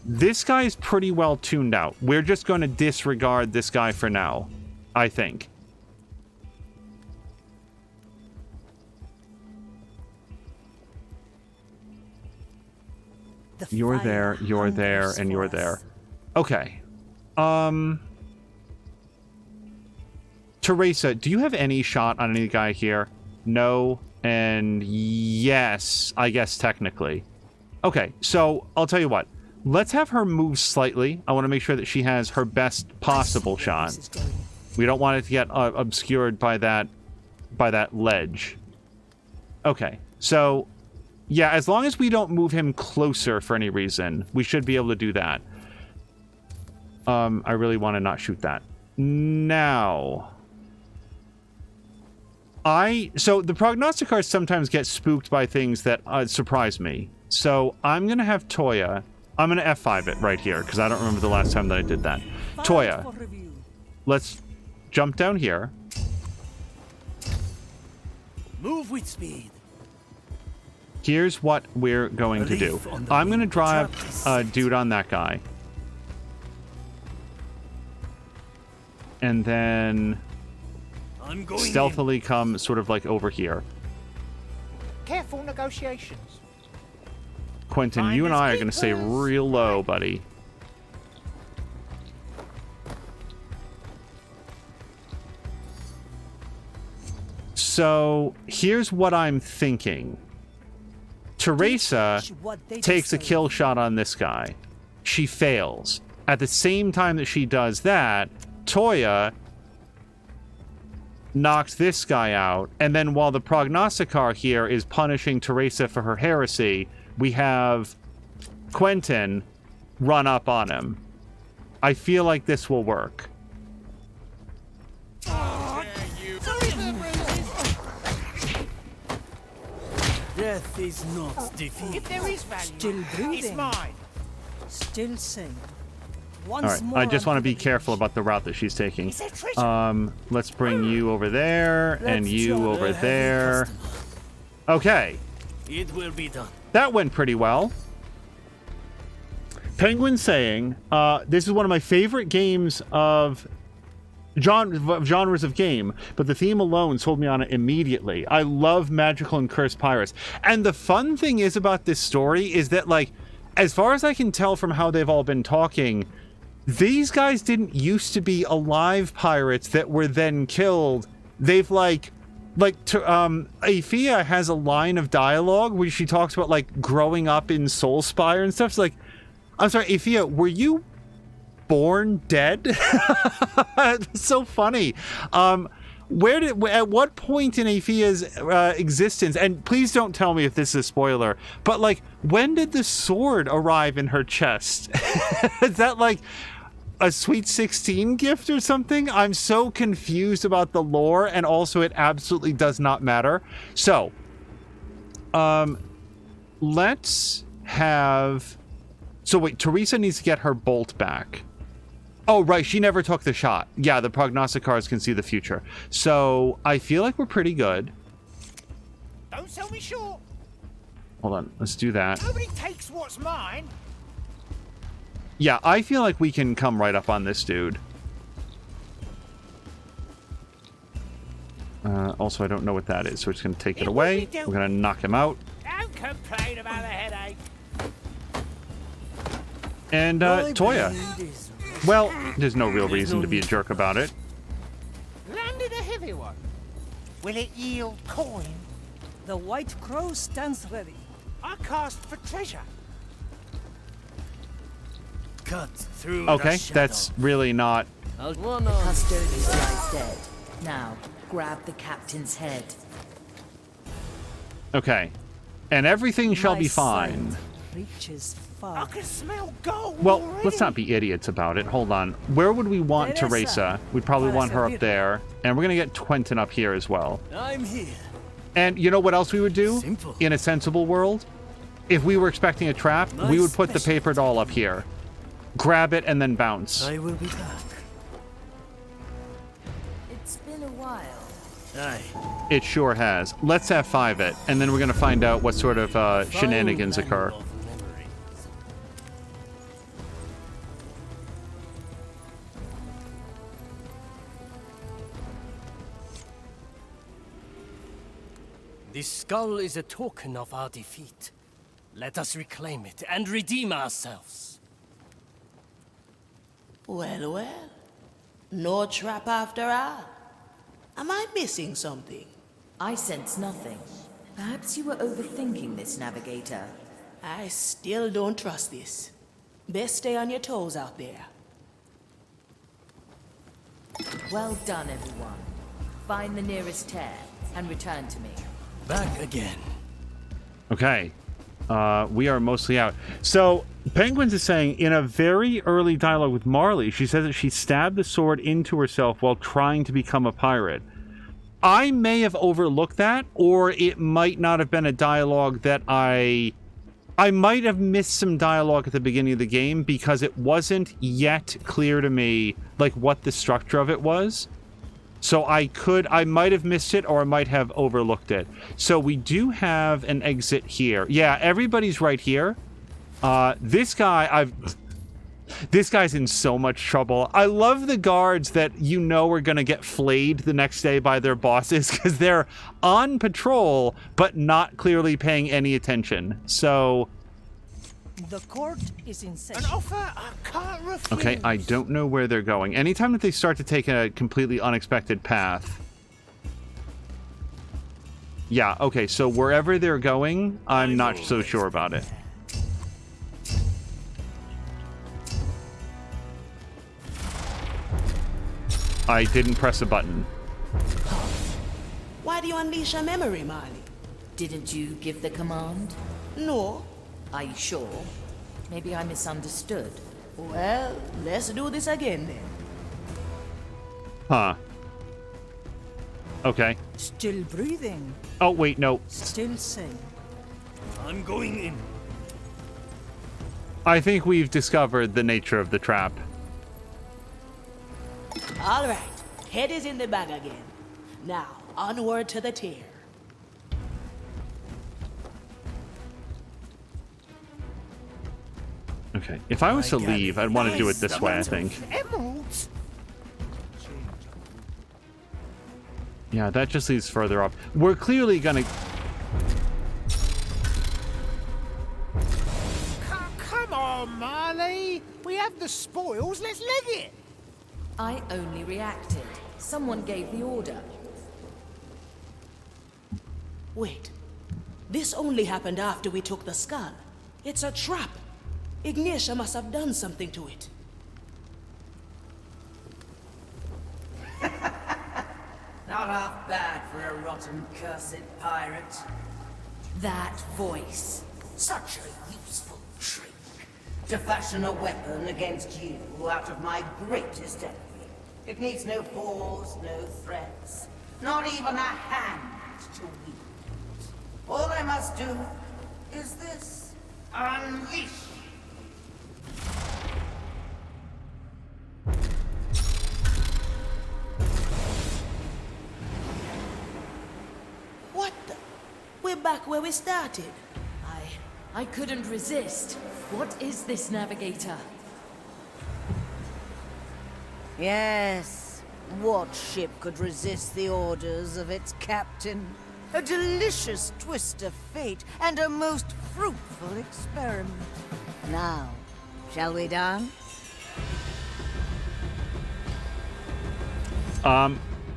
This guy is pretty well tuned out. We're just going to disregard this guy for now, I think. You're there, and you're there. Okay. Teresa, do you have any shot on any guy here? No, and yes, I guess technically. Okay, so I'll tell you what. Let's have her move slightly. I want to make sure that she has her best possible shot. We don't want it to get obscured by that ledge. Okay, so yeah, as long as we don't move him closer for any reason, we should be able to do that. I really want to not shoot that. Now, so the prognosticators sometimes get spooked by things that surprise me. So I'm going to have Toya. I'm going to F5 it right here, because I don't remember the last time that I did that. Toya, let's jump down here. Move with speed. Here's what we're going to do. I'm going to drive a dude on that guy. And then stealthily come sort of like over here. Careful negotiations. Quentin, you and I are going to stay real low, buddy. So here's what I'm thinking. Teresa takes a kill shot on this guy. She fails. At the same time that she does that, Toya knocks this guy out, and then while the prognosticar here is punishing Teresa for her heresy, we have Quentin run up on him. I feel like this will work. Death is not defeat. If there is value, Still breathing. it's mine. Still sane. All right, I just want to be careful about the route that she's taking. Let's bring you over there, and you over there. Okay. It will be done. That went pretty well. Penguin saying, this is one of my favorite games of genres of game, but the theme alone sold me on it immediately. I love magical and cursed pirates. And the fun thing is about this story is that, like, as far as I can tell from how they've all been talking, these guys didn't used to be alive pirates that were then killed. They've Aphia has a line of dialogue where she talks about like growing up in Soulspire and stuff. It's like, I'm sorry, Aphia, were you born dead? It's so funny. At what point in Aphia's existence, and please don't tell me if this is a spoiler, but like, when did the sword arrive in her chest? Is that like a Sweet 16 gift or something? I'm so confused about the lore, and also it absolutely does not matter. So, let's have... So wait, Teresa needs to get her bolt back. Oh, right, she never took the shot. Yeah, the prognosticators can see the future. So, I feel like we're pretty good. Don't sell me short. Hold on, let's do that. Nobody takes what's mine. Yeah, I feel like we can come right up on this dude. Also, I don't know what that is, so we're just going to take it away. We're going to knock him out. Don't complain about a headache. And, Toya. Well, there's no real reason to be a jerk about it. Landed a heavy one. Will it yield coin? The White Crow stands ready. I cast for treasure. Cut through Okay, the that's really not... The custodian lies dead. Now, grab the captain's head. Okay. And everything shall be fine. Reaches I can smell gold. Well, already. let's not be idiots about it. Hold on. Where would we want Teresa? We'd probably want her up there. And we're going to get Quentin up here as well. I'm here. And you know what else we would do? Simple. In a sensible world? If we were expecting a trap, we would put the paper doll up here. Grab it and then bounce. I will be back. It's been a while. Aye. It sure has. Let's F5 it, and then we're going to find out what sort of shenanigans occur. This skull is a token of our defeat. Let us reclaim it and redeem ourselves. Well, well. No trap after all. Am I missing something? I sense nothing. Perhaps you were overthinking this, Navigator. I still don't trust this. Best stay on your toes out there. Well done, everyone. Find the nearest tear and return to me. Back again. Okay. We are mostly out. So, Penguins is saying, in a very early dialogue with Marley, she says that she stabbed the sword into herself while trying to become a pirate. I may have overlooked that, or it might not have been a dialogue that I might have missed some dialogue at the beginning of the game because it wasn't yet clear to me, like, what the structure of it was. So I might have missed it, or I might have overlooked it. So we do have an exit here. Yeah, everybody's right here. This guy's in so much trouble. I love the guards that you know are going to get flayed the next day by their bosses because they're on patrol, but not clearly paying any attention. So... The court is in session. An offer I can't refuse. Okay, I don't know where they're going. Anytime that they start to take a completely unexpected path... Yeah, okay, so wherever they're going, I'm not so sure about it. I didn't press a button. Why do you unleash a memory, Marley? Didn't you give the command? No. Are you sure? Maybe I misunderstood. Well, let's do this again then. Huh. Okay. Still breathing. Oh, wait, no. Still sane. I'm going in. I think we've discovered the nature of the trap. All right. Head is in the bag again. Now, onward to the tier. Okay, if I was to leave, I'd want to do it this way, I think. Emeralds? Yeah, that just leads further up. We're clearly gonna... Come on, Marley. We have the spoils. Let's leg it. I only reacted. Someone gave the order. Wait. This only happened after we took the skull. It's a trap. Ignatia must have done something to it. Not half bad for a rotten, cursed pirate. That voice. Such a useful trick. To fashion a weapon against you out of my greatest enemy. It needs no pause, no threats. Not even a hand to wield. All I must do is this. Unleash. What the? We're back where we started. I couldn't resist. What is this, Navigator? Yes. What ship could resist the orders of its captain? A delicious twist of fate and a most fruitful experiment. Now, shall we dance?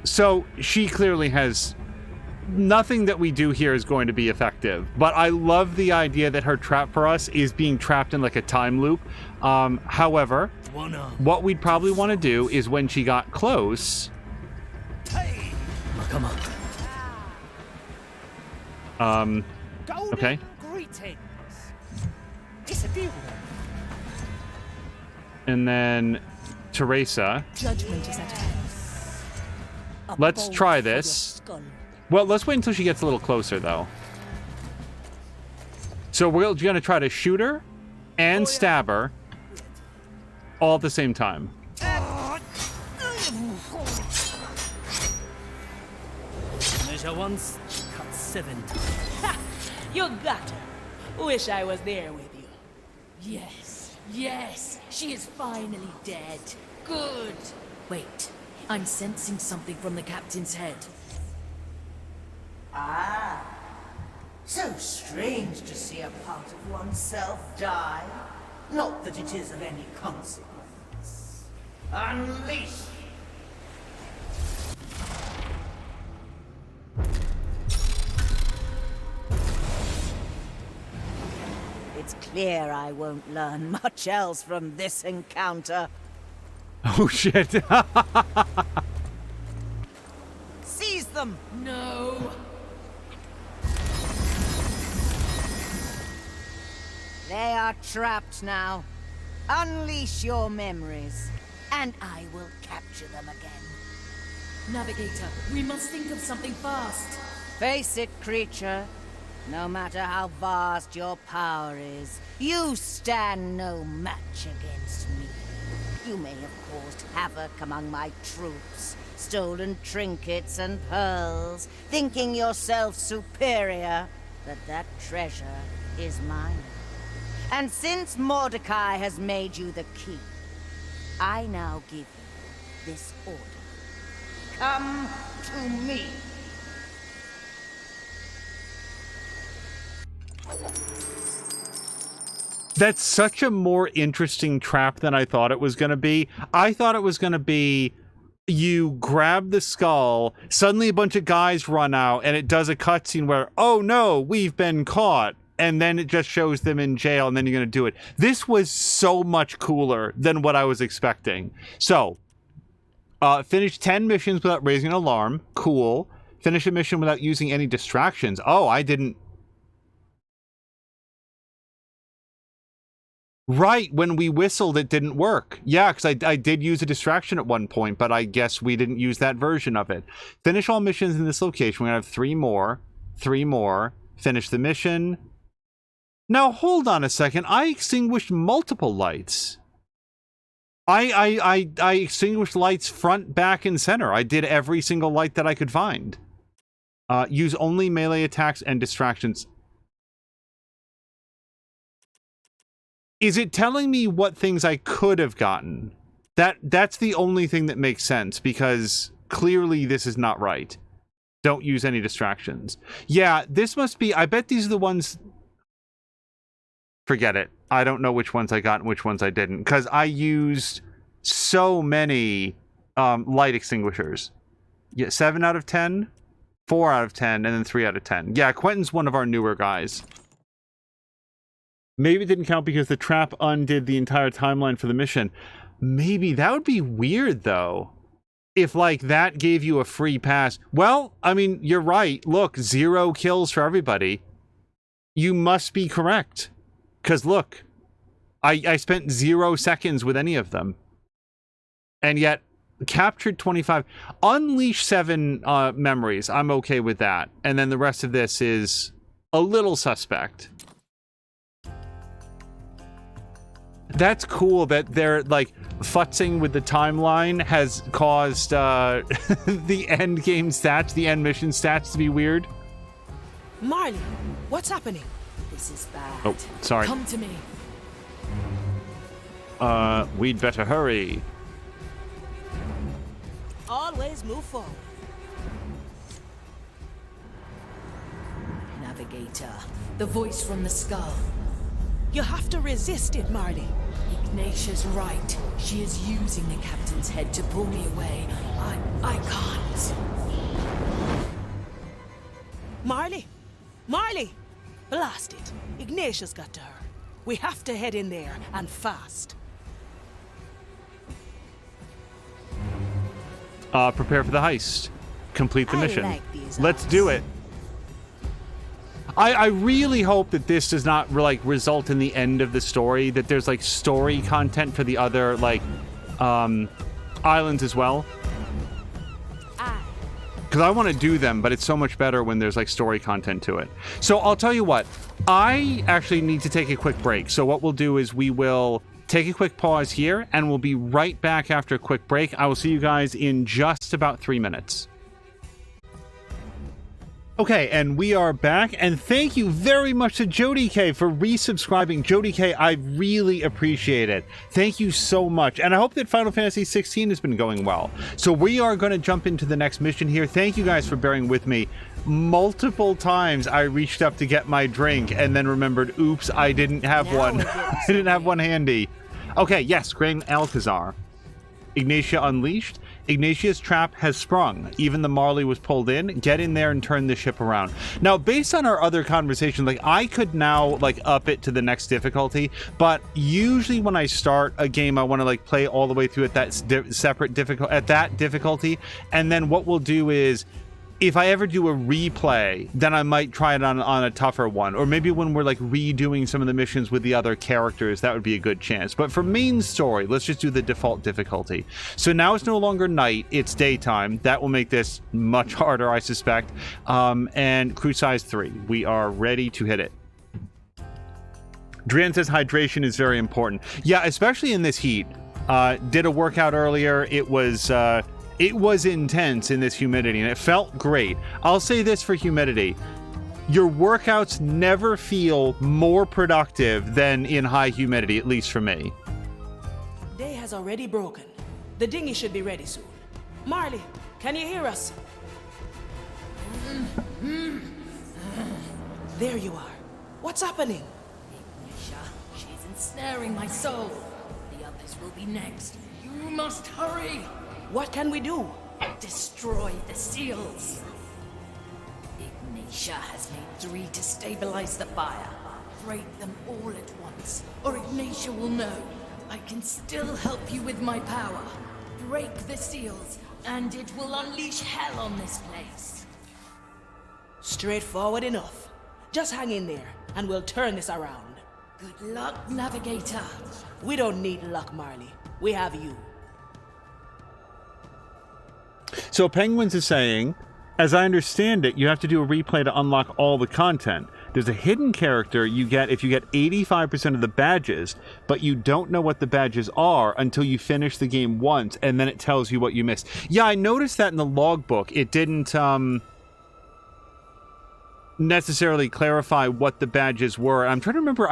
So she clearly has... Nothing that we do here is going to be effective, but I love the idea that her trap for us is being trapped in like a time loop. However, what we'd probably want to do is when she got close... Hey! Come on. Okay. Greetings. It's a deal. And then Teresa. Judgment is at hand. Let's try this. Well, let's wait until she gets a little closer, though. So we're going to try to shoot her and stab her all at the same time. Measure once, cut 7 times. You got her. Wish I was there with you. Yes, yes, she is finally dead. Good. Wait, I'm sensing something from the captain's head. Ah. So strange to see a part of oneself die. Not that it is of any consequence. Unleash! It It's clear I won't learn much else from this encounter. Oh shit. Seize them! No! They are trapped now. Unleash your memories, and I will capture them again. Navigator, we must think of something fast. Face it, creature. No matter how vast your power is, you stand no match against me. You may have caused havoc among my troops, stolen trinkets and pearls, thinking yourself superior, but that treasure is mine. And since Mordecai has made you the key, I now give you this order. Come to me. That's such a more interesting trap than I thought it was going to be. I thought it was going to be you grab the skull, suddenly a bunch of guys run out, and it does a cutscene where, oh no, we've been caught. And then it just shows them in jail, and then you're going to do it. This was so much cooler than what I was expecting. So, finish 10 missions without raising an alarm. Cool. Finish a mission without using any distractions. Oh, I didn't... Right, when we whistled, it didn't work. Yeah, because I did use a distraction at one point, but I guess we didn't use that version of it. Finish all missions in this location. We're going to have 3 more. 3 more. Finish the mission. Now, hold on a second. I extinguished multiple lights. I extinguished lights front, back, and center. I did every single light that I could find. Use only melee attacks and distractions. Is it telling me what things I could have gotten? That's the only thing that makes sense, because clearly this is not right. Don't use any distractions. Yeah, this must be... I bet these are the ones... Forget it. I don't know which ones I got and which ones I didn't, because I used so many light extinguishers. Yeah, 7 out of 10, 4 out of 10, and then 3 out of 10. Yeah, Quentin's one of our newer guys. Maybe it didn't count because the trap undid the entire timeline for the mission. Maybe. That would be weird, though. If, like, that gave you a free pass. Well, I mean, you're right. Look, 0 kills for everybody. You must be correct. Because, look, I spent 0 seconds with any of them. And yet, captured 25. Unleash 7 memories. I'm okay with that. And then the rest of this is a little suspect. That's cool that they're, like, futzing with the timeline has caused the end game stats, the end mission stats to be weird. Marley, what's happening? This is bad. Oh, sorry. Come to me. We'd better hurry. Always move forward. Navigator, the voice from the skull. You have to resist it, Marley. Ignatia's right. She is using the captain's head to pull me away. I can't. Marley! Marley! Blast it. Ignatius got to her. We have to head in there, and fast. Prepare for the heist. Complete the mission. Like these Let's do it. I really hope that this does not like result in the end of the story, that there's like story content for the other like islands as well. Because I want to do them, but it's so much better when there's like story content to it. So I'll tell you what, I actually need to take a quick break. So what we'll do is we will take a quick pause here and we'll be right back after a quick break. I will see you guys in just about 3 minutes. Okay, and we are back, and thank you very much to Jody K for resubscribing. Jody K, I really appreciate it. Thank you so much, and I hope that Final Fantasy 16 has been going well. So we are going to jump into the next mission here. Thank you guys for bearing with me. Multiple times I reached up to get my drink and then remembered, oops, I didn't have one. I didn't have one handy. Okay, yes, Grand Alcazar. Ignatia unleashed. Ignatia's trap has sprung. Even the Marley was pulled in. Get in there and turn the ship around. Now, based on our other conversation, like, I could now, like, up it to the next difficulty, but usually when I start a game, I want to, like, play all the way through at that difficulty, and then what we'll do is, if I ever do a replay, then I might try it on a tougher one. Or maybe when we're like redoing some of the missions with the other characters, that would be a good chance. But for main story, let's just do the default difficulty. So now it's no longer night, it's daytime. That will make this much harder, I suspect. And crew size 3. We are ready to hit it. Drian says hydration is very important. Yeah, especially in this heat. Did a workout earlier. It was intense in this humidity, and it felt great. I'll say this for humidity. Your workouts never feel more productive than in high humidity, at least for me. Day has already broken. The dinghy should be ready soon. Marley, can you hear us? There you are. What's happening? Ignatia, she's ensnaring my soul. The others will be next. You must hurry. What can we do? Destroy the seals. Ignatia has made 3 to stabilize the fire. Break them all at once, or Ignatia will know. I can still help you with my power. Break the seals, and it will unleash hell on this place. Straightforward enough. Just hang in there, and we'll turn this around. Good luck, Navigator. We don't need luck, Marley. We have you. So Penguins is saying, as I understand it, you have to do a replay to unlock all the content. There's a hidden character you get if you get 85% of the badges, but you don't know what the badges are until you finish the game once, and then it tells you what you missed. Yeah, I noticed that in the logbook. It didn't necessarily clarify what the badges were. I'm trying to remember.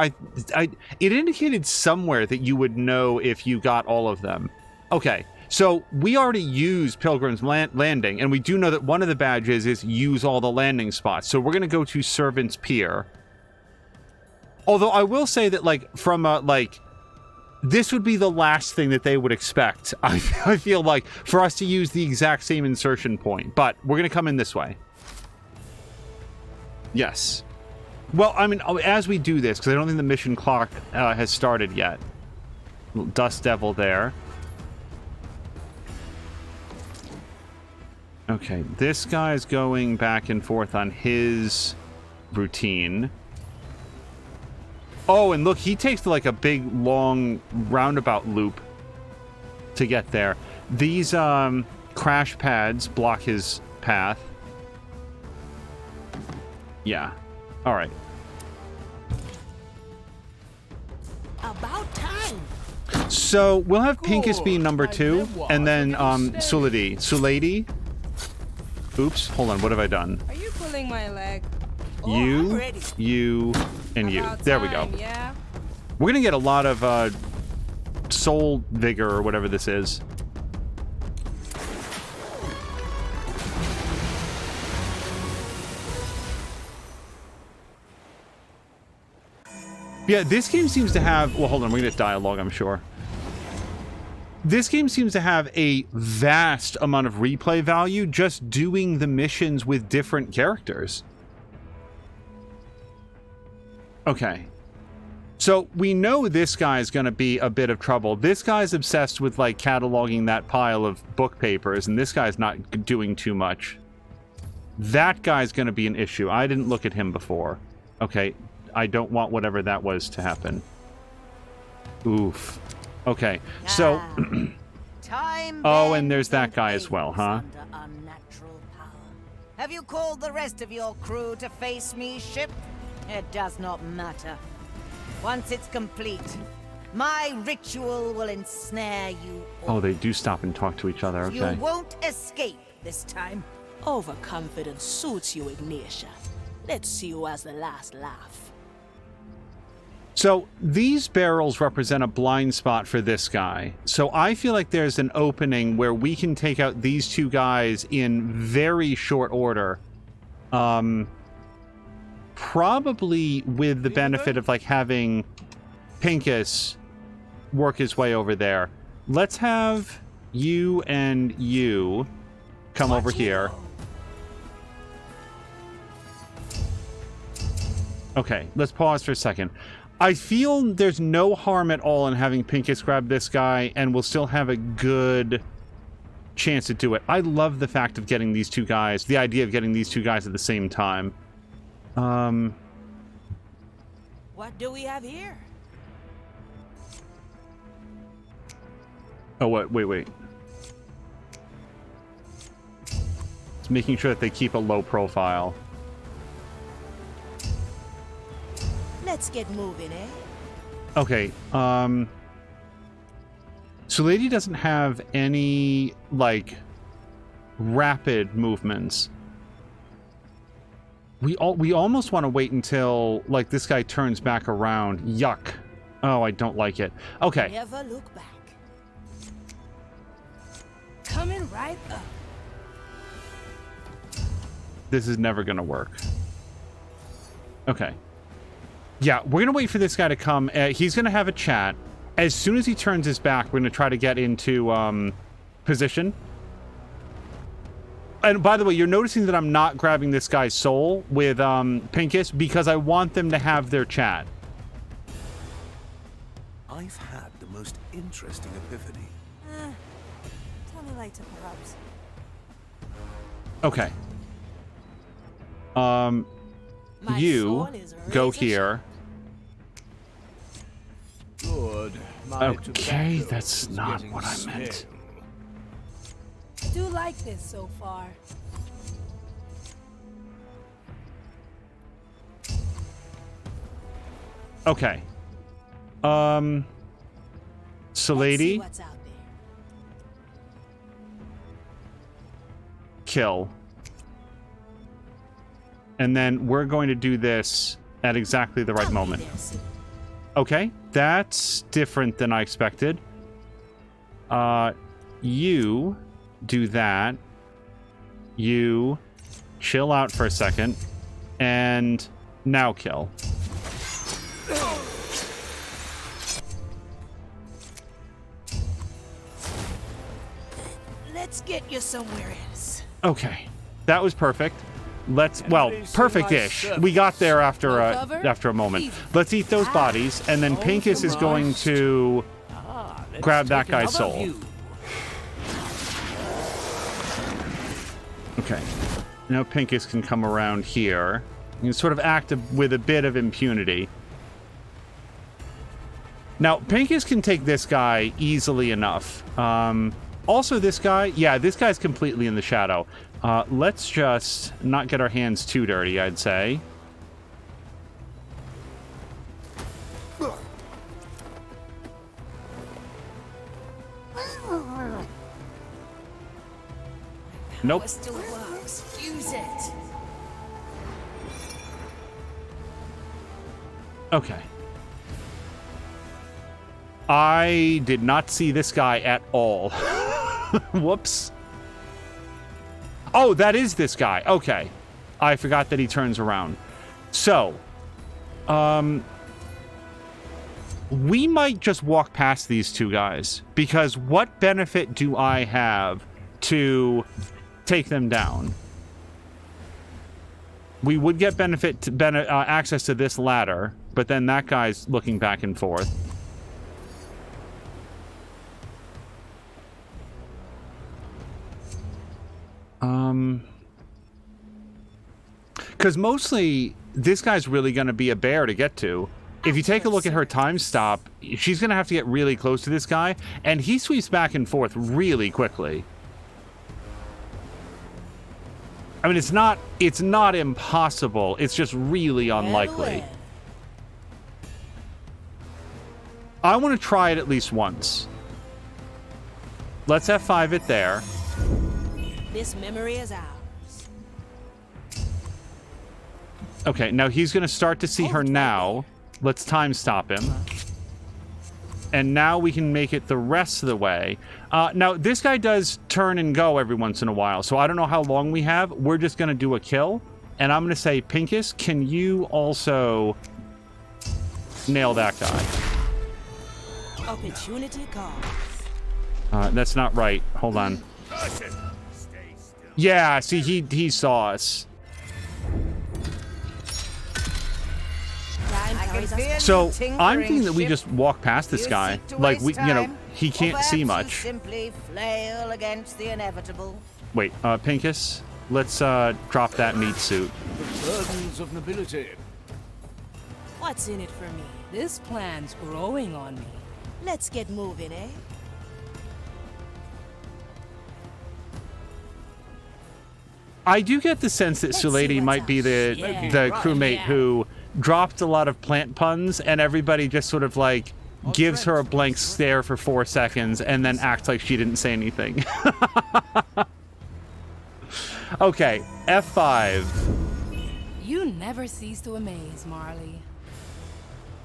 It indicated somewhere that you would know if you got all of them. Okay. So we already use Pilgrim's Landing, and we do know that one of the badges is use all the landing spots. So we're going to go to Servant's Pier. Although I will say that, like, from a, like, this would be the last thing that they would expect, I feel like, for us to use the exact same insertion point. But we're going to come in this way. Yes. Well, I mean, as we do this, because I don't think the mission clock has started yet. Little Dust Devil there. Okay, this guy's going back and forth on his routine. Oh, and look, he takes like a big, long roundabout loop to get there. These crash pads block his path. Yeah. All right. About time. So we'll have Pincus be number 2, and then Sulady. Oops, hold on, what have I done? Are you pulling my leg? You, and you. There we go. Yeah? We're gonna get a lot of soul vigor or whatever this is. Yeah, this game seems to have... Well, hold on, we're gonna get dialogue, I'm sure. This game seems to have a vast amount of replay value just doing the missions with different characters. Okay. So we know this guy's going to be a bit of trouble. This guy's obsessed with, like, cataloging that pile of book papers, and this guy's not doing too much. That guy's going to be an issue. I didn't look at him before. Okay, I don't want whatever that was to happen. Oof. Okay, so... oh, and there's that guy as well, huh? Have you called the rest of your crew to face me, ship? It does not matter. Once it's complete, my ritual will ensnare you all. Oh, they do stop and talk to each other, okay. You won't escape this time. Overconfidence suits you, Ignatia. Let's see who has the last laugh. So these barrels represent a blind spot for this guy. So I feel like there's an opening where we can take out these two guys in very short order. Probably with the benefit of, like, having Pincus work his way over there. Let's have you and you come over here. Okay, let's pause for a second. I feel there's no harm at all in having Pincus grab this guy, and we'll still have a good chance to do it. I love the fact of getting these two guys, the idea of getting these two guys at the same time. What do we have here? Oh, wait. It's making sure that they keep a low profile. Let's get moving, eh? Okay, so Lady doesn't have any, like, rapid movements. We almost want to wait until, like, this guy turns back around. Yuck. Oh, I don't like it. Okay. Never look back. Coming right up. This is never gonna work. Okay. Yeah, we're gonna wait for this guy to come. He's gonna have a chat. As soon as he turns his back, we're gonna try to get into position. And by the way, you're noticing that I'm not grabbing this guy's soul with Pincus because I want them to have their chat. I've had the most interesting epiphany. Tell me later, perhaps. Okay. You go here. Good. Okay, that's not what I meant. I do like this so far. Okay. So lady. Kill. And then we're going to do this at exactly the right moment. Okay, that's different than I expected. You do that. You chill out for a second. And now kill. Let's get you somewhere else. Okay, that was perfect. Let's, well, perfect-ish. We got there after a moment. Let's eat those bodies, and then Pincus is going to grab that guy's soul. Okay. Now Pincus can come around here. You can sort of act with a bit of impunity. Now, Pincus can take this guy easily enough. Also, this guy, yeah, this guy's completely in the shadow. Let's just not get our hands too dirty, I'd say. Nope. It still works. Use it. Okay. I did not see this guy at all. Whoops. Oh, that is this guy. Okay. I forgot that he turns around. So, we might just walk past these two guys, because what benefit do I have to take them down? We would get access to this ladder, but then that guy's looking back and forth. Because mostly this guy's really going to be a bear to get to. If you take a look at her time stop, she's going to have to get really close to this guy, and he sweeps back and forth really quickly. I mean, it's not impossible. It's just really unlikely. I want to try it at least once. Let's F5 it there. This memory is ours. Okay, now he's going to start to see her now. Let's time stop him. And now we can make it the rest of the way. Now, this guy does turn and go every once in a while, so I don't know how long we have. We're just going to do a kill. And I'm going to say, Pincus, can you also nail that guy? Opportunity calls. That's not right. Hold on. Yeah, see, he saw us. So I'm thinking that we just walk past this guy. Like, we, you know, he can't see much. Simply flail against the inevitable. Wait, Pincus, let's drop that meat suit. The burdens of nobility. What's in it for me? This plan's growing on me. Let's get moving, eh? I do get the sense that Sulady might be the crewmate who dropped a lot of plant puns, and everybody just sort of like gives her a blank stare for 4 seconds and then acts like she didn't say anything. Okay, F5. You never cease to amaze, Marley.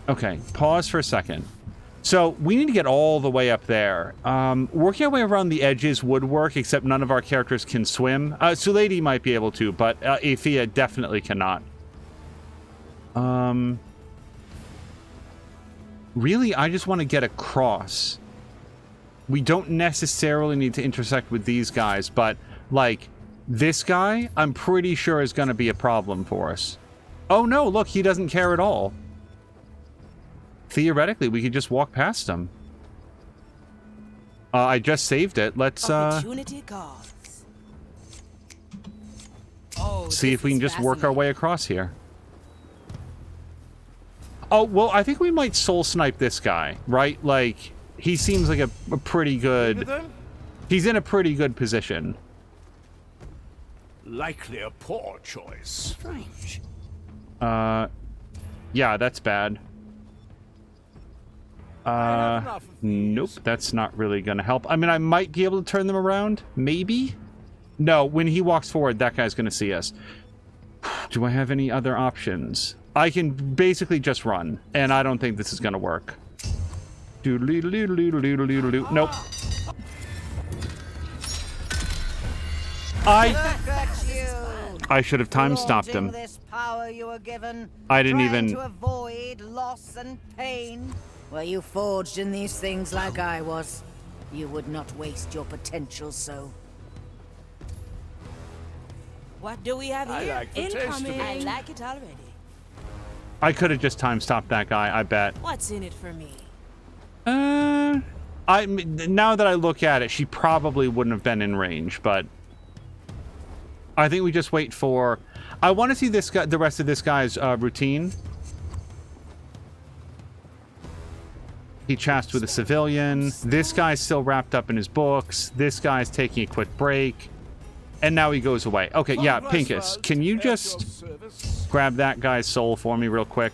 Okay, pause for a second. So we need to get all the way up there. Working our way around the edges would work, except none of our characters can swim. Sulady might be able to, but Athea definitely cannot. Really, I just want to get across. We don't necessarily need to intersect with these guys, but, like, this guy, I'm pretty sure is going to be a problem for us. Oh no, look, he doesn't care at all. Theoretically, we could just walk past him. I just saved it. Let's, Opportunity calls. see if we can just work our way across here. Oh, well, I think we might soul snipe this guy, right? Like, he seems like a pretty good... He's in a pretty good position. Likely a poor choice. Strange. Yeah, that's bad. Nope, that's not really gonna help. I mean, I might be able to turn them around, maybe? No, when he walks forward, that guy's gonna see us. Do I have any other options? I can basically just run, and I don't think this is gonna work. Doodle-doodle-doodle-doodle-doodle-doo. Nope. I should have time stopped him. This power you were given, I didn't even... to avoid loss and pain. Were you forged in these things like I was, you would not waste your potential so. What do we have here? I like the taste of it. I like it already. I could have just time stopped that guy, I bet. What's in it for me? Now that I look at it, she probably wouldn't have been in range, but I think we just wait for... I want to see this guy, the rest of this guy's routine. He chats with a civilian. This guy's still wrapped up in his books. This guy's taking a quick break. And now he goes away. Okay, yeah, Pincus, can you just grab that guy's soul for me real quick?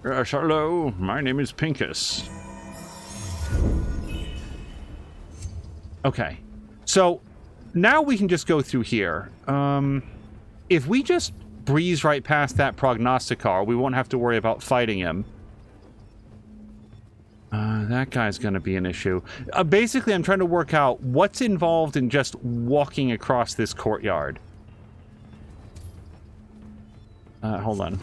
Yes, hello, my name is Pincus. Okay, so now we can just go through here. If we just breeze right past that prognosticar, we won't have to worry about fighting him. That guy's gonna be an issue. Basically, I'm trying to work out what's involved in just walking across this courtyard. Hold on.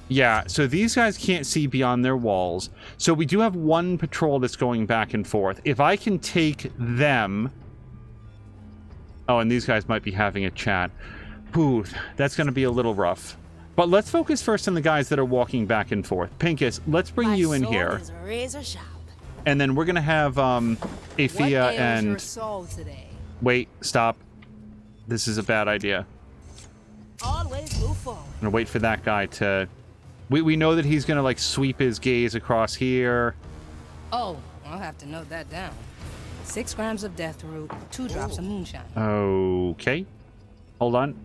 Yeah, so these guys can't see beyond their walls. So we do have one patrol that's going back and forth. If I can take them... Oh, and these guys might be having a chat. Ooh, that's going to be a little rough. But let's focus first on the guys that are walking back and forth. Pincus, let's bring you in here. Is razor sharp. And then we're going to have Athea and... your soul today? Wait, stop. This is a bad idea. Always move forward. I'm going to wait for that guy to... We know that he's going to, like, sweep his gaze across here. Oh, I'll have to note that down. 6 grams of death root, 2 drops of moonshine. Okay. Hold on.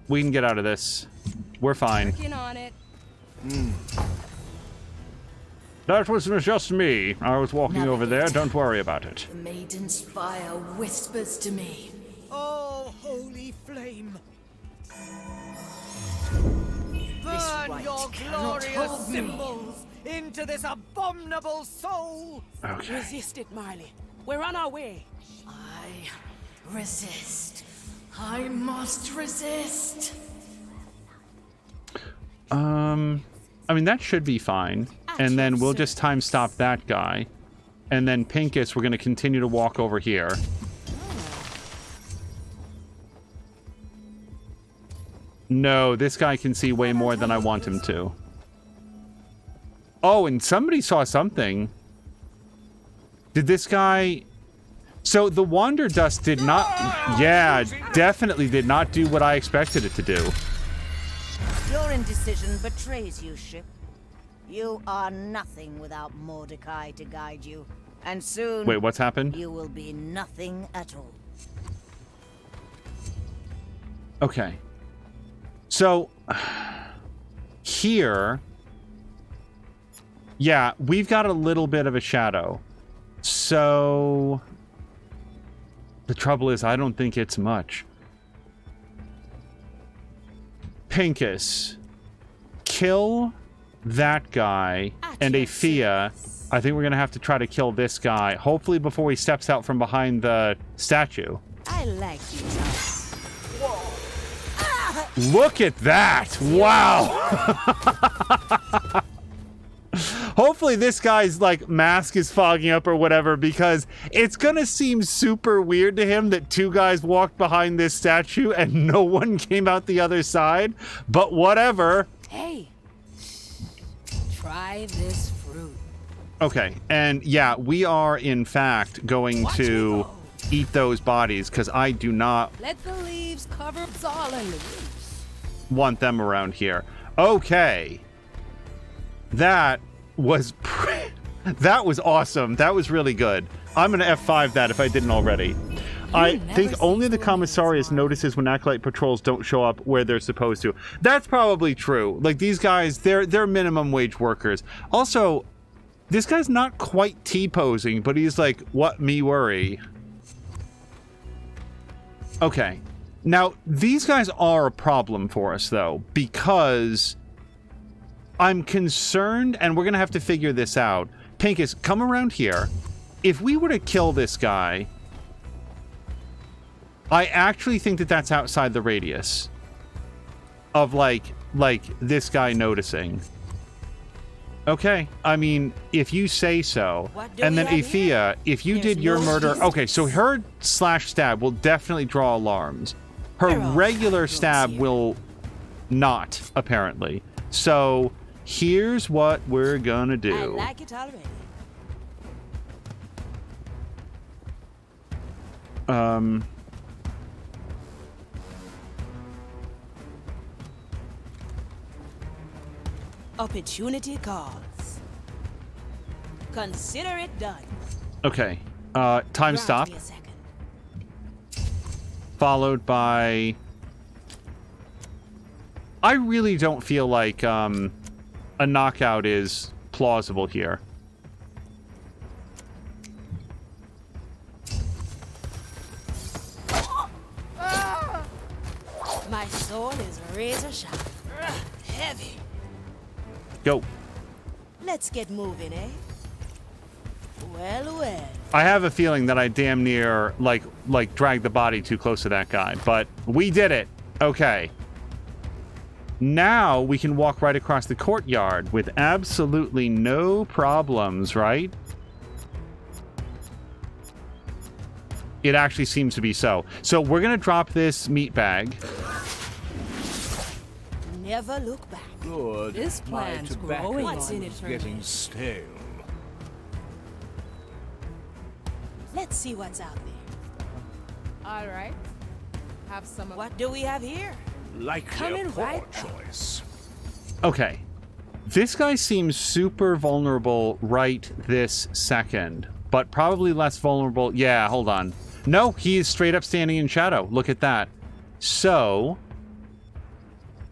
We can get out of this. We're fine. Working on it. That was just me. I was walking over there. Don't worry about it. The maiden's fire whispers to me. Oh, holy flame! This Burn rite your cannot glorious hold me. symbols into this abominable soul! Okay. Resist it, Marley. We're on our way. I resist. I must resist. I mean, that should be fine. And then we'll just time stop that guy. And then Pincus, we're going to continue to walk over here. No, this guy can see way more than I want him to. Oh, and somebody saw something. Did this guy... So the Wander Dust did not... Yeah, definitely did not do what I expected it to do. Your indecision betrays you, ship. You are nothing without Mordecai to guide you. And soon... Wait, what's happened? You will be nothing at all. Okay. So... Here... Yeah, we've got a little bit of a shadow. So... The trouble is, I don't think it's much. Pincus. Kill that guy. And Athea. I think we're going to have to try to kill this guy. Hopefully before he steps out from behind the statue. I like you, Thomas. Look at that! Wow! Hopefully this guy's, like, mask is fogging up or whatever, because it's gonna seem super weird to him that two guys walked behind this statue and no one came out the other side. But whatever. Hey, try this fruit. Okay, and yeah, we are, in fact, going to eat those bodies, because I do not Let the leaves cover us all in the roots. want them around here. Okay. That was that was awesome. That was really good. I'm gonna F5 that if I didn't already. I think only the commissarius notices when acolyte patrols don't show up where they're supposed to. That's probably true. Like, these guys, they're minimum wage workers. Also, this guy's not quite T-posing, but he's like, what me worry. Okay. Now, these guys are a problem for us, though, because I'm concerned, and we're going to have to figure this out. Pincus, come around here. If we were to kill this guy, I actually think that that's outside the radius of, like this guy noticing. Okay, I mean, if you say so. And then Athea, if you did your murder... Okay, so her /stab will definitely draw alarms. Her regular stab will not, apparently. So... Here's what we're gonna do. I like it already. Opportunity calls. Consider it done. Okay. Time stop. Followed by... I really don't feel like, a knockout is plausible here. My soul is razor sharp. Heavy. Go. Let's get moving, eh? Well, well. I have a feeling that I damn near, like dragged the body too close to that guy, but we did it. Okay. Now we can walk right across the courtyard with absolutely no problems, right? It actually seems to be so. So we're going to drop this meat bag. Never look back. Good. This plan's growing What's on in me. it for Getting me? stale. Let's see what's out there. All right. Have some of... What do we have here? Likely Coming a poor right up. choice. Okay. This guy seems super vulnerable right this second, but probably less vulnerable. Yeah, hold on. No, he is straight up standing in shadow. Look at that. So,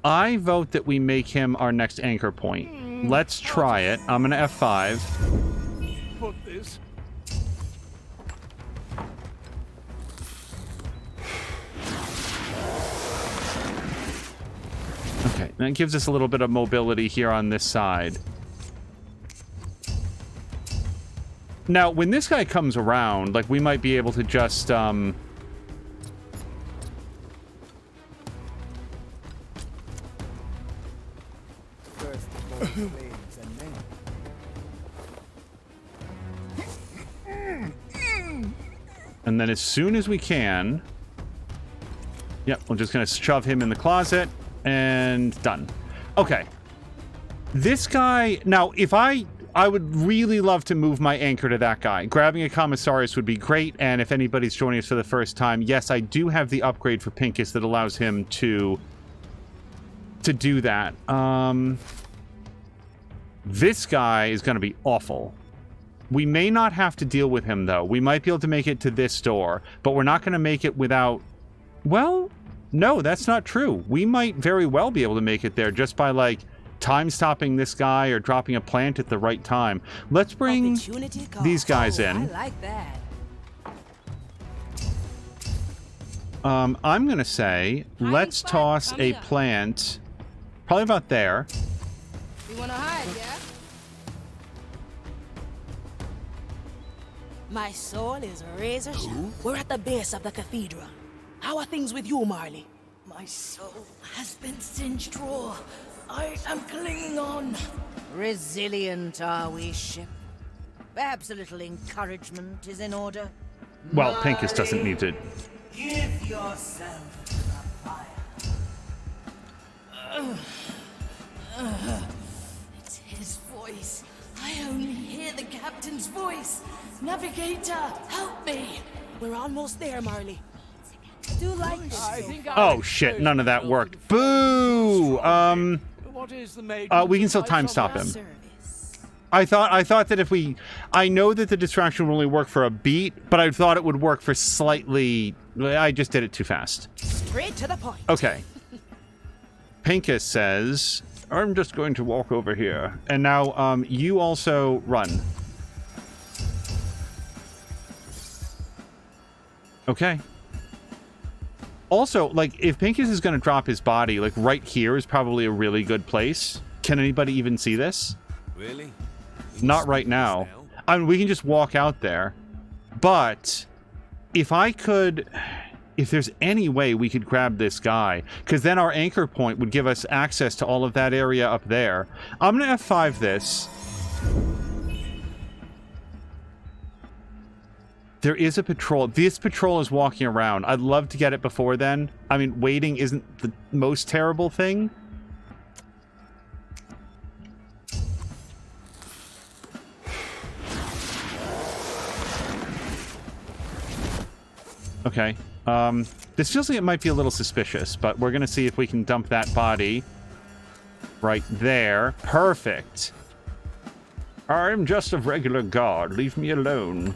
I vote that we make him our next anchor point. Let's try it. I'm going to F5. Put this. Okay, that gives us a little bit of mobility here on this side. Now, when this guy comes around, like, we might be able to just, And then as soon as we can... Yep, we're just going to shove him in the closet. And done. Okay. This guy... Now, if I would really love to move my anchor to that guy. Grabbing a Commissarius would be great. And if anybody's joining us for the first time, yes, I do have the upgrade for Pincus that allows him to do that. This guy is going to be awful. We may not have to deal with him, though. We might be able to make it to this door, but we're not going to make it without... Well, no, that's not true. We might very well be able to make it there just by, like, time-stopping this guy or dropping a plant at the right time. Let's bring these guys in. I like that. I'm going to say, let's toss a plant probably about there. You want to hide, yeah? My soul is razor sharp. We're at the base of the cathedral. How are things with you, Marley? My soul has been singed raw. I am clinging on. Resilient are we, ship. Perhaps a little encouragement is in order. Well, Pincus doesn't need to... Give yourself to the fire. It's his voice. I only hear the captain's voice. Navigator, help me. We're almost there, Marley. Do like this. Oh, shit. None of that worked. Boo! We can still time stop him. I thought that if we... I know that the distraction will only work for a beat, but I thought it would work for slightly... I just did it too fast. Straight to the point. Okay. Pincus says, I'm just going to walk over here. And now, you also run. Okay. Also, like, if Pincus is going to drop his body, like, right here is probably a really good place. Can anybody even see this? Really? Not right now. I mean, we can just walk out there. But if I could... If there's any way we could grab this guy, because then our anchor point would give us access to all of that area up there. I'm going to F5 this. There is a patrol. This patrol is walking around. I'd love to get it before then. I mean, waiting isn't the most terrible thing. Okay. This feels like it might be a little suspicious, but we're going to see if we can dump that body right there. Perfect. I'm just a regular guard. Leave me alone.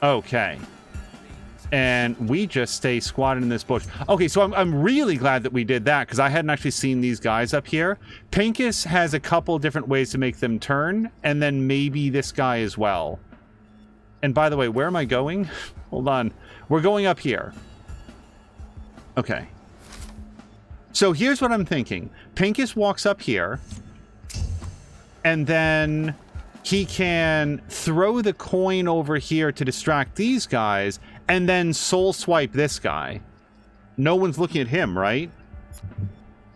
Okay. And we just stay squatted in this bush. Okay, so I'm really glad that we did that, because I hadn't actually seen these guys up here. Pincus has a couple different ways to make them turn, and then maybe this guy as well. And by the way, where am I going? Hold on. We're going up here. Okay. So here's what I'm thinking. Pincus walks up here, and then he can throw the coin over here to distract these guys, and then soul swipe this guy. No one's looking at him, right?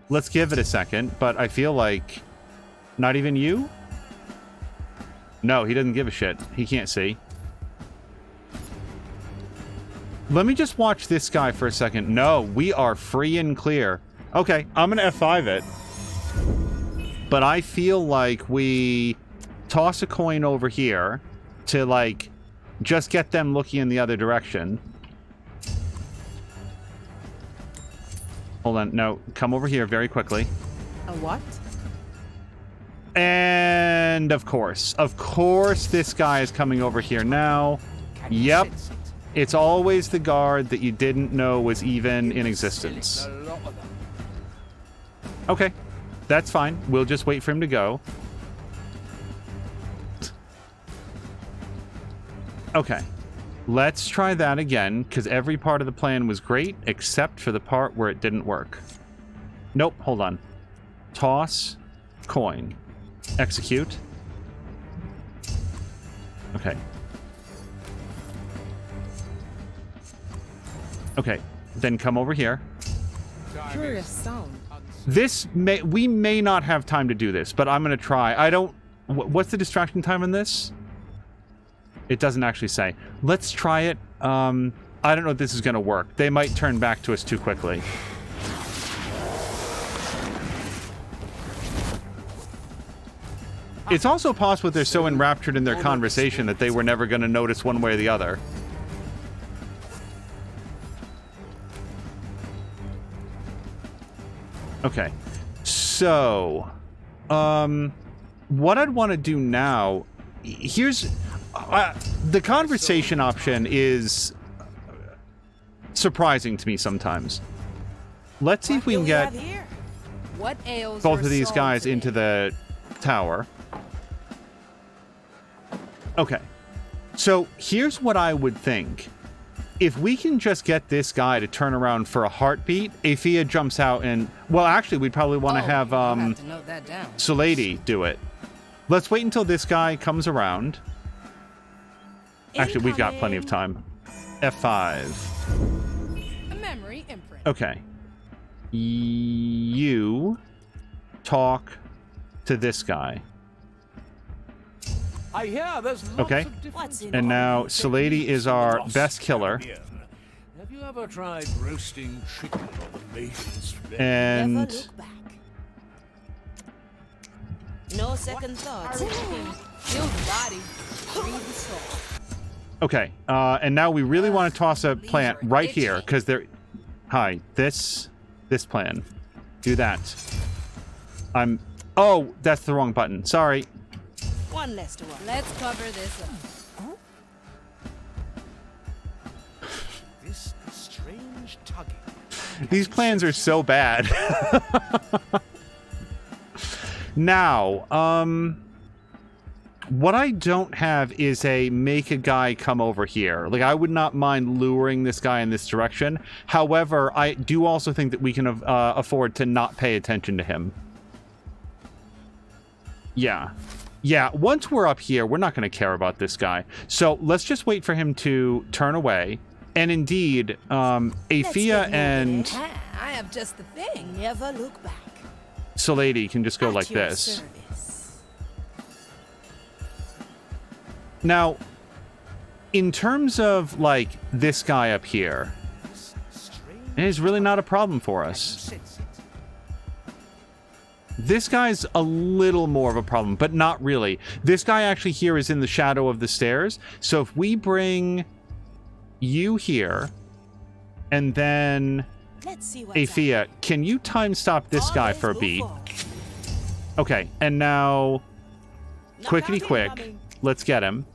Let's give it a second, but I feel like... Not even you? No, he doesn't give a shit. He can't see. Let me just watch this guy for a second. No, we are free and clear. Okay, I'm going to F5 it. But I feel like we toss a coin over here to, like, just get them looking in the other direction. Hold on. No, come over here very quickly. A what? And of course this guy is coming over here now. Yep. It's always the guard that you didn't know was even in existence. Okay, that's fine. We'll just wait for him to go. Okay, let's try that again, because every part of the plan was great, except for the part where it didn't work. Nope, hold on. Toss, coin, execute. Okay. Okay, then come over here. Curious sound. We may not have time to do this, but I'm going to try. What's the distraction time on this? It doesn't actually say. Let's try it. I don't know if this is going to work. They might turn back to us too quickly. It's also possible they're so enraptured in their conversation that they were never going to notice one way or the other. Okay. So, what I'd want to do now... Here's... the conversation option is surprising to me sometimes. Let's see if we can get What ails both your of these soul guys today? into the tower. Okay. So here's what I would think. If we can just get this guy to turn around for a heartbeat, Athea jumps out and... Well, actually, we'd probably want to have, I'll have to note that down. Solady do it. Let's wait until this guy comes around. Actually, we've got plenty of time. F5. A memory imprint. Okay. You talk to this guy. I hear there's lots Okay. of different And now Solady is our best killer. Have you ever tried roasting chicken on the maiden's flesh? And Never look back. No second thoughts. Kill the body. Free the soul. okay, and now we really want to toss a plant right here because they're... Hi, this plan. Do that. Oh, that's the wrong button. Sorry. One less to run. Let's cover this up. This strange tugging. These plans are so bad. Now, what I don't have is a make a guy come over here. Like, I would not mind luring this guy in this direction. However, I do also think that we can afford to not pay attention to him. Yeah. Yeah, once we're up here, we're not going to care about this guy. So let's just wait for him to turn away. And indeed, Athea and I have just the thing. Never look back. Solady can just go At like your this. service. Now, in terms of, like, this guy up here, it is really not a problem for us. This guy's a little more of a problem, but not really. This guy actually here is in the shadow of the stairs. So if we bring you here, and then Let's see what's Athea, can you time stop this guy for a beat? Okay, and now, quickly quick, let's get him.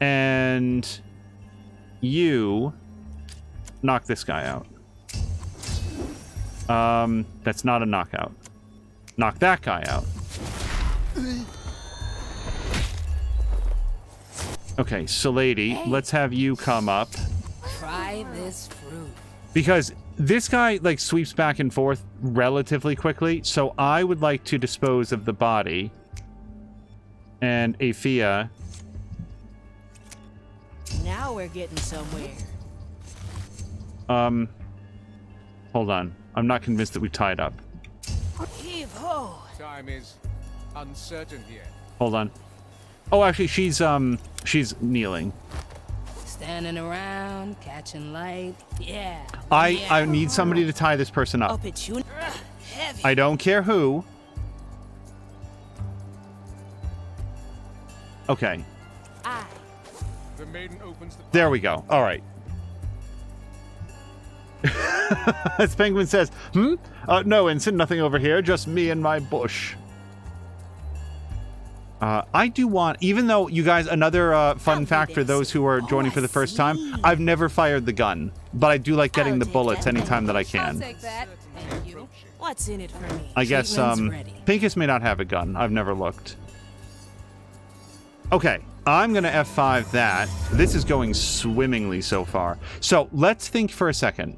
And you knock this guy out. That's not a knockout. Knock that guy out. Okay, Solady, let's have you come up. Try this fruit. Because this guy, like, sweeps back and forth relatively quickly, so I would like to dispose of the body. And Athea. Now we're getting somewhere. Hold on. I'm not convinced that we tied up. Heave-ho! Time is uncertain here. Hold on. Oh, actually, she's kneeling. Standing around, catching light. Yeah. I need somebody to tie this person up. Heavy. I don't care who. Okay. The maiden opens the There we go. All right. As Penguin says, no, Ensign, nothing over here. Just me and my bush. I do want, even though you guys, another fun fact for those who are joining for the first time, I've never fired the gun, but I do like getting the bullets anytime that I I'll can. take that. Thank you. What's in it for me? I guess, Pinkus may not have a gun. I've never looked. Okay, I'm going to F5 that. This is going swimmingly so far. So let's think for a second.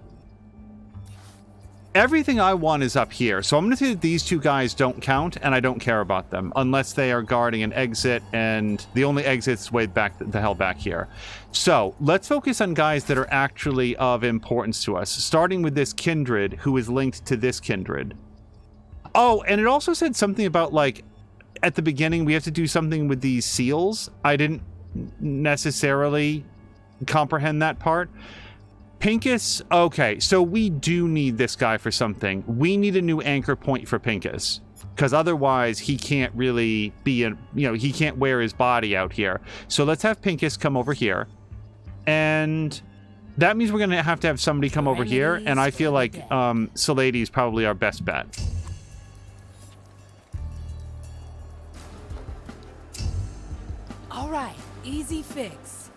Everything I want is up here. So I'm going to say that these two guys don't count, and I don't care about them, unless they are guarding an exit, and the only exit's way back the hell back here. So let's focus on guys that are actually of importance to us, starting with this kindred, who is linked to this kindred. Oh, and it also said something about, like, at the beginning, we have to do something with these seals. I didn't necessarily comprehend that part. Pincus, okay, so we do need this guy for something. We need a new anchor point for Pincus, because otherwise he can't really be he can't wear his body out here. So let's have Pincus come over here, and that means we're gonna have to have somebody come over here, and I feel like Salady is probably our best bet. All right, easy fix.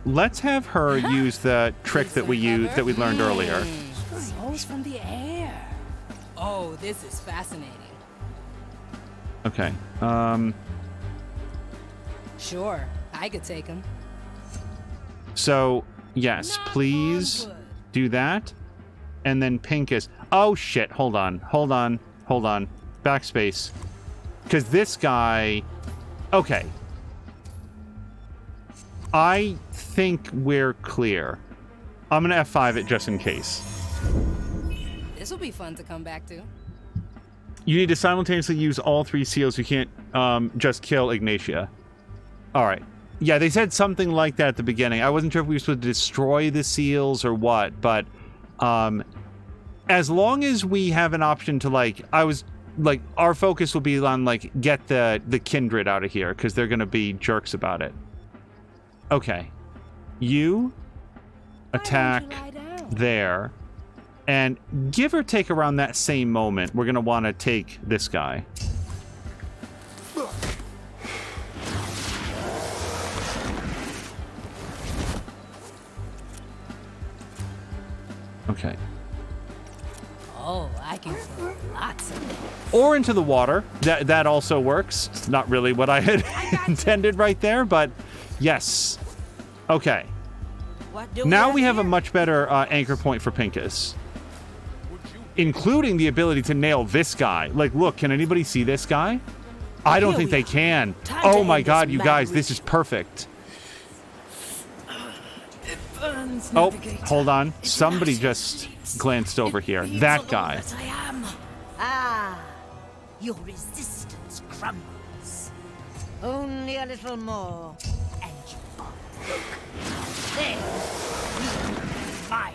Let's have her use the trick that we learned earlier. Souls from the air. Oh, this is fascinating. Okay. Sure, I could take him. So, yes, please do that. And then Pincus. Oh, shit. Hold on. Backspace. Because this guy... Okay. I think we're clear. I'm going to F5 it just in case. This will be fun to come back to. You need to simultaneously use all 3 seals. You can't just kill Ignatia. All right. Yeah, they said something like that at the beginning. I wasn't sure if we were supposed to destroy the seals or what, but as long as we have an option to, our focus will be on, get the kindred out of here, because they're going to be jerks about it. Okay. You attack there, and give or take around that same moment, we're going to want to take this guy. Okay. Oh, I can throw lots of them. Or into the water. That also works. It's not really what I had intended right there, but yes. Okay. Now we have a much better anchor point for Pincus. Including the ability to nail this guy. Look, can anybody see this guy? I don't think they can. Oh my god, you guys, this is perfect. Oh, hold on. Somebody just glanced over here. That guy. Ah, your resistance crumbles. Only a little more, and you are there. Fire.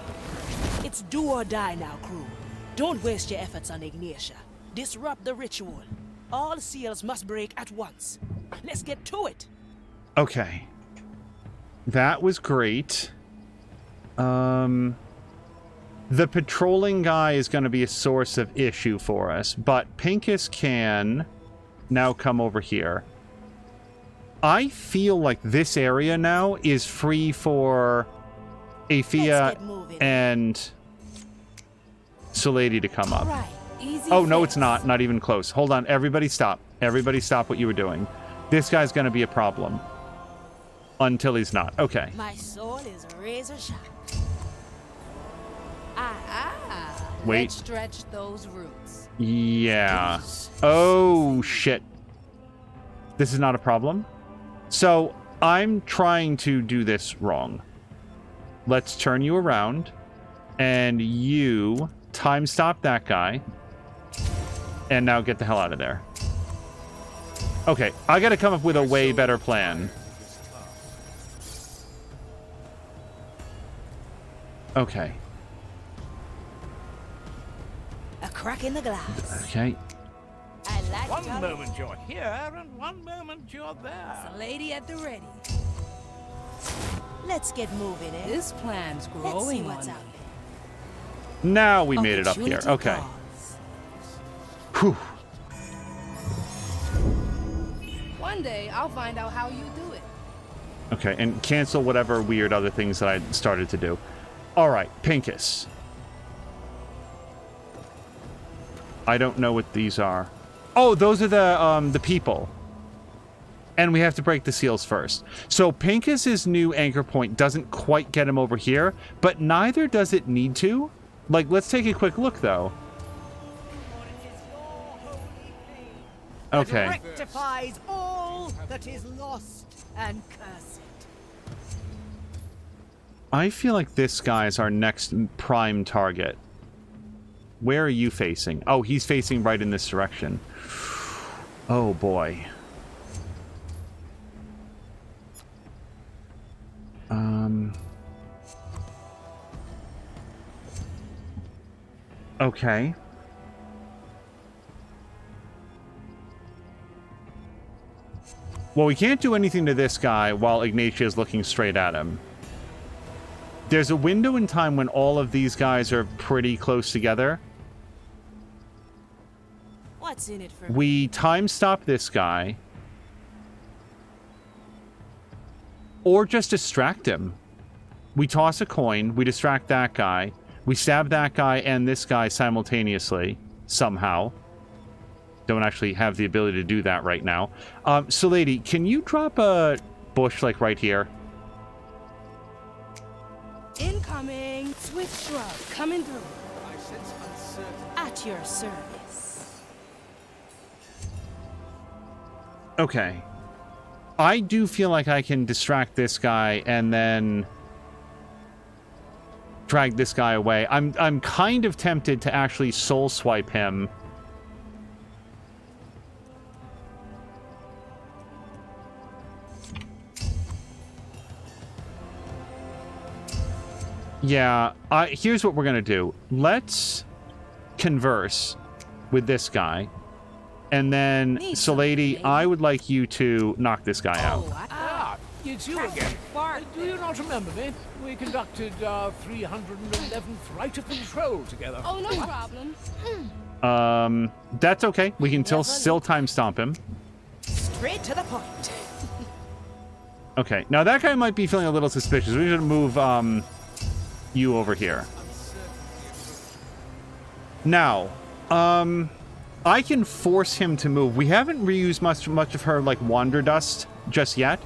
It's do or die now, crew. Don't waste your efforts on Ignatia. Disrupt the ritual. All seals must break at once. Let's get to it. Okay. That was great. The patrolling guy is going to be a source of issue for us, but Pincus can now come over here. I feel like this area now is free for Athea and Salady to come up. Oh, no, it's not. Not even close. Hold on. Everybody stop. Everybody stop what you were doing. This guy's going to be a problem. Until he's not. Okay. My soul is razor sharp. Wait. Let's stretch those roots. Yeah. Oh, shit. This is not a problem. So, I'm trying to do this wrong. Let's turn you around. And you time stop that guy. And now get the hell out of there. Okay, I gotta come up with a way better plan. Okay. A crack in the glass. Okay. I like one moment you're here, and one moment you're there. It's a lady at the ready. Let's get moving, eh? This plan's growing on me. Now we made it up here. Okay. Whew. One day, I'll find out how you do it. Okay, and cancel whatever weird other things that I started to do. All right, Pincus. I don't know what these are. Oh, those are the people. And we have to break the seals first. So Pincus's new anchor point doesn't quite get him over here, but neither does it need to. Let's take a quick look, though. Okay. Rectifies all that is lost and cursed. I feel like this guy is our next prime target. Where are you facing? Oh, he's facing right in this direction. Oh, boy. Okay. Well, we can't do anything to this guy while Ignatia is looking straight at him. There's a window in time when all of these guys are pretty close together. What's in it for We time stop this guy. Or just distract him. We toss a coin, we distract that guy, we stab that guy and this guy simultaneously, somehow. Don't actually have the ability to do that right now. So, lady, can you drop a bush, like, right here? Incoming! Swift shrub, coming through. I sense uncertainty. At your service. Okay. I do feel like I can distract this guy and then drag this guy away. I'm kind of tempted to actually soul swipe him. Yeah, here's what we're gonna do. Let's converse with this guy. And then, so lady, I would like you to knock this guy out. Ah, it's you again. Do you not remember me? We conducted our 311th right of control together. Oh, no problem. That's okay. We can still time stomp him. Straight to the point. Okay, now that guy might be feeling a little suspicious. We should move, you over here. Now, I can force him to move. We haven't reused much of her, like, wander dust just yet.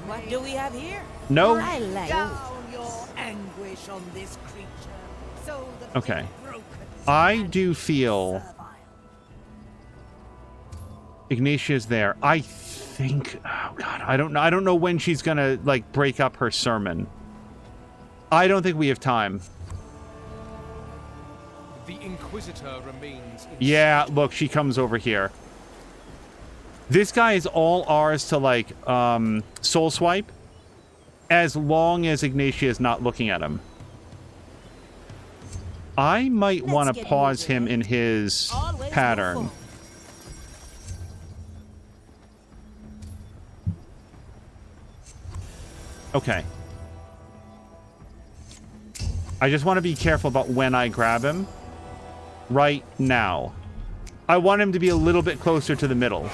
What do we have here? No. I like Down your anguish on this creature, so that Okay. I do feel Ignatia's there. I think, oh god, I don't know when she's gonna, like, break up her sermon. I don't think we have time. The Inquisitor remains in Yeah, look, she comes over here. This guy is all ours to, like, soul swipe, as long as Ignatia is not looking at him. I might want to pause him in his pattern. Okay. I just want to be careful about when I grab him. Right now. I want him to be a little bit closer to the middle.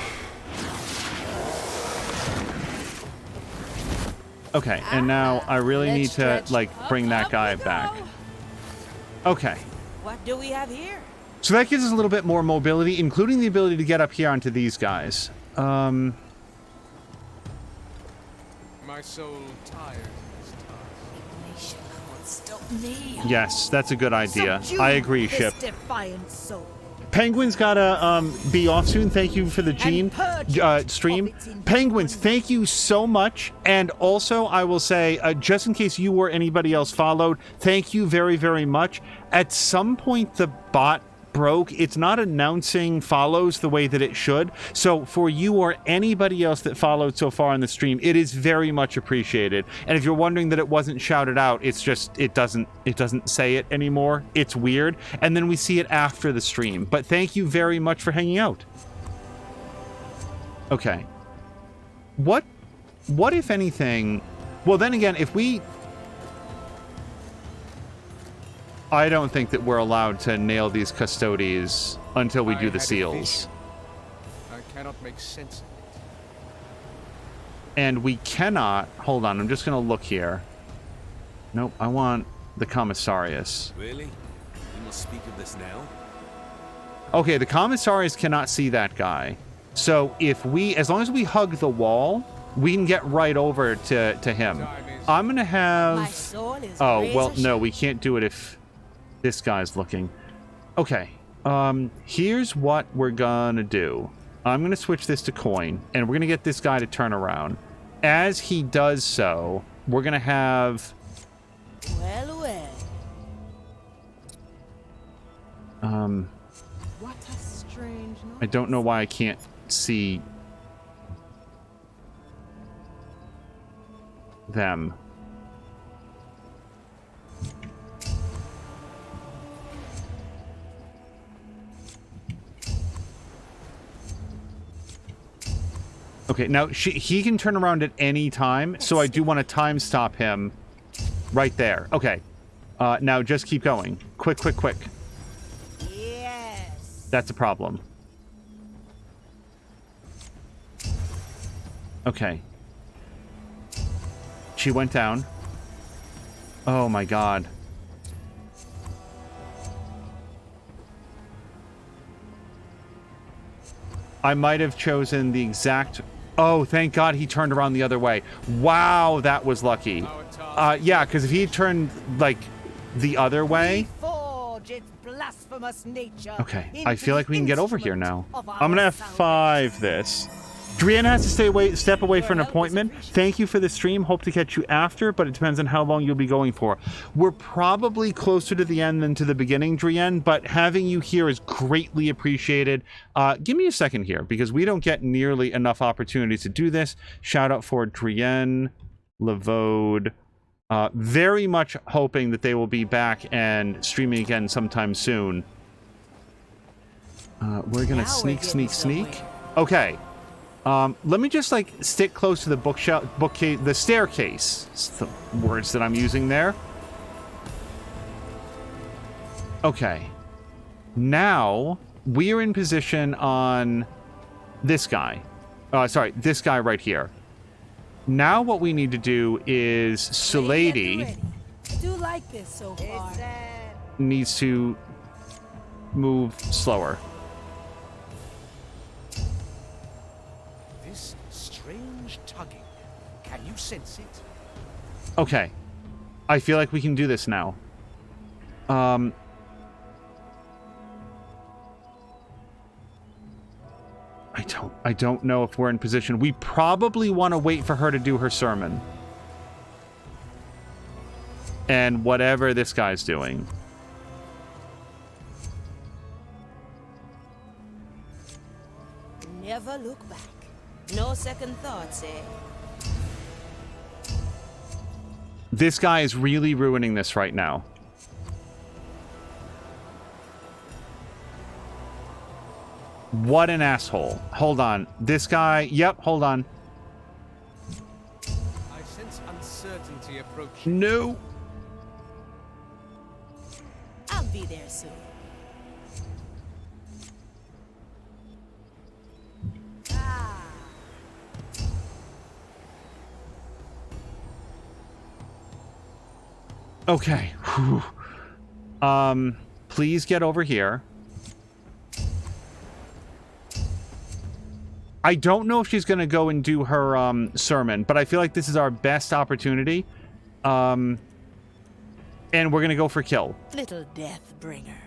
Okay, and now I really need to, like, bring that guy back. Okay. What do we have here? So that gives us a little bit more mobility, including the ability to get up here onto these guys. my soul tired. Stop me. Yes, that's a good idea. I agree, Ship. Defiant soul. Penguin's gotta be off soon. Thank you for the Gene stream. Penguins, thank you so much. And also, I will say, just in case you or anybody else followed, thank you very, very much. At some point, the bot broke. It's not announcing follows the way that it should. So for you or anybody else that followed so far on the stream, it is very much appreciated. And if you're wondering that it wasn't shouted out, it's just it doesn't say it anymore. It's weird. And then we see it after the stream. But thank you very much for hanging out. Okay. What if anything? Well, then again, if we, I don't think that we're allowed to nail these custodies until we do the seals. I cannot make sense of it. And we cannot, hold on, I'm just going to look here. Nope, I want the commissarius. Really? You must speak of this now? Okay, the commissarius cannot see that guy. So if we, as long as we hug the wall, we can get right over to him. I'm going to have, oh, well, no, we can't do it if this guy's looking. Okay, here's what we're gonna do. I'm gonna switch this to coin, and we're gonna get this guy to turn around. As he does so, we're gonna have... Well, well. What a strange noise. I don't know why I can't see them. Okay, now he can turn around at any time, so I do want to time stop him right there. Okay. Now just keep going. Quick, quick, quick. Yes. That's a problem. Okay. She went down. Oh my god. I might have chosen the exact... Oh, thank God he turned around the other way. Wow, that was lucky. Yeah, because if he turned, like, the other way... Forge its blasphemous nature. Okay, I feel like we can get over here now. I'm gonna F5 this. Drienne has to step away for an appointment. Thank you for the stream. Hope to catch you after, but it depends on how long you'll be going for. We're probably closer to the end than to the beginning, Drienne, but having you here is greatly appreciated. Give me a second here, because we don't get nearly enough opportunities to do this. Shout out for Drienne, Levode. Very much hoping that they will be back and streaming again sometime soon. We're gonna sneak. Okay. Let me just, like, stick close to the bookcase, the staircase. It's the words that I'm using there. Okay. Now, we're in position on this guy. Sorry, this guy right here. Now what we need to do is Salady I do like this so far. needs to move slower. Strange tugging. Can you sense it? Okay. I feel like we can do this now. I don't know if we're in position. We probably want to wait for her to do her sermon. And whatever this guy's doing. Never look back. No second thoughts, eh? This guy is really ruining this right now. What an asshole. Hold on. This guy... Yep, hold on. I sense uncertainty approaching. No. I'll be there soon. Okay. Whew. Please get over here. I don't know if she's going to go and do her sermon, but I feel like this is our best opportunity. And we're going to go for kill. Little death bringer.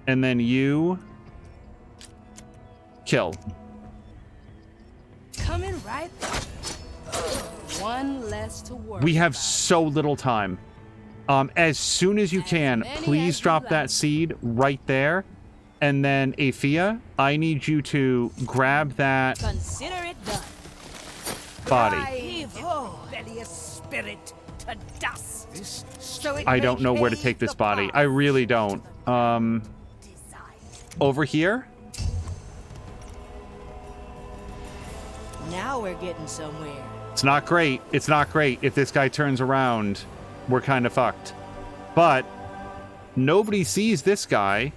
And then you... kill. Coming right. One less to worry. We have so little time. As soon as you can, please drop that seed right there. And then, Athea, I need you to grab that Consider it done. body. Spirit to dust. I don't know where to take this body. I really don't. Over here? Now we're getting somewhere. It's not great. It's not great. If this guy turns around, we're kind of fucked. But nobody sees this guy.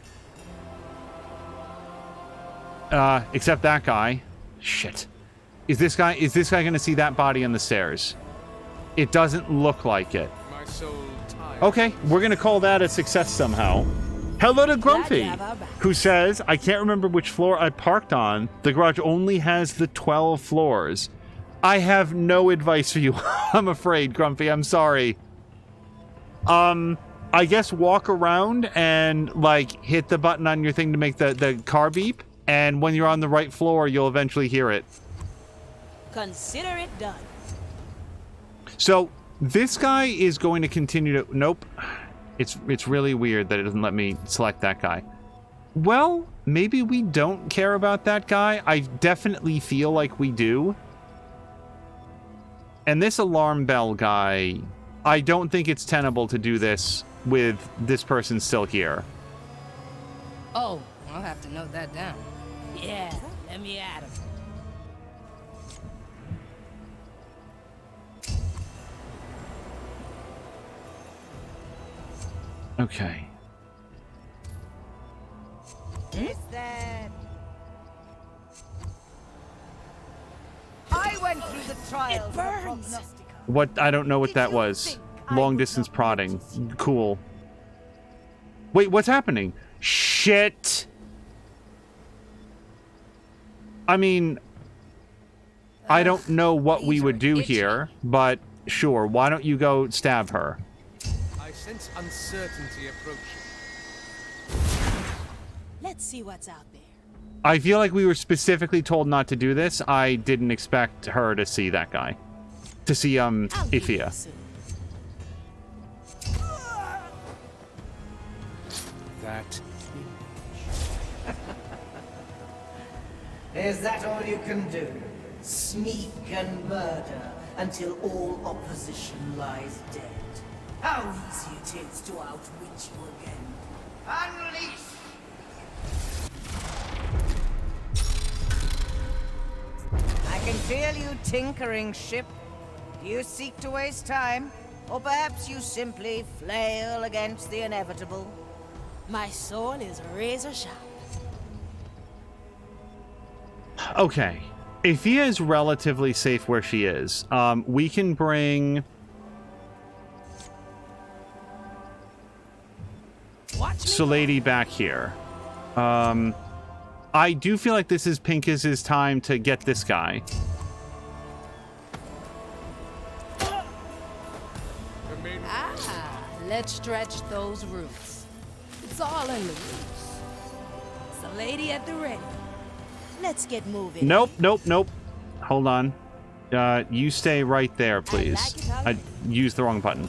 Except that guy. Shit. Is this guy going to see that body on the stairs? It doesn't look like it. My soul tired. Okay, we're going to call that a success somehow. Hello to Grumpy, who says, I can't remember which floor I parked on. The garage only has the 12 floors. I have no advice for you, I'm afraid, Grumpy. I'm sorry. I guess walk around and, like, hit the button on your thing to make the car beep. And when you're on the right floor, you'll eventually hear it. Consider it done. So, this guy is going to continue to... Nope. It's really weird that it doesn't let me select that guy. Well, maybe we don't care about that guy. I definitely feel like we do. And this alarm bell guy... I don't think it's tenable to do this with this person still here. Oh, I'll have to note that down. Yeah, let me at him. Okay. Is that... I went through the trials of a prognosticator. What? I don't know what that was. Long distance prodding. Cool. Wait, what's happening? Shit. I mean, I don't know what we would do here, but sure. Why don't you go stab her? I sense uncertainty approaching. Let's see what's out there. I feel like we were specifically told not to do this. I didn't expect her to see that guy. To see, Ifia. That Is that all you can do? Sneak and murder until all opposition lies dead. How easy it is to outwit you again. Unleash! I can feel you tinkering, ship. Do you seek to waste time? Or perhaps you simply flail against the inevitable? My soul is razor sharp. Okay. Ifia is relatively safe where she is. We can bring... Lady back here. I do feel like this is Pincus's time to get this guy. Ah, let's stretch those roots. It's all in the roots. It's the lady at the ready. Let's get moving. Nope, nope, nope. Hold on. You stay right there, please. I used the wrong button.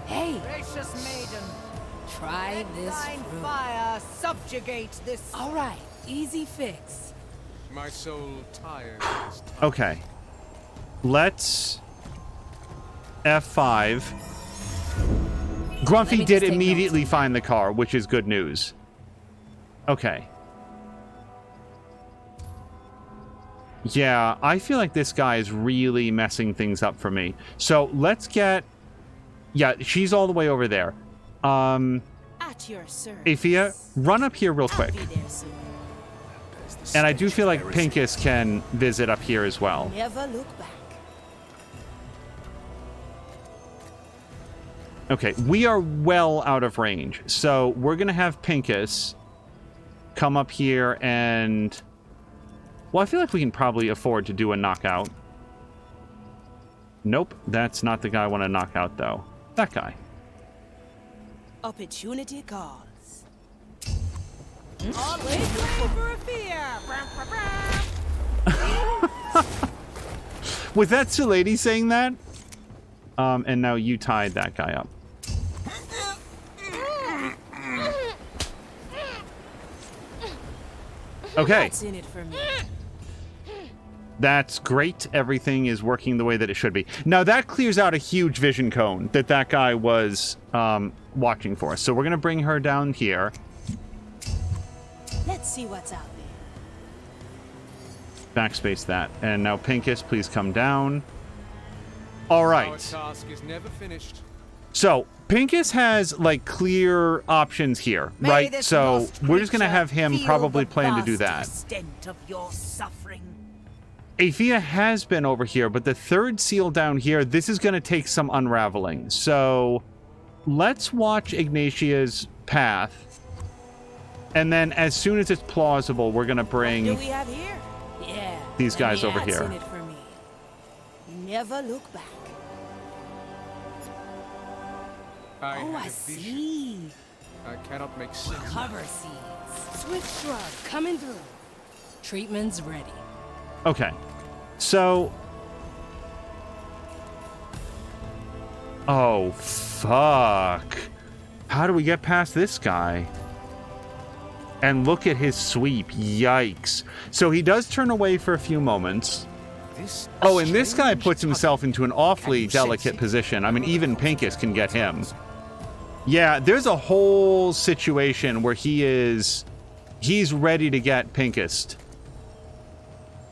Hey, Gracious maiden, try this blind fruit. fire subjugate this. All right, easy fix. My soul tired. Okay. Let's... F5. Grumpy did immediately find the car, which is good news. Okay. Yeah, I feel like this guy is really messing things up for me. So let's get... Yeah, she's all the way over there. At your service. Ifia, run up here real quick. I'll be there soon. And I do feel like Pincus can visit up here as well. Never look back. Okay, we are well out of range. So we're going to have Pincus come up here and... Well, I feel like we can probably afford to do a knockout. Nope, that's not the guy I want to knock out, though. That guy. Opportunity calls. Always wait for a fear. Was that Lady saying that? And now you tied that guy up. Okay. What's in it for me? That's great. Everything is working the way that it should be. Now that clears out a huge vision cone that guy was watching for us. So we're going to bring her down here. Let's see what's out there. Backspace that. And now Pincus, please come down. All right. Our task is never finished. So Pincus has like clear options here, right? So we're just going to have him probably plan to do that. Extent of your suffering. Ifia has been over here, but the third seal down here, this is going to take some unraveling. So let's watch Ignatia's path. And then as soon as it's plausible, we're going to bring What do we have here? Yeah, these guys over that's here. in it for me. Never look back. I see. I cannot make sense. Cover seeds. Swift shrug coming through. Treatment's ready. Okay. So... Oh, fuck. How do we get past this guy? And look at his sweep. Yikes. So he does turn away for a few moments. Oh, and this guy puts himself into an awfully delicate position. I mean, even Pincus can get him. Yeah, there's a whole situation where he's ready to get Pincus.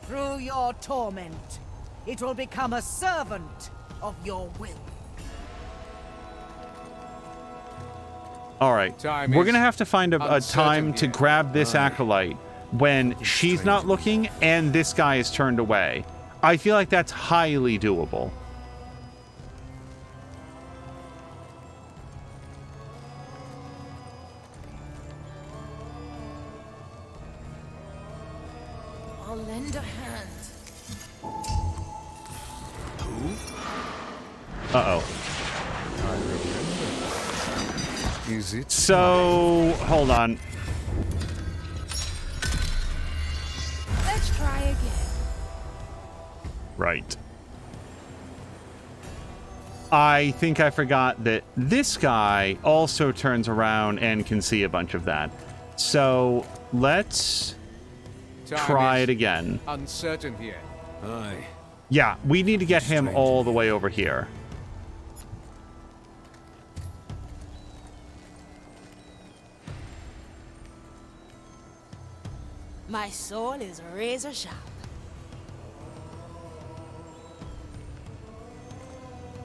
Through your torment, it will become a servant of your will. All right. Time We're is going to have to find a time to here. grab this acolyte when she's not looking and this guy is turned away. I feel like that's highly doable. I'll lend a hand. Uh-oh. Is it? So, hold on. Let's try again. Right. I think I forgot that this guy also turns around and can see a bunch of that. So, let's try it again. Uncertain here. Aye. Yeah, we need to get him all the way over here. My soul is razor sharp.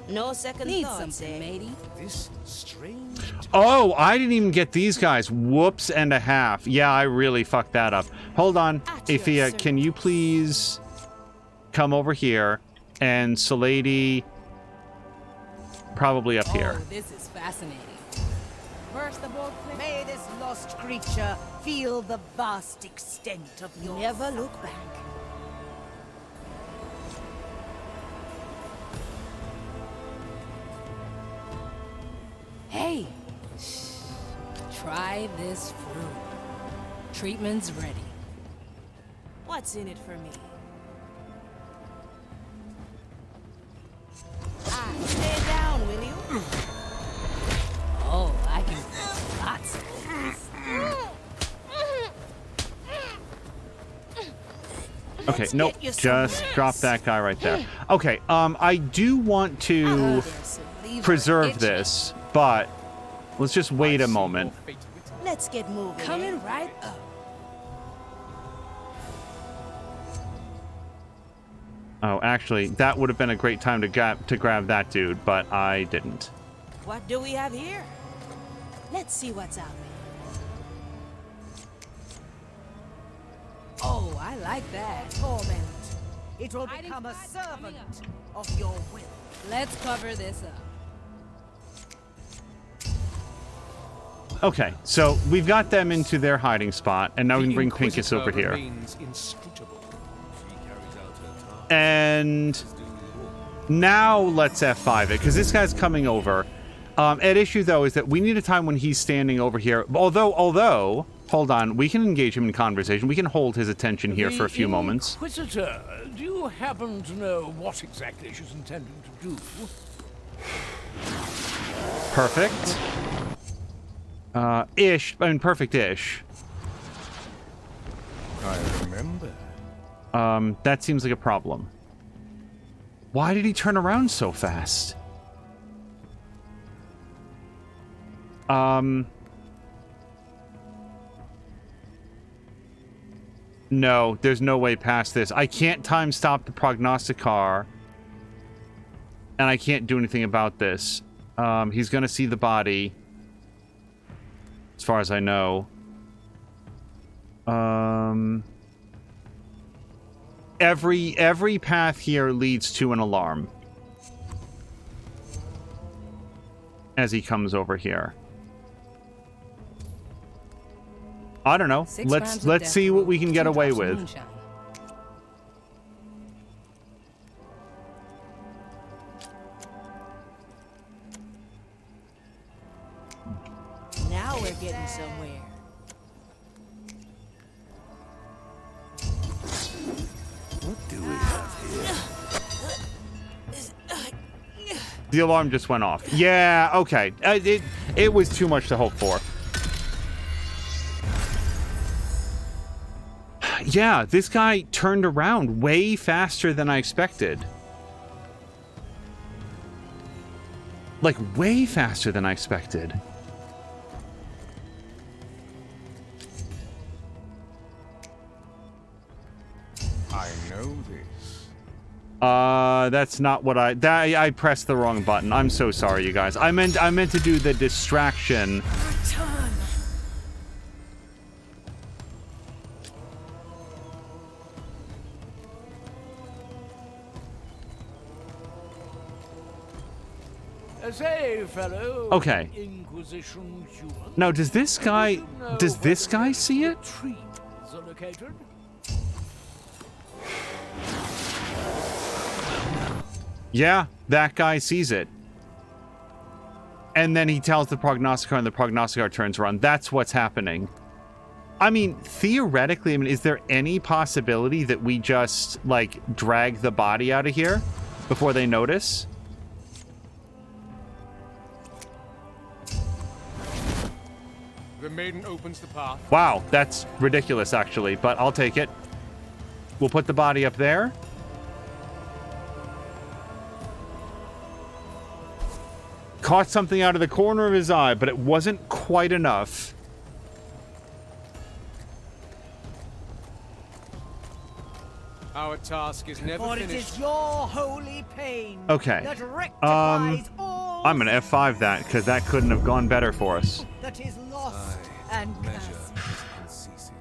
No second Need thoughts, something, eh? matey. This strange. Oh, I didn't even get these guys. Whoops and a half. Yeah, I really fucked that up. Hold on. Ifia, can you please come over here? And Salady, probably up here. Oh, this is fascinating. First of all, may this lost creature feel the vast extent of your... Never look back. Hey, try this fruit. Treatment's ready. What's in it for me? Stay down, will you? Oh, I can fix lots of things. Okay, nope. Just drop that guy right there. Okay, I do want to preserve this, but let's just wait a moment. Let's get moving. Coming right up. Oh, actually, that would have been a great time to grab that dude, but I didn't. What do we have here? Let's see what's out there. Oh, I like that. torment. It will become a servant of your will. Let's cover this up. Okay, so we've got them into their hiding spot, and now we can bring Pincus over here. And now let's F5 it, because this guy's coming over. At issue, though, is that we need a time when he's standing over here. Although, hold on, we can engage him in conversation. We can hold his attention here for a few moments. Inquisitor, do you happen to know what exactly she's intending to do? Perfect. Perfect-ish. I remember. That seems like a problem. Why did he turn around so fast? No, there's no way past this. I can't time stop the prognosticar. And I can't do anything about this. He's gonna see the body. As far as I know. Every path here leads to an alarm. As he comes over here. I don't know. Let's see what we can get away with. Now we're getting somewhere. What do we have here? The alarm just went off. Yeah, okay. It was too much to hope for. Yeah, this guy turned around way faster than I expected. Like, way faster than I expected. I know this. That's not what I pressed the wrong button. I'm so sorry, you guys. I meant to do the distraction. Return. Say, fellow. Okay. Inquisition human. Now, does this guy see it? Trees are located. Yeah, that guy sees it. And then he tells the prognosticator, and the prognosticator turns around. That's what's happening. I mean, theoretically, is there any possibility that we just, like, drag the body out of here before they notice? The maiden opens the path. Wow, that's ridiculous, actually, but I'll take it. We'll put the body up there. Caught something out of the corner of his eye, but it wasn't quite enough. Our task is never For finished. it is your holy pain Okay. that rectifies all I'm gonna F5 that, because that couldn't have gone better for us. that is lost and cursed. Unceasing.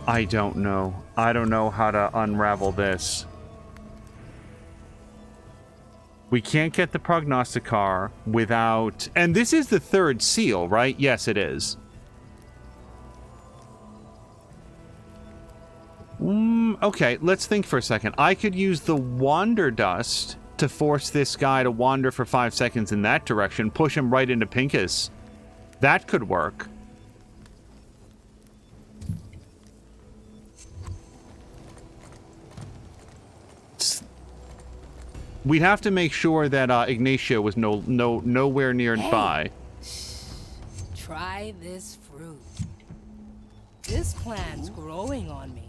I don't know. I don't know how to unravel this. We can't get the prognosticar without... And this is the third seal, right? Yes, it is. Okay, let's think for a second. I could use the Wander Dust to force this guy to wander for 5 seconds in that direction, push him right into Pincus. That could work. We'd have to make sure that Ignacio was nowhere nearby. Try this fruit. This plant's growing on me.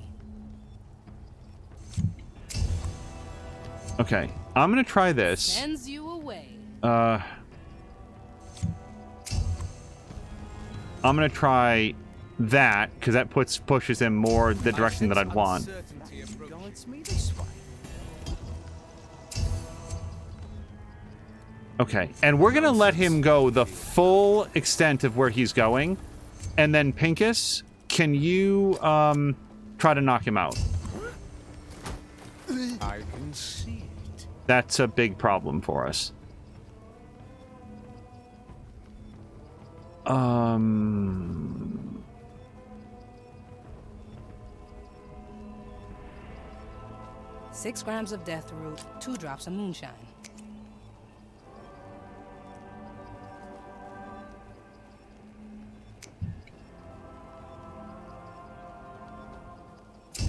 Okay, I'm gonna try this. Sends you away. I'm gonna try that because that pushes him more the direction that I'd want. Okay, and we're gonna let him go the full extent of where he's going, and then Pincus, can you try to knock him out? I can see it. That's a big problem for us. 6 grams of death root, 2 drops of moonshine.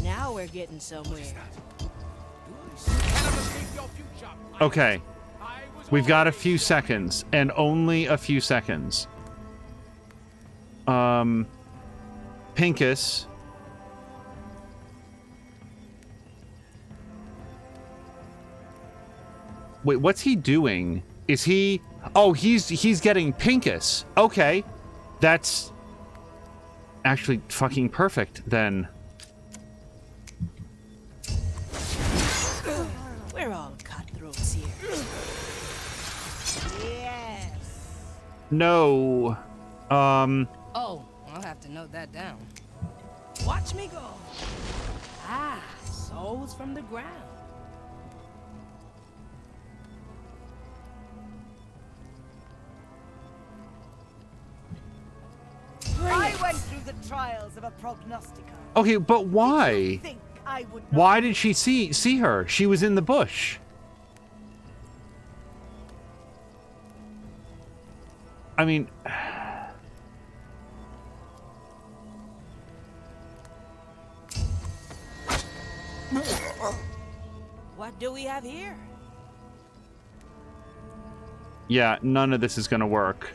Now we're getting somewhere. Okay. We've got a few seconds, and only a few seconds. Pincus. Wait, what's he doing? Is he... Oh, he's getting Pincus. Okay. That's actually fucking perfect, then. We're all cutthroats here. Yes. No. Oh, I'll have to note that down. Watch me go. Ah, souls from the ground. I went through the trials of a prognosticator. Okay, but why? Think I would not. Why did she see her? She was in the bush. I mean... What do we have here? Yeah, none of this is gonna work.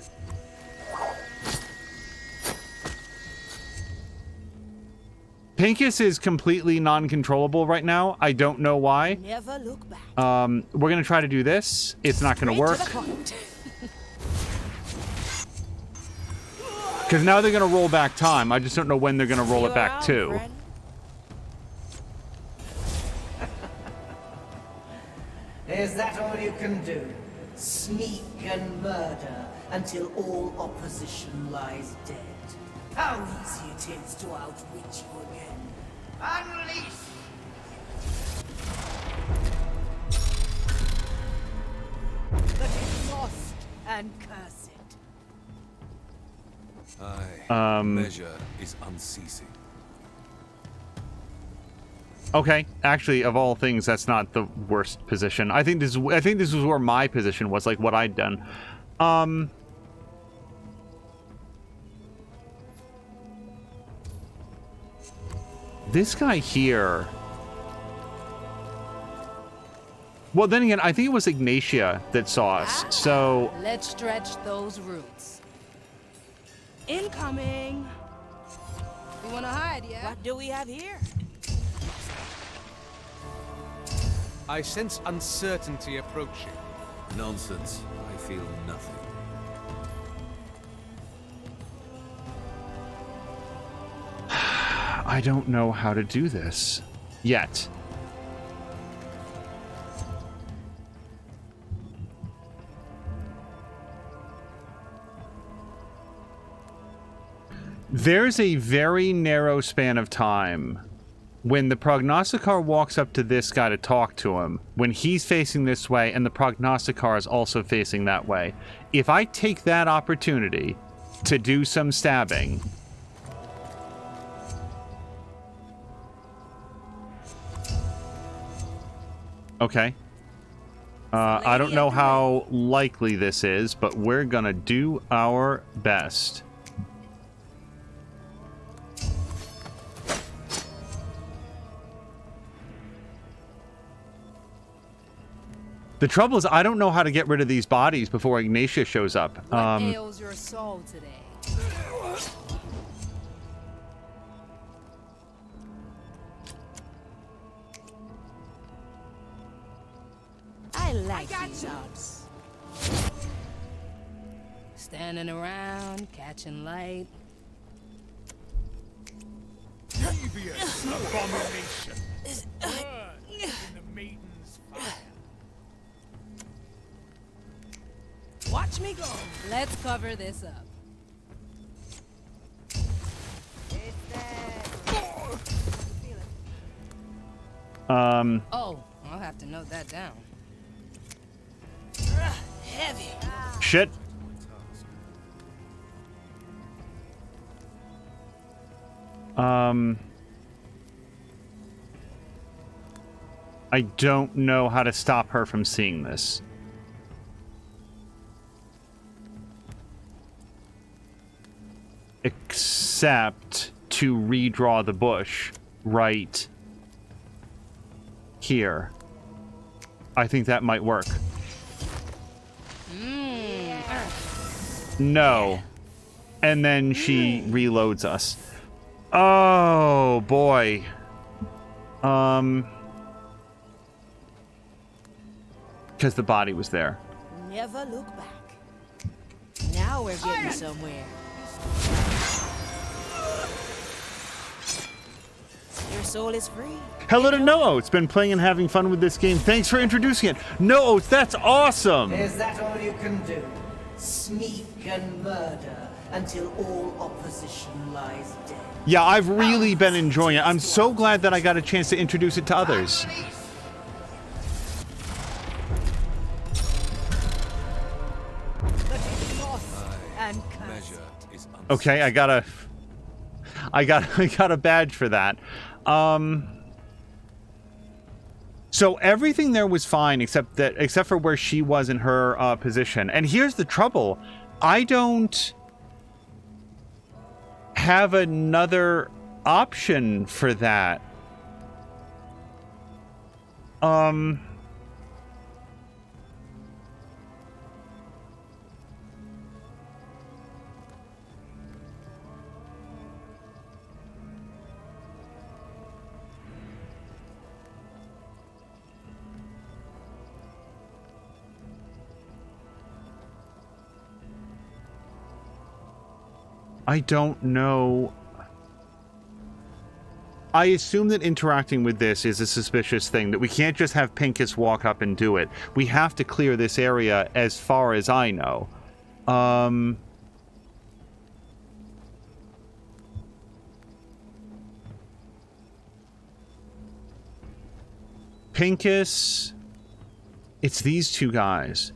Pincus is completely non-controllable right now. I don't know why. Never look back. We're gonna try to do this. It's not gonna work. Because now they're going to roll back time. I just don't know when they're going to roll it back to. Friend. Is that all you can do? Sneak and murder until all opposition lies dead. How easy it is to outwit you again. Unleash! Let it lost and curse it. Aye. Measure is unceasing. Okay, actually, of all things, that's not the worst position. I think this was where my position was, like what I'd done. This guy here. Well, then again, I think it was Ignatia that saw us. So Let's stretch those roots. Incoming. You wanna hide, yeah? What do we have here? I sense uncertainty approaching. Nonsense. I feel nothing. I don't know how to do this yet. There's a very narrow span of time when the prognosticar walks up to this guy to talk to him, when he's facing this way and the prognosticar is also facing that way. If I take that opportunity to do some stabbing, okay. I don't know how likely this is, but we're gonna do our best. The trouble is, I don't know how to get rid of these bodies before Ignatia shows up. What ails your soul today? I like these odds. Standing around, catching light. Previous abomination. Burn in the maiden's fire. Watch me go. Let's cover this up. Oh, I'll have to note that down. Heavy. Shit. I don't know how to stop her from seeing this. Except to redraw the bush right here. I think that might work. No. And then she reloads us. Oh, boy. Because the body was there. Never look back. Now we're getting somewhere. Your soul is free. Hello to No Oats. Been playing and having fun with this game. Thanks for introducing it. No Oats, that's awesome. Is that all you can do? Sneak and murder until all opposition lies dead. Yeah, I've really been enjoying it. I'm so glad that I got a chance to introduce it to others. Okay, I got a badge for that. So everything there was fine except for where she was in her position. And here's the trouble. I don't have another option for that. I don't know. I assume that interacting with this is a suspicious thing, that we can't just have Pincus walk up and do it. We have to clear this area as far as I know. Pincus... It's these two guys.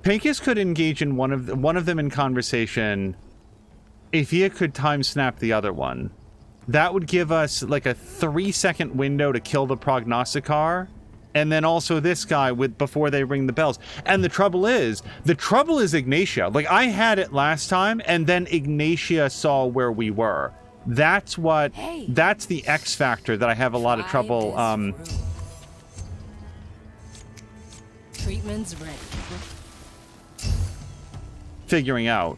Pincus could engage in one of them in conversation. Athea could time snap the other one. That would give us like a 3-second window to kill the prognosticar, and then also this guy before they ring the bells. And the trouble is Ignatia. Like, I had it last time, and then Ignatia saw where we were. That's the X factor that I have a lot of trouble Treatment's ready. figuring out.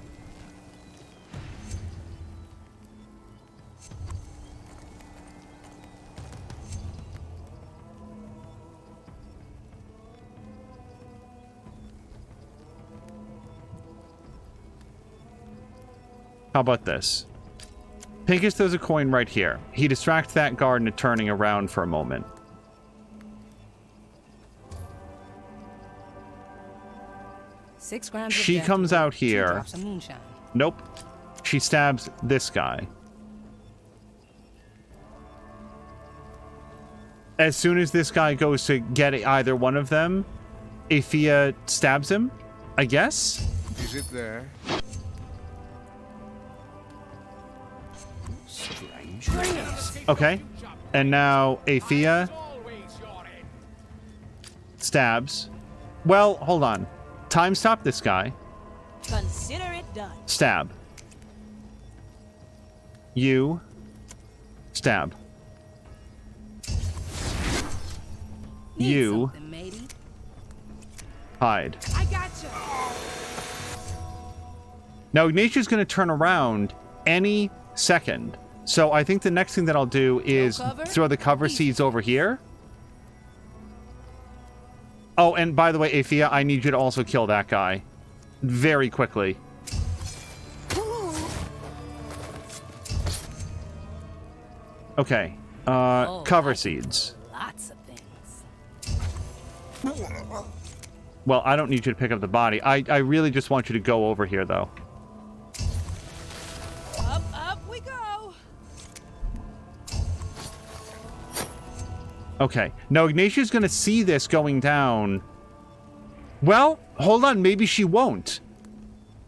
How about this? Pincus throws a coin right here. He distracts that guard into turning around for a moment. She comes out here. Nope. She stabs this guy. As soon as this guy goes to get either one of them, Athea stabs him, I guess? Is it there? Okay. And now Athea stabs. Well, hold on. Time stop this guy. Consider it done. Stab. You. Stab. You. Hide. I gotcha. Now Ignatius going to turn around any second. So I think the next thing that I'll do is throw the cover seeds over here. Oh, and by the way, Athea, I need you to also kill that guy. Very quickly. Okay. Cover seeds. Lots of things. Well, I don't need you to pick up the body. I really just want you to go over here, though. Up we go. Okay. Now, Ignatia's going to see this going down. Well, hold on. Maybe she won't.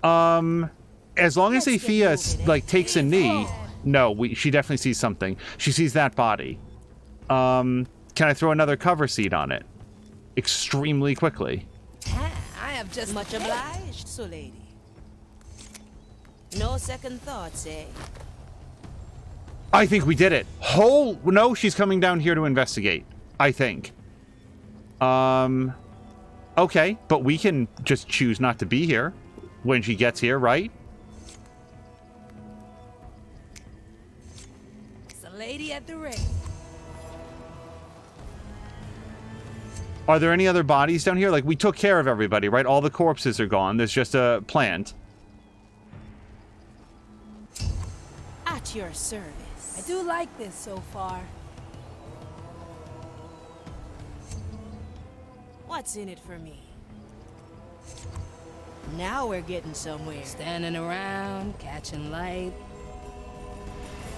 As long as Athea, like, takes a knee... No, she definitely sees something. She sees that body. Can I throw another cover seed on it? Extremely quickly. I have just much obliged, so lady. No second thoughts, eh? I think we did it. No, she's coming down here to investigate. I think. Okay, but we can just choose not to be here when she gets here, right? It's a lady at the ready. Are there any other bodies down here? Like, we took care of everybody, right? All the corpses are gone. There's just a plant. At your service. I do like this so far. What's in it for me? Now we're getting somewhere. Standing around, catching light.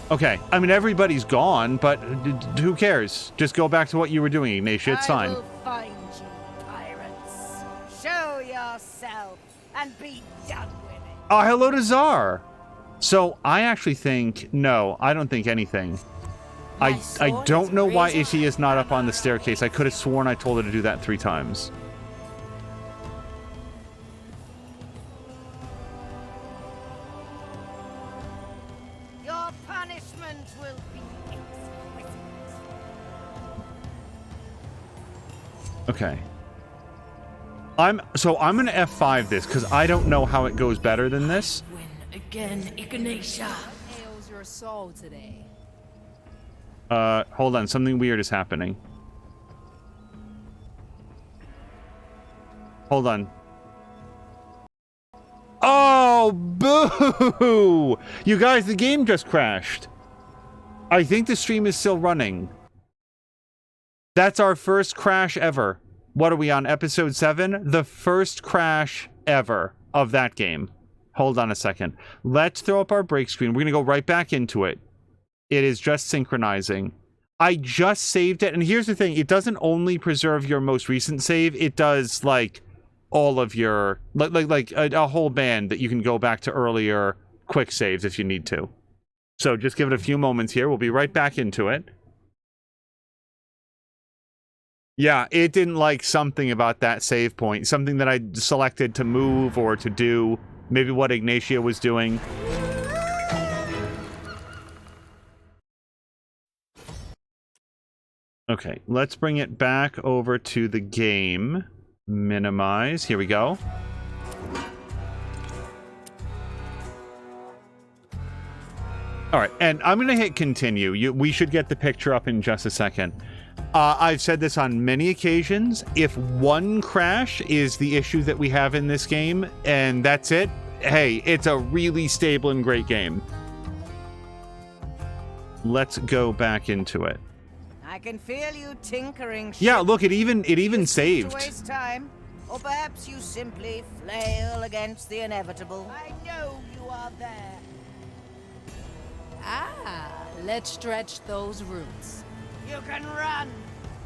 Okay, I mean, everybody's gone, but who cares? Just go back to what you were doing, Ignatia. It's fine. I will find you, pirates. Show yourself and be done with it. Oh, hello to Czar. So, I actually think... No, I don't think anything. I don't know why Ishi is not up on the staircase. I could have sworn I told her to do that 3 times. Your punishment will be exquisite. Okay. I'm gonna F5 this, because I don't know how it goes better than this. Again, Ignatia. Ails your soul today. Hold on. Something weird is happening. Hold on. Oh! Oh, boo! You guys, the game just crashed. I think the stream is still running. That's our first crash ever. What are we on, episode 7? The first crash ever of that game. Hold on a second. Let's throw up our break screen. We're going to go right back into it. It is just synchronizing. I just saved it. And here's the thing. It doesn't only preserve your most recent save. It does, like, all of your... Like a whole band that you can go back to earlier quick saves if you need to. So just give it a few moments here. We'll be right back into it. Yeah, it didn't like something about that save point. Something that I selected to move or to do. Maybe what Ignatia was doing. Okay, let's bring it back over to the game. Minimize. Here we go. All right, and I'm going to hit continue. We should get the picture up in just a second. I've said this on many occasions. If one crash is the issue that we have in this game, and that's it, hey, it's a really stable and great game. Let's go back into it. I can feel you tinkering. Yeah, look, it even saved. To waste time, or perhaps you simply flail against the inevitable. I know you are there. Ah, let's stretch those roots. You can run.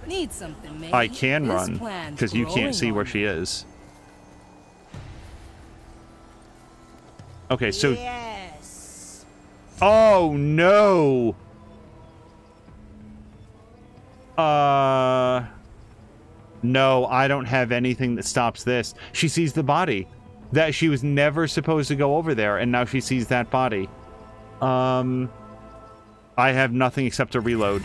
Need something, maybe? I can This run, plan's because you growing can't see on where me. she is. Okay, so... Yes. Oh, no! No, I don't have anything that stops this. She sees the body. That she was never supposed to go over there, and now she sees that body. I have nothing except a reload.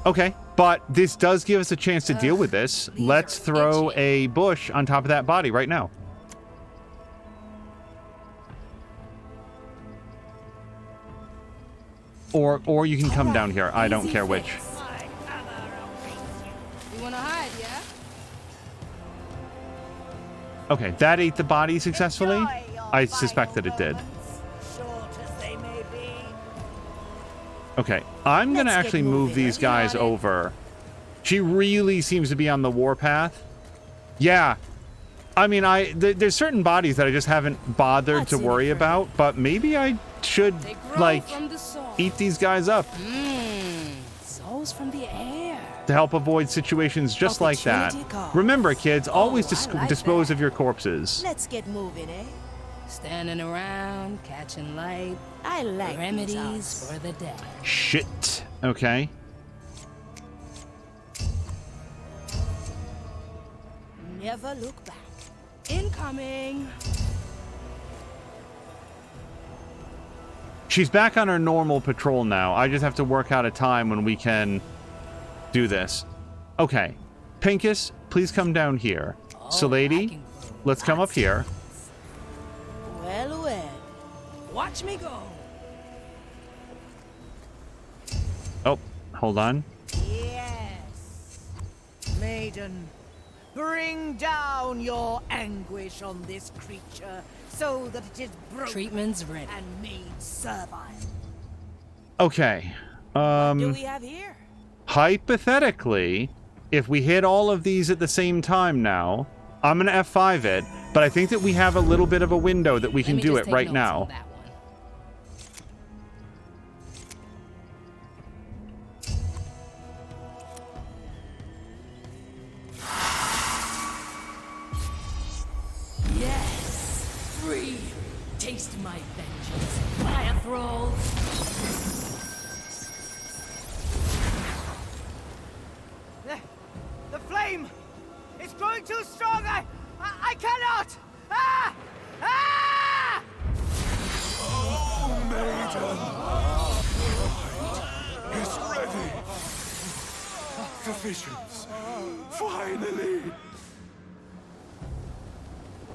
Okay, but this does give us a chance to deal with this. Let's throw a bush on top of that body right now. Or you can come down here. I don't care which. You wanna hide, yeah? Okay, that ate the body successfully. I suspect that it did. Okay, I'm gonna actually move these guys over. She really seems to be on the warpath. Yeah. I mean, there's certain bodies that I just haven't bothered to worry about, but maybe I should, like, eat these guys up. Souls from the air. To help avoid situations just like that. Remember, kids, always dispose of your corpses. Let's get moving, eh? Standing around, catching light. I like remedies for the dead. Shit. Okay. Never look back. Incoming. She's back on her normal patrol now. I just have to work out a time when we can do this. Okay. Pincus, please come down here. So, lady, let's come up here. Well, well. Watch me go. Oh, hold on. Yes. Maiden, bring down your anguish on this creature so that it is broken Treatment's ready. and made servile. Okay. What do we have here? Hypothetically, if we hit all of these at the same time now, I'm going to F5 it, but I think that we have a little bit of a window that we can do it right now. Yes! Free! Taste my vengeance, fire thrall! The flame! It's growing too strong! I cannot! Ah! Ah! Oh, maiden! It's ready! The visions! Finally!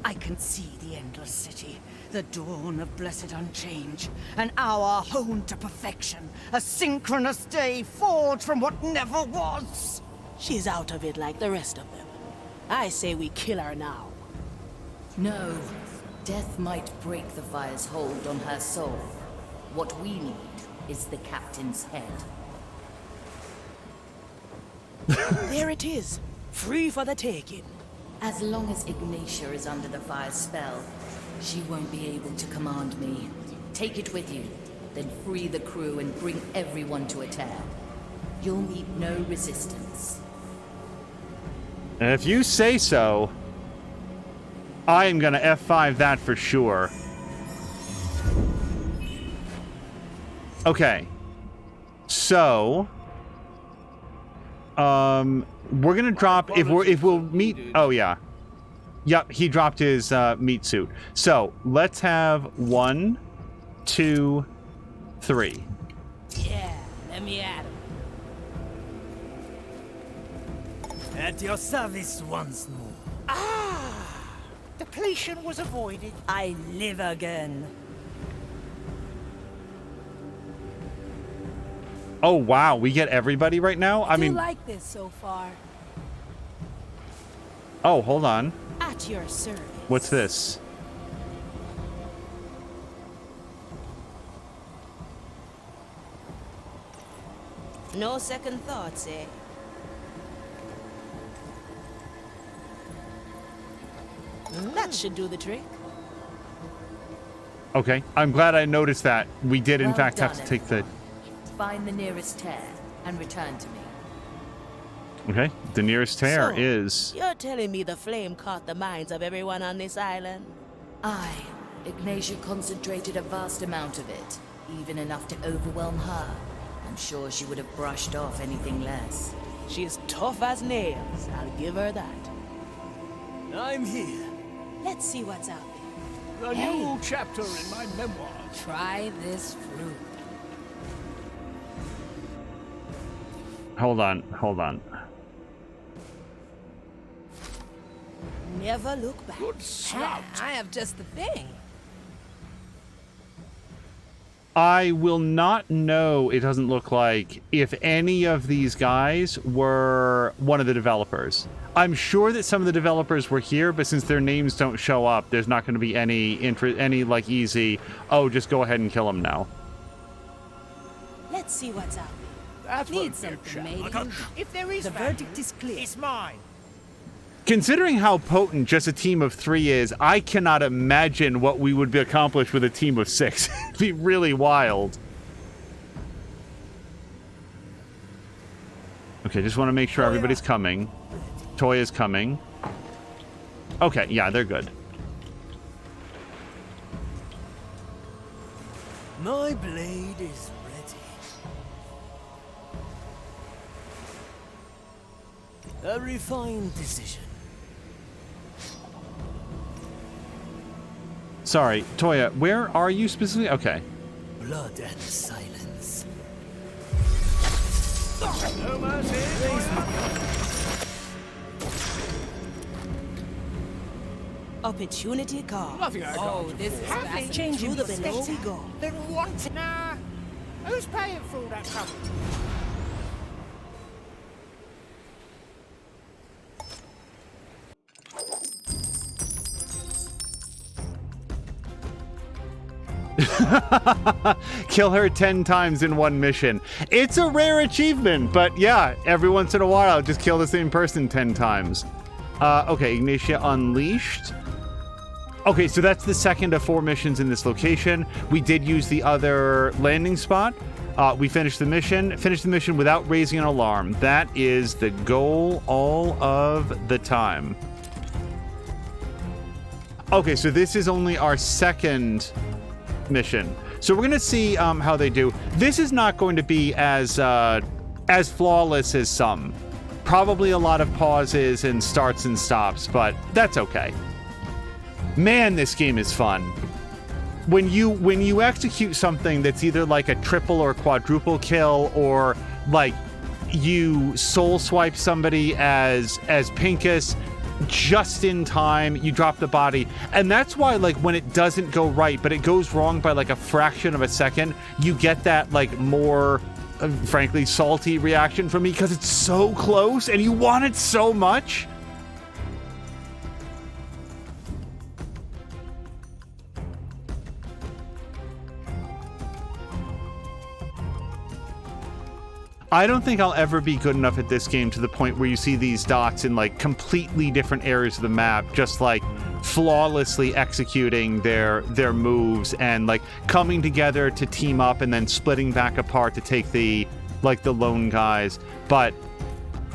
I can see the endless city, the dawn of blessed unchange, an hour honed to perfection, a synchronous day forged from what never was. She's out of it like the rest of them. I say we kill her now. No. Death might break the fire's hold on her soul. What we need is the captain's head. There it is. Free for the taking. As long as Ignatia is under the fire's spell, she won't be able to command me. Take it with you, then free the crew and bring everyone to Ater. You'll meet no resistance. If you say so, I am gonna F5 that for sure. Okay. So, we're gonna drop if we'll meet. Oh yeah, yep. He dropped his meat suit. So let's have 1, 2, 3. Yeah, let me at him. At your service once more. Ah! Depletion was avoided. I live again. Oh wow, we get everybody right now. I mean, like this so far. oh hold on. At your service. What's this? No second thoughts, eh? That should do the trick. Okay, I'm glad I noticed that. We did in Well fact have done, to take the. Find the nearest tear and return to me. Okay, the nearest tear So, is. You're telling me the flame caught the minds of everyone on this island? Aye. Ignatia concentrated a vast amount of it, even enough to overwhelm her. I'm sure she would have brushed off anything less. She is tough as nails, I'll give her that. I'm here. Let's see what's out there. A new chapter in my memoir. Try this fruit. Hold on. Never look back. Good scout. I have just the thing. I will not know, it doesn't look like, if any of these guys were one of the developers. I'm sure that some of the developers were here, but since their names don't show up, there's not going to be any like easy, oh, just go ahead and kill them now. Let's see what's out there. That Need won't be a something, challenge. maybe. If there is The value, verdict is clear. it's mine. Considering how potent just a team of 3 is, I cannot imagine what we would accomplish with a team of 6. It'd be really wild. Okay, just want to make sure everybody's coming. Toya's coming. Okay, yeah, they're good. My blade is ready. A refined decision. Sorry, Toya, where are you specifically? Okay. Blood and silence. No mercy. Opportunity call. Nothing I Oh, can't this is afford. fascinating. Changing the below we go. Then what? Nah. Who's paying for all that trouble? Kill her 10 times in one mission. It's a rare achievement, but yeah, every once in a while I'll just kill the same person 10 times. Okay, Ignatia Unleashed. Okay, so that's the second of 4 missions in this location. We did use the other landing spot. We finished the mission without raising an alarm. That is the goal all of the time. Okay, so this is only our second mission. So we're gonna see how they do. This is not going to be as flawless as some. Probably a lot of pauses and starts and stops, but that's okay. Man, this game is fun. When you execute something that's either like a triple or quadruple kill, or like you soul swipe somebody as Pincus just in time, you drop the body. And that's why, like, when it doesn't go right, but it goes wrong by like a fraction of a second, you get that like more frankly, salty reaction from me because it's so close and you want it so much. I don't think I'll ever be good enough at this game to the point where you see these dots in like completely different areas of the map, just like flawlessly executing their moves and like coming together to team up and then splitting back apart to take the lone guys. But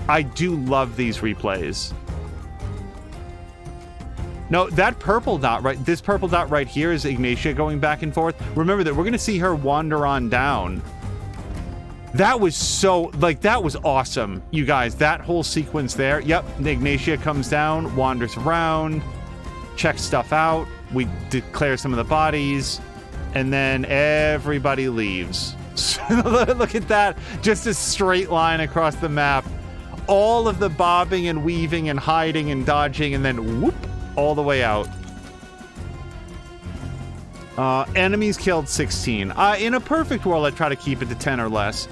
I do love these replays. No, that purple dot, right? This purple dot right here is Ignatia going back and forth. Remember that we're going to see her wander on down. That was so, like, that was awesome, you guys. That whole sequence there. Yep, Ignatia comes down, wanders around, checks stuff out. We declare some of the bodies, and then everybody leaves. Look at that. Just a straight line across the map. All of the bobbing and weaving and hiding and dodging, and then whoop, all the way out. Enemies killed 16. In a perfect world, I'd try to keep it to 10 or less.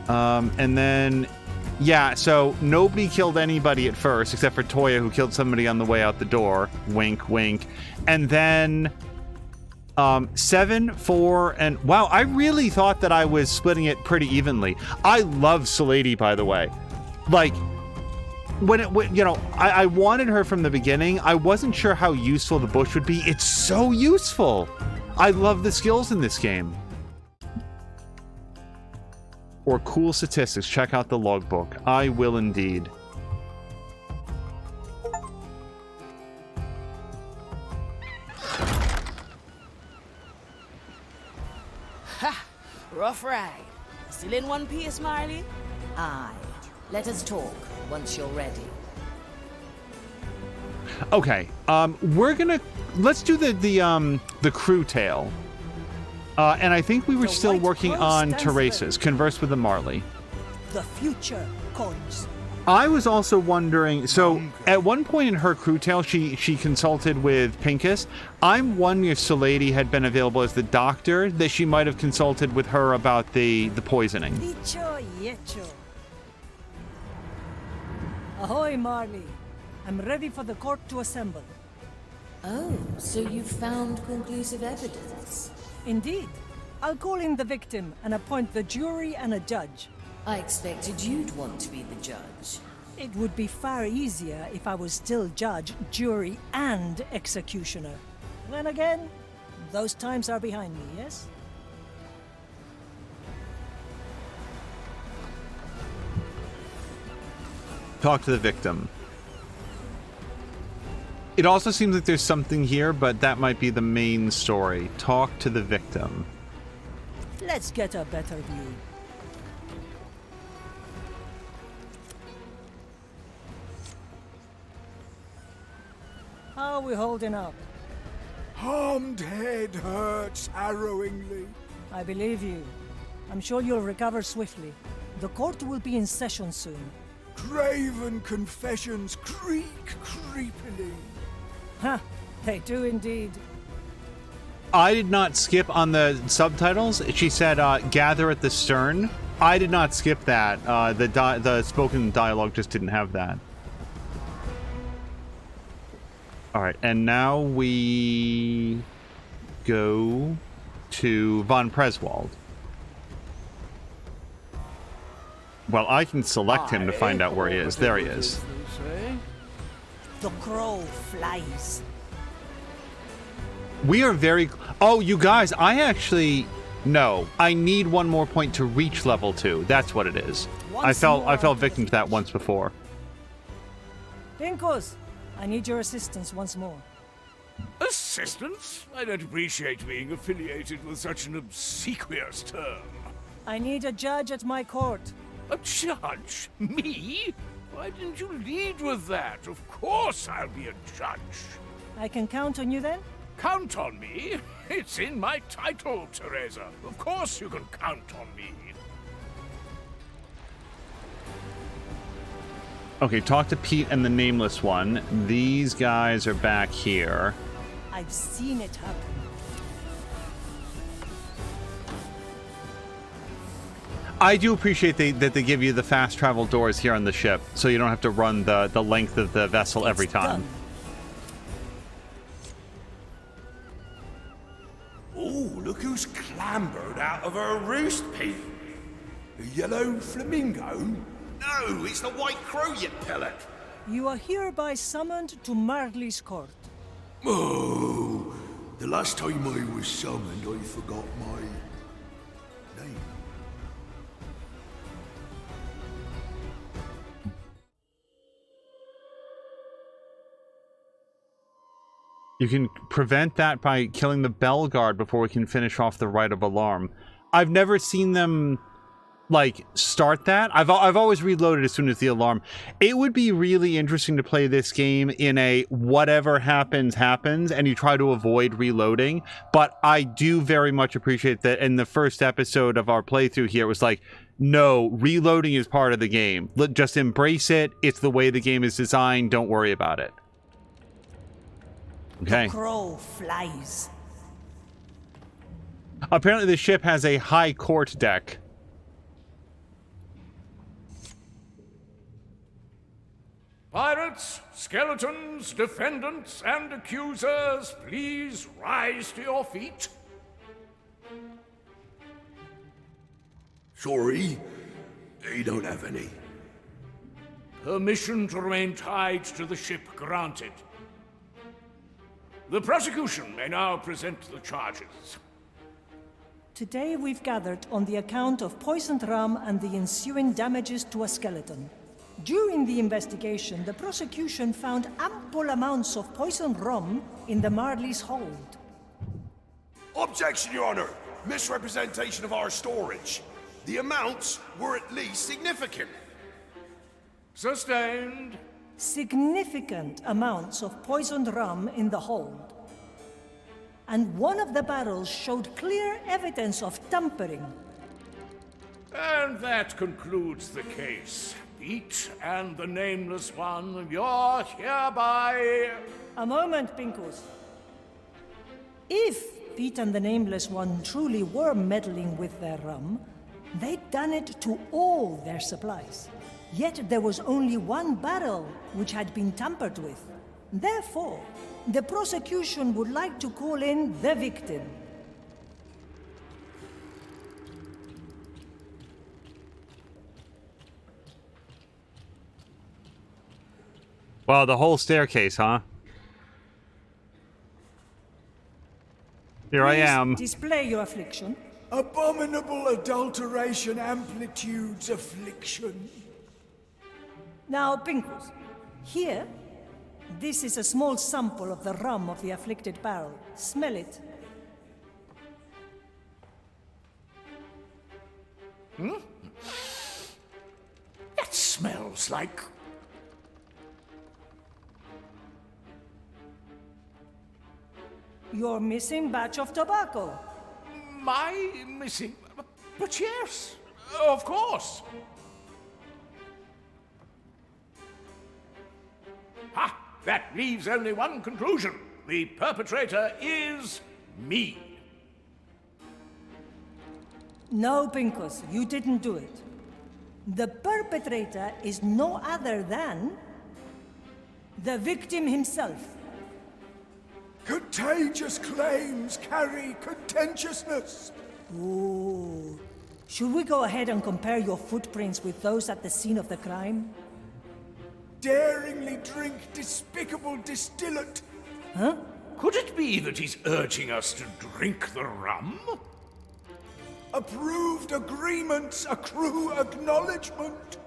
And then, yeah, so nobody killed anybody at first, except for Toya, who killed somebody on the way out the door. Wink, wink. And then, 7, 4, and... Wow, I really thought that I was splitting it pretty evenly. I love Salady, by the way. Like... I wanted her from the beginning. I wasn't sure how useful the bush would be. It's so useful. I love the skills in this game. Or cool statistics. Check out the logbook. I will indeed. Ha! Rough ride. Still in one piece, Marley? Aye. Let us talk once you're ready. Okay, let's do the crew tale. And I think we were still working on Teresa's. Converse with the Marley. The future comes. I was also wondering, so at one point in her crew tale, she consulted with Pincus. I'm wondering if Salady had been available as the doctor, that she might have consulted with her about the poisoning. Dicho y hecho. Ahoy, Marley. I'm ready for the court to assemble. Oh, so you've found conclusive evidence? Indeed. I'll call in the victim and appoint the jury and a judge. I expected you'd want to be the judge. It would be far easier if I was still judge, jury, and executioner. Then again, those times are behind me, yes? Talk to the victim. It also seems like there's something here, but that might be the main story. Talk to the victim. Let's get a better view. How are we holding up? Harmed head hurts harrowingly. I believe you. I'm sure you'll recover swiftly. The court will be in session soon. Craven confessions creak creepily. Huh, they do indeed. I did not skip on the subtitles. She said, gather at the stern. I did not skip that. The spoken dialogue just didn't have that. All right, and now we go to Von Preswald. Well, I can select him to find out where he is. There he is. The crow flies. We are very... Oh, you guys, I actually... No, I need one more point to reach level 2. That's what it is. I fell victim to that once before. Pincus, I need your assistance once more. Assistance? I don't appreciate being affiliated with such an obsequious term. I need a judge at my court. A judge? Me? Why didn't you lead with that? Of course I'll be a judge. I can count on you then? Count on me? It's in my title, Teresa. Of course you can count on me. Okay, talk to Pete and the Nameless One. These guys are back here. I've seen it happen. I do appreciate that they give you the fast travel doors here on the ship, so you don't have to run the length of the vessel every time. Oh, look who's clambered out of her roost, Pete. A yellow flamingo? No, it's the white crow, you pellet. You are hereby summoned to Marley's court. Oh, the last time I was summoned, I forgot my name. You can prevent that by killing the bell guard before we can finish off the rite of alarm. I've never seen them, like, start that. I've always reloaded as soon as the alarm. It would be really interesting to play this game in a whatever happens, happens, and you try to avoid reloading. But I do very much appreciate that in the first episode of our playthrough here, it was like, no, reloading is part of the game. Just embrace it. It's the way the game is designed. Don't worry about it. Okay. The crow flies. Apparently the ship has a high court deck. Pirates, skeletons, defendants, and accusers, please rise to your feet. Sorry, he don't have any. Permission to remain tied to the ship granted. The prosecution may now present the charges. Today we've gathered on the account of poisoned rum and the ensuing damages to a skeleton. During the investigation, the prosecution found ample amounts of poisoned rum in the Marley's hold. Objection, Your Honor! Misrepresentation of our storage. The amounts were at least significant. Sustained. Significant amounts of poisoned rum in the hold. And one of the barrels showed clear evidence of tampering. And that concludes the case. Pete and the Nameless One, you're hereby... A moment, Pinkus. If Pete and the Nameless One truly were meddling with their rum, they'd done it to all their supplies. Yet there was only one barrel which had been tampered with. Therefore, the prosecution would like to call in the victim. Well, the whole staircase, huh? Here I am. Display your affliction. Abominable adulteration amplitudes affliction. Now, Pinkus, here, this is a small sample of the rum of the afflicted barrel. Smell it. Hmm? That smells like... Your missing batch of tobacco. My missing... But yes, of course. Ha! That leaves only one conclusion. The perpetrator is me. No, Pinkus, you didn't do it. The perpetrator is no other than... the victim himself. Contagious claims carry contentiousness. Ooh. Should we go ahead and compare your footprints with those at the scene of the crime? Daringly drink despicable distillate. Huh? Could it be that he's urging us to drink the rum? Approved agreements accrue acknowledgement.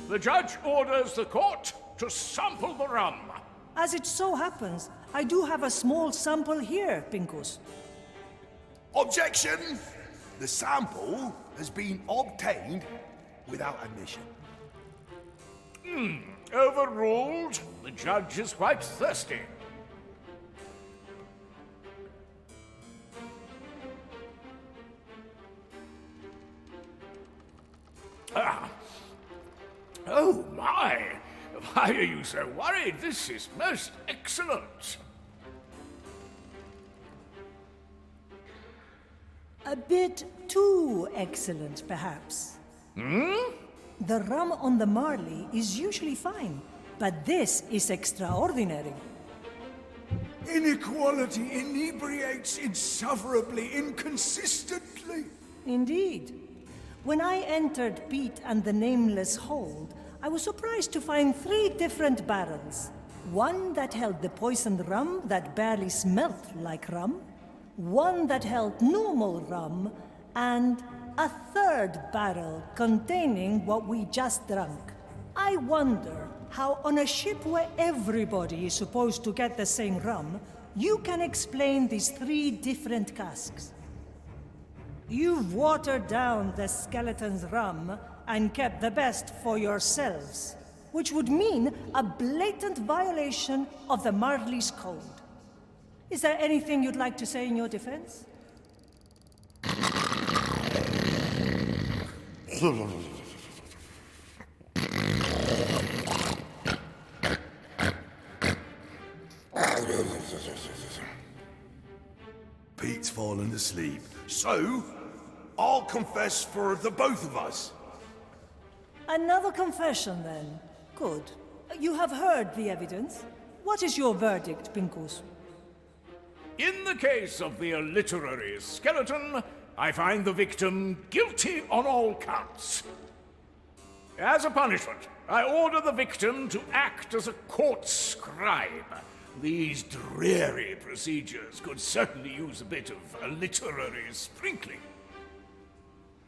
The judge orders the court to sample the rum. As it so happens, I do have a small sample here, Pinkus. Objection! The sample has been obtained without admission. Overruled. The judge is quite thirsty. Ah. Oh, my! Why are you so worried? This is most excellent. A bit too excellent, perhaps. The rum on the Marley is usually fine, but this is extraordinary. Inequality inebriates insufferably, inconsistently. Indeed. When I entered Pete and the Nameless hold, I was surprised to find 3 different barrels. One that held the poisoned rum that barely smelt like rum, one that held normal rum, and a 3rd barrel containing what we just drank. I wonder how on a ship where everybody is supposed to get the same rum, you can explain these 3 different casks. You've watered down the skeleton's rum and kept the best for yourselves, which would mean a blatant violation of the Marley's code. Is there anything you'd like to say in your defense? Pete's fallen asleep, so I'll confess for the both of us. Another confession, then. Good. You have heard the evidence. What is your verdict, Pincus? In the case of the literary skeleton, I find the victim guilty on all counts. As a punishment, I order the victim to act as a court scribe. These dreary procedures could certainly use a bit of a literary sprinkling.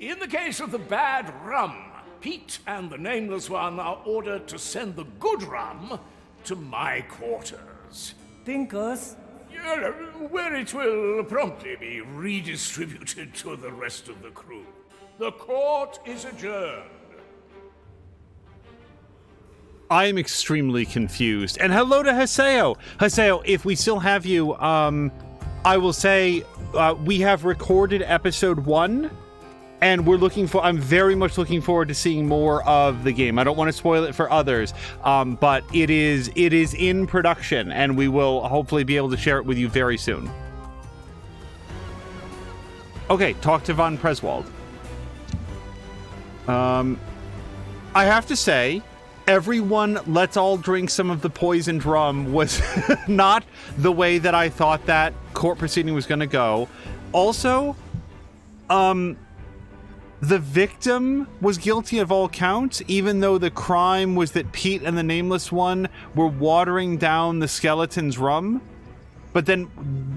In the case of the bad rum, Pete and the Nameless One are ordered to send the good rum to my quarters. Pincus? Where it will promptly be redistributed to the rest of the crew. The court is adjourned. I am extremely confused. And hello to Haseo. Haseo, if we still have you, I will say we have recorded episode 1, and I'm very much looking forward to seeing more of the game. I don't want to spoil it for others, but it is in production, and we will hopefully be able to share it with you very soon. Okay, talk to Von Preswald. I have to say, everyone, let's all drink some of the poisoned rum was not the way that I thought that court proceeding was going to go. Also, the victim was guilty of all counts, even though the crime was that Pete and the Nameless One were watering down the skeleton's rum. But then,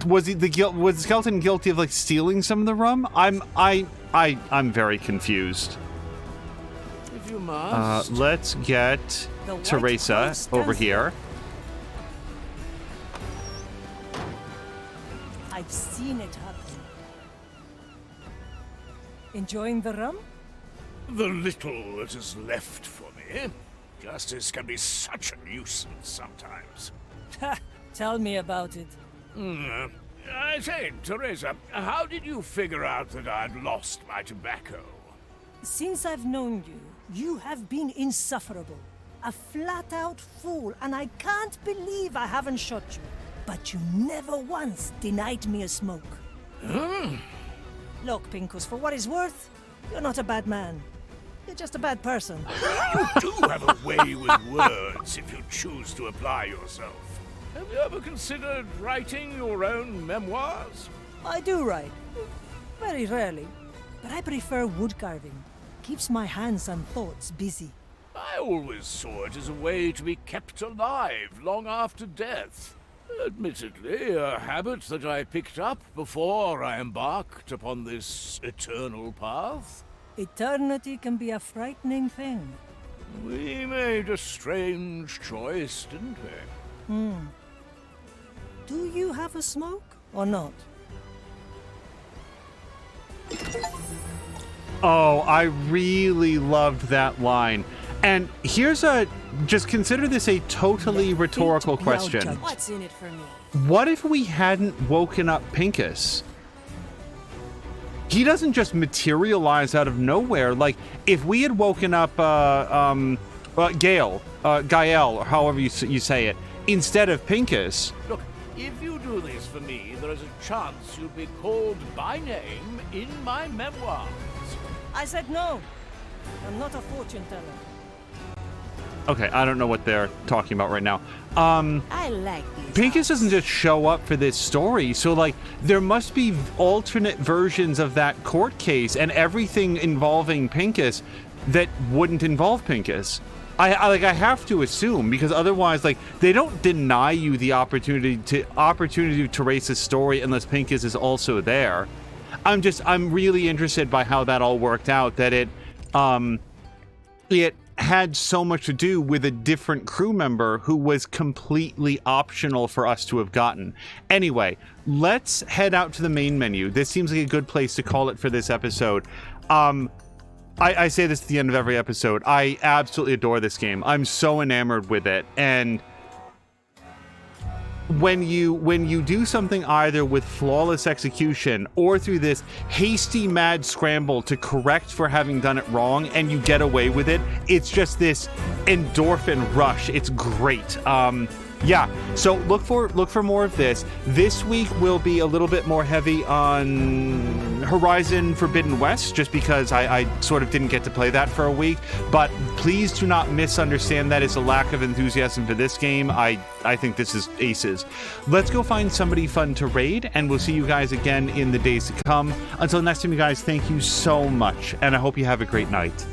was the skeleton guilty of like stealing some of the rum? I'm very confused. If you must. Let's get Teresa over here. I've seen it happen. Enjoying the rum? The little that is left for me. Justice can be such a nuisance sometimes. Tell me about it. I say, Teresa, how did you figure out that I'd lost my tobacco? Since I've known you, you have been insufferable. A flat-out fool, and I can't believe I haven't shot you. But you never once denied me a smoke. Look, Pincus, for what it's worth, you're not a bad man. You're just a bad person. You do have a way with words if you choose to apply yourself. Have you ever considered writing your own memoirs? I do write. Very rarely. But I prefer wood carving. Keeps my hands and thoughts busy. I always saw it as a way to be kept alive long after death. Admittedly, a habit that I picked up before I embarked upon this eternal path. Eternity can be a frightening thing. We made a strange choice, didn't we? Do you have a smoke or not? Oh, I really loved that line. And here's just consider this a totally rhetorical question. What's in it for me? What if we hadn't woken up Pincus? He doesn't just materialize out of nowhere. Like, if we had woken up Gael, or however you say it, instead of Pincus. Look, If you do this for me, there is a chance you'll be called by name in my memoirs. I said no. I'm not a fortune teller. Okay, I don't know what they're talking about right now. I like these. Pincus doesn't just show up for this story, so like there must be alternate versions of that court case and everything involving Pincus that wouldn't involve Pincus. I have to assume, because otherwise, like, they don't deny you the opportunity to race a story unless Pincus is also there. I'm really interested by how that all worked out, that it had so much to do with a different crew member who was completely optional for us to have gotten. Anyway, let's head out to the main menu. This seems like a good place to call it for this episode. I say this at the end of every episode. I absolutely adore this game. I'm so enamored with it. And when you do something either with flawless execution or through this hasty, mad scramble to correct for having done it wrong and you get away with it, it's just this endorphin rush. It's great. Yeah, so look for more of this. This week will be a little bit more heavy on Horizon Forbidden West, just because I sort of didn't get to play that for a week. But please do not misunderstand that as a lack of enthusiasm for this game. I think this is aces. Let's go find somebody fun to raid, and we'll see you guys again in the days to come. Until next time, you guys, thank you so much, and I hope you have a great night.